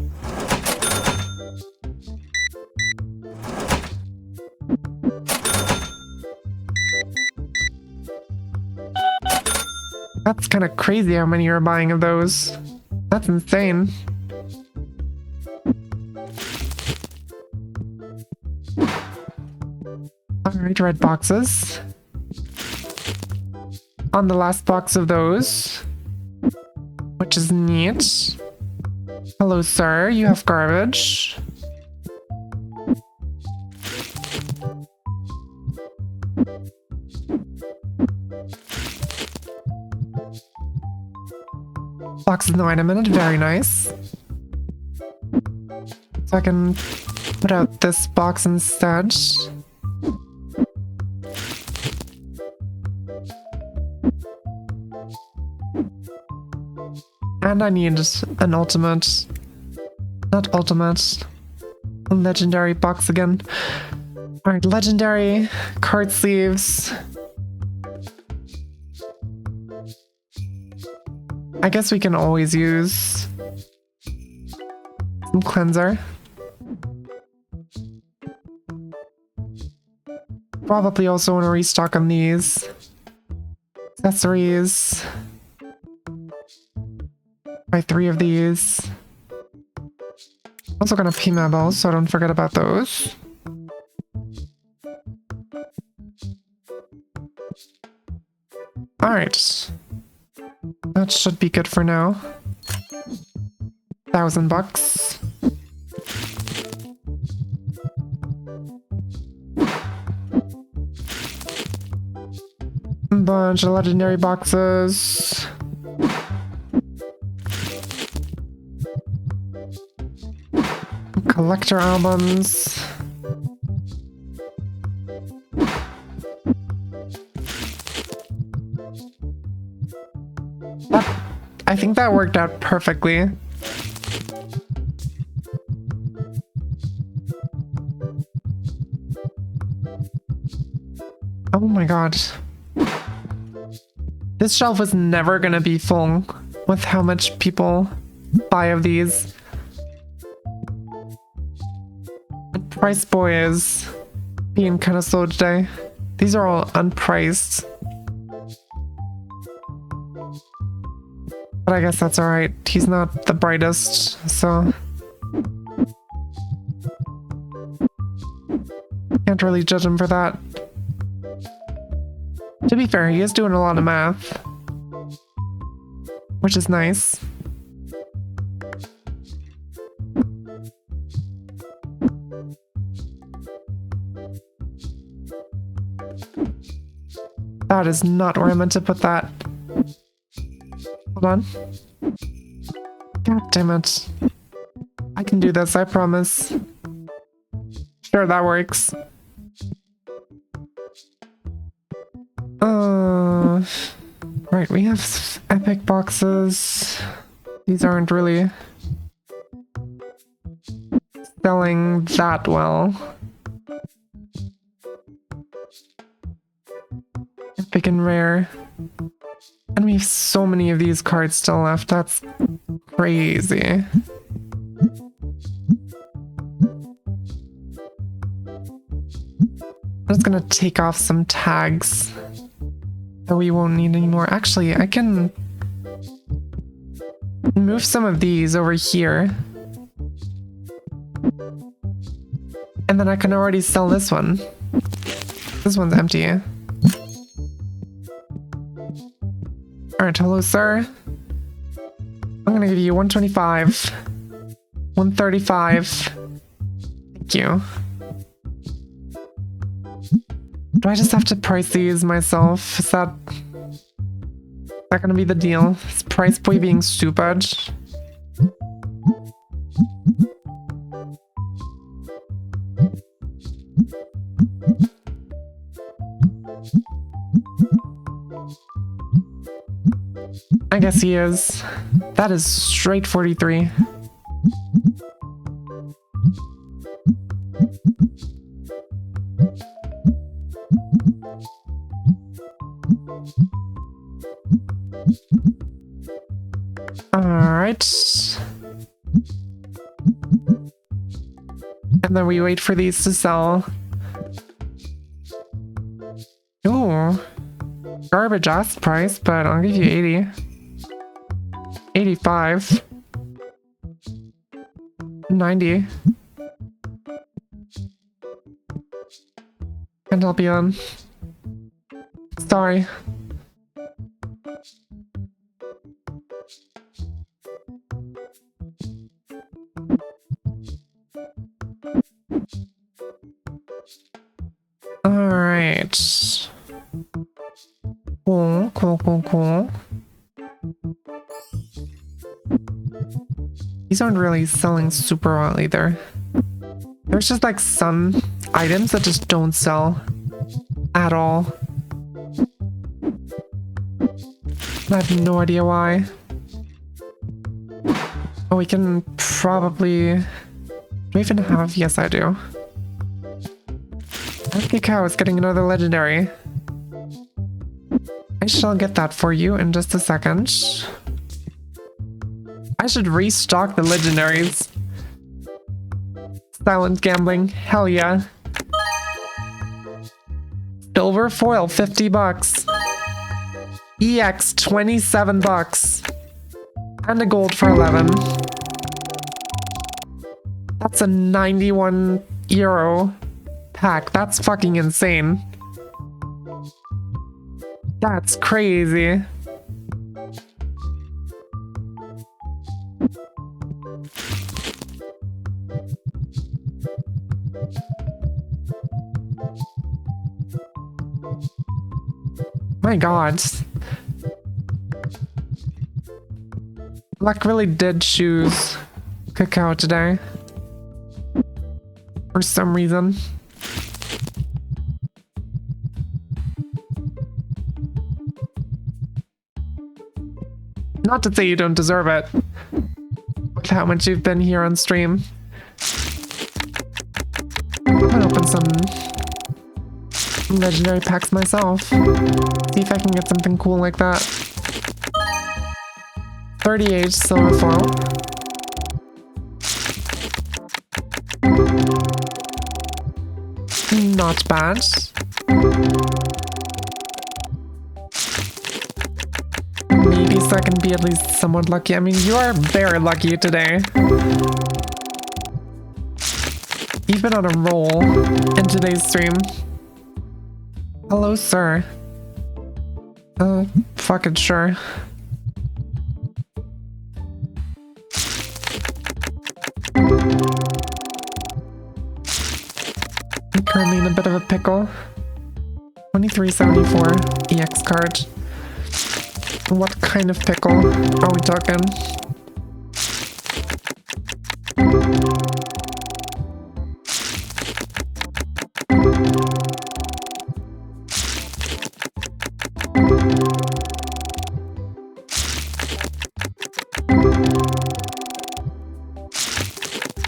That's kind of crazy how many you're buying of those. That's insane. Alright, red boxes. On the last box of those, which is neat. Hello, sir. You have garbage. Box with no item in it. Very nice. So I can put out this box instead. And I need an ultimate. Not ultimate. A legendary box again. Alright, legendary card sleeves. I guess we can always use some cleanser. Probably also want to restock on these accessories. Buy 3 of these. Also gonna pee marbles, so don't forget about those. Alright. That should be good for now. $1,000. Bunch of legendary boxes. collector albums. I think that worked out perfectly. Oh my god. This shelf was never gonna be full with how much people buy of these. And Price Boy is being kind of slow today. These are all unpriced. But I guess that's alright. He's not the brightest, so... Can't really judge him for that. To be fair, he is doing a lot of math. Which is nice. That is not where I meant to put that. Hold on. God damn it. I can do this, I promise. Sure, that works. Right, we have epic boxes. These aren't really selling that well. Epic and rare. And we have so many of these cards still left. That's crazy. I'm just gonna take off some tags that we won't need anymore. Actually, I can move some of these over here. And then I can already sell this one. This one's empty. Alright, hello sir. I'm gonna give you 125. 135. Thank you. Do I just have to price these myself? Is that gonna be the deal? Is Price Boy being stupid? I guess he is. That is straight 43. Alright. And then we wait for these to sell. Ooh. Garbage ass price, but I'll give you 80. 85. 90. And I'll be on. Sorry. Alright. Cool, cool, cool, cool. These aren't really selling super well either. There's just like some items that just don't sell at all. I have no idea why. Oh, we can probably... Do we even have... Yes, I do. Happy Cow is getting another legendary. I shall get that for you in just a second. I should restock the legendaries. Silent gambling. Hell yeah. Silver foil, 50 bucks. EX, 27 bucks. And a gold for 11. That's a 91 euro pack. That's fucking insane. That's crazy. My god. Luck really did choose Cacao today. For some reason. Not to say you don't deserve it, with how much you've been here on stream. I'll open some legendary packs myself. See if I can get something cool like that. 38 silver foil. Not bad. Maybe so I can be at least somewhat lucky. I mean, you are very lucky today. You've been on a roll in today's stream. Hello, sir. Fucking sure. I'm currently in a bit of a pickle. 2374 EX card. What kind of pickle are we talking?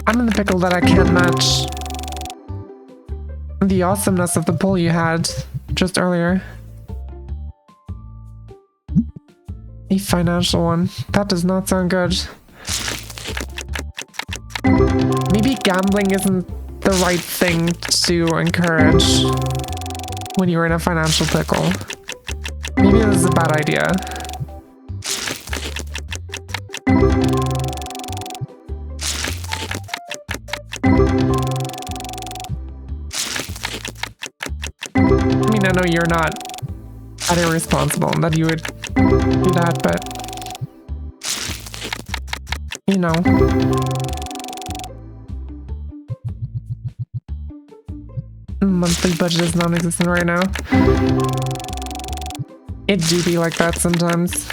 I'm in the pickle that I can't match the awesomeness of the pull you had just earlier. A financial one. That does not sound good. Maybe gambling isn't the right thing to encourage when you're in a financial pickle. Maybe this is a bad idea. I mean, I know you're not that irresponsible and that you would do that, but you know. Monthly budget is non-existent right now. It do be like that sometimes.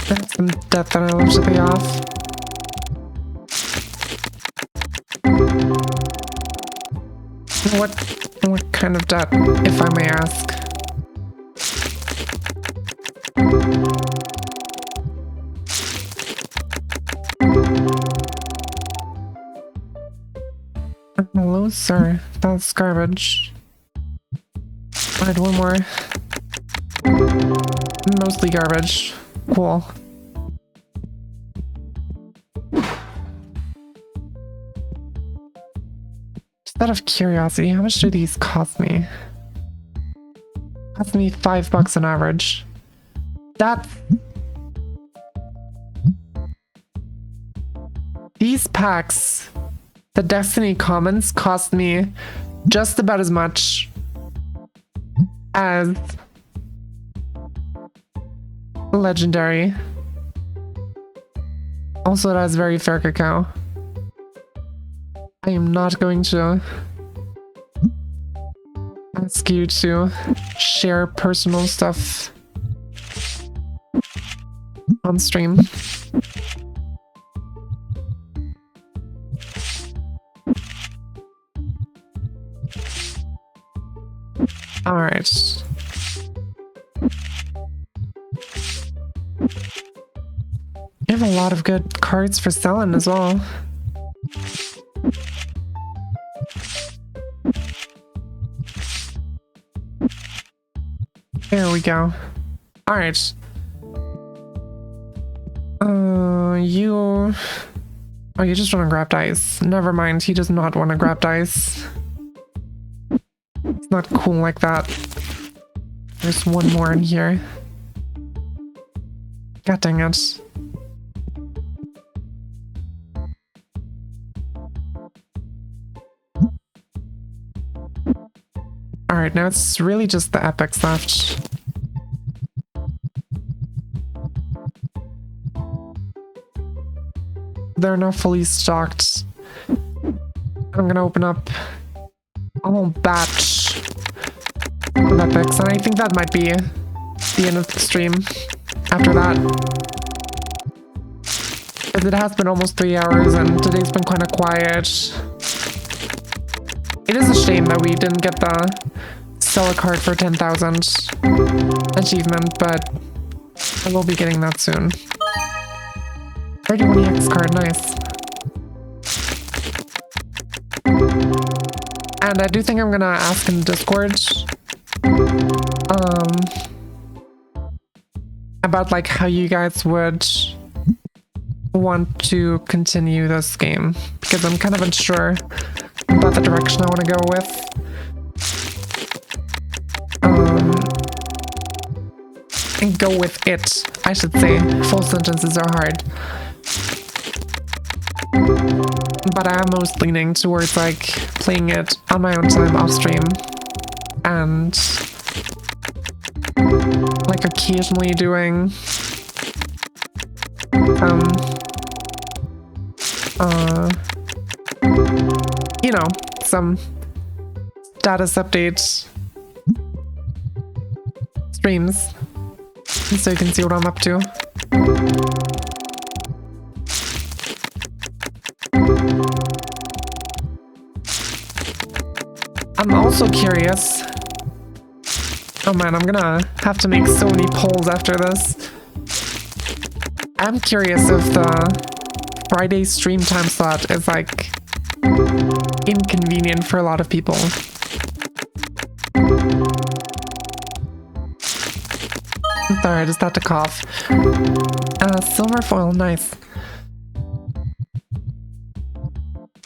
That's some debt that I'll have to pay off. What kind of debt, if I may ask? Hello, sir. That's garbage. Alright, one more. Mostly garbage. Cool. Just out of curiosity, how much do these cost me? Cost me $5 on average. That's... These packs, the Destiny Commons, cost me just about as much as Legendary. Also, it has very fair cacao. I am not going to ask you to share personal stuff on stream. All right. You have a lot of good cards for selling as well. There we go. All right. You... Oh, you just want to grab dice. Never mind, he does not want to grab dice. It's not cool like that. There's one more in here. God dang it. Alright, now it's really just the epics left. They're not fully stocked. I'm gonna open up a whole batch of epics, and I think that might be the end of the stream after that. Because it has been almost 3 hours and today's been kind of quiet. It is a shame that we didn't get the sell a card for 10,000 achievement, but I will be getting that soon. 31EX card, nice. And I do think I'm gonna ask in Discord about like how you guys would want to continue this game, because I'm kind of unsure about the direction I want to go with. And go with it, I should say. Full sentences are hard. But I am most leaning towards like playing it on my own time off stream and like occasionally doing you know, some status updates streams so you can see what I'm up to. I'm also curious. Oh man, I'm gonna have to make so many polls after this. I'm curious if the Friday stream time slot is like inconvenient for a lot of people. Sorry, I just had to cough. Silver foil, nice.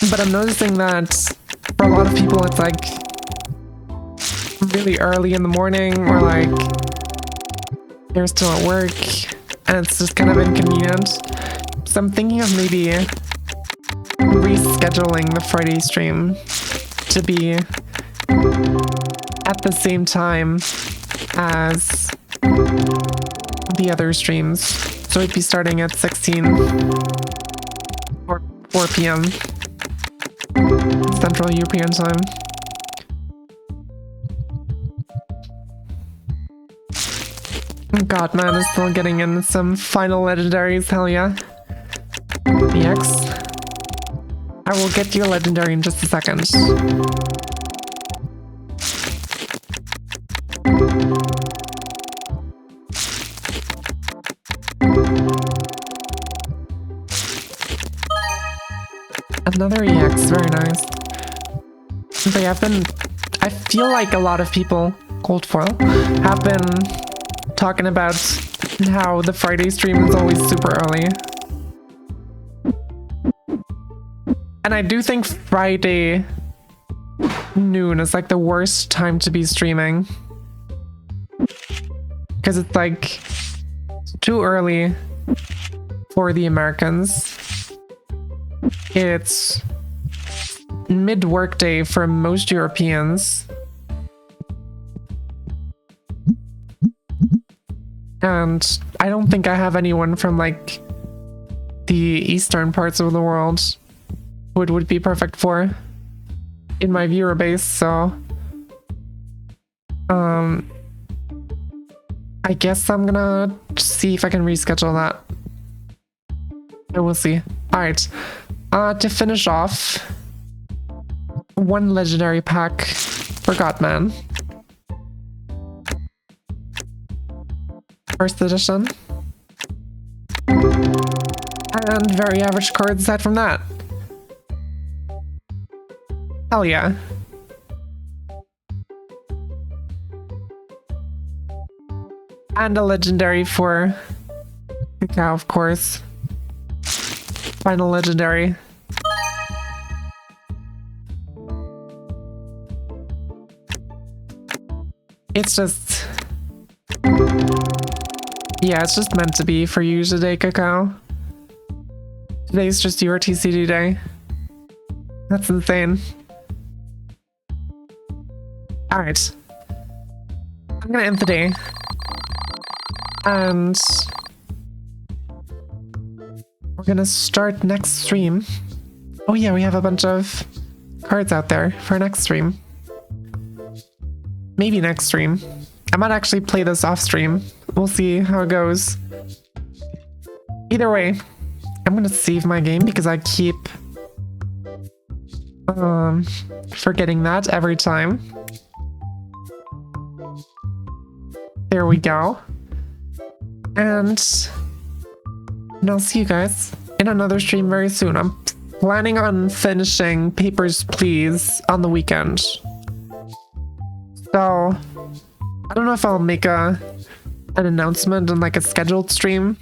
But I'm noticing that for a lot of people it's like really early in the morning, or like they're still at work and it's just kind of inconvenient. So I'm thinking of maybe rescheduling the Friday stream to be at the same time as the other streams. So it'd be starting at 16 or 4 p.m. Central European time. God, man, is still getting in some final legendaries, hell yeah. EX. I will get you a legendary in just a second. Another EX, very nice. But yeah, I feel like a lot of people, gold foil, have been talking about how the Friday stream is always super early. And I do think Friday noon is like the worst time to be streaming. Because it's like too early for the Americans. It's mid-workday for most Europeans. And I don't think I have anyone from like the eastern parts of the world who it would be perfect for in my viewer base, so I guess I'm gonna see if I can reschedule that. I will see. Alright. To finish off, one legendary pack for Godman. First edition. And very average cards aside from that. Hell yeah. And a legendary for Cacao, of course. Final legendary. It's just... yeah, it's just meant to be for you today, Cacao. Today's just your TCD day. That's insane. Alright. I'm gonna end the day. And we're gonna start next stream. Oh yeah, we have a bunch of cards out there for next stream. Maybe next stream. I might actually play this off stream. We'll see how it goes. Either way, I'm gonna save my game because I keep forgetting that every time. There we go. And I'll see you guys in another stream very soon. I'm planning on finishing Papers, Please on the weekend. So I don't know if I'll make an announcement in like a scheduled stream,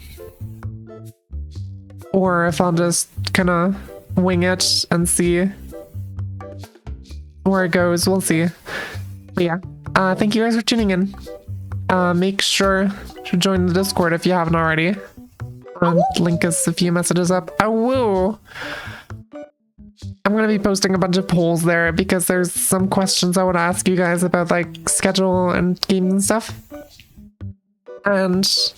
or if I'll just kind of wing it and see where it goes. We'll see. But yeah, thank you guys for tuning in. Make sure to join the Discord if you haven't already. Link is a few messages up. I will. I'm gonna be posting a bunch of polls there because there's some questions I want to ask you guys about like schedule and games and stuff. And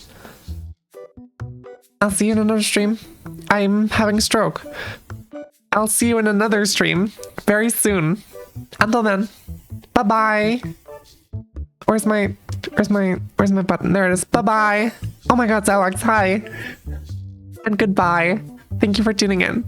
I'll see you in another stream. I'm having a stroke. I'll see you in another stream very soon. Until then, bye bye. Where's my button? There it is. Bye bye. Oh my god, it's Alex. Hi. And goodbye. Thank you for tuning in.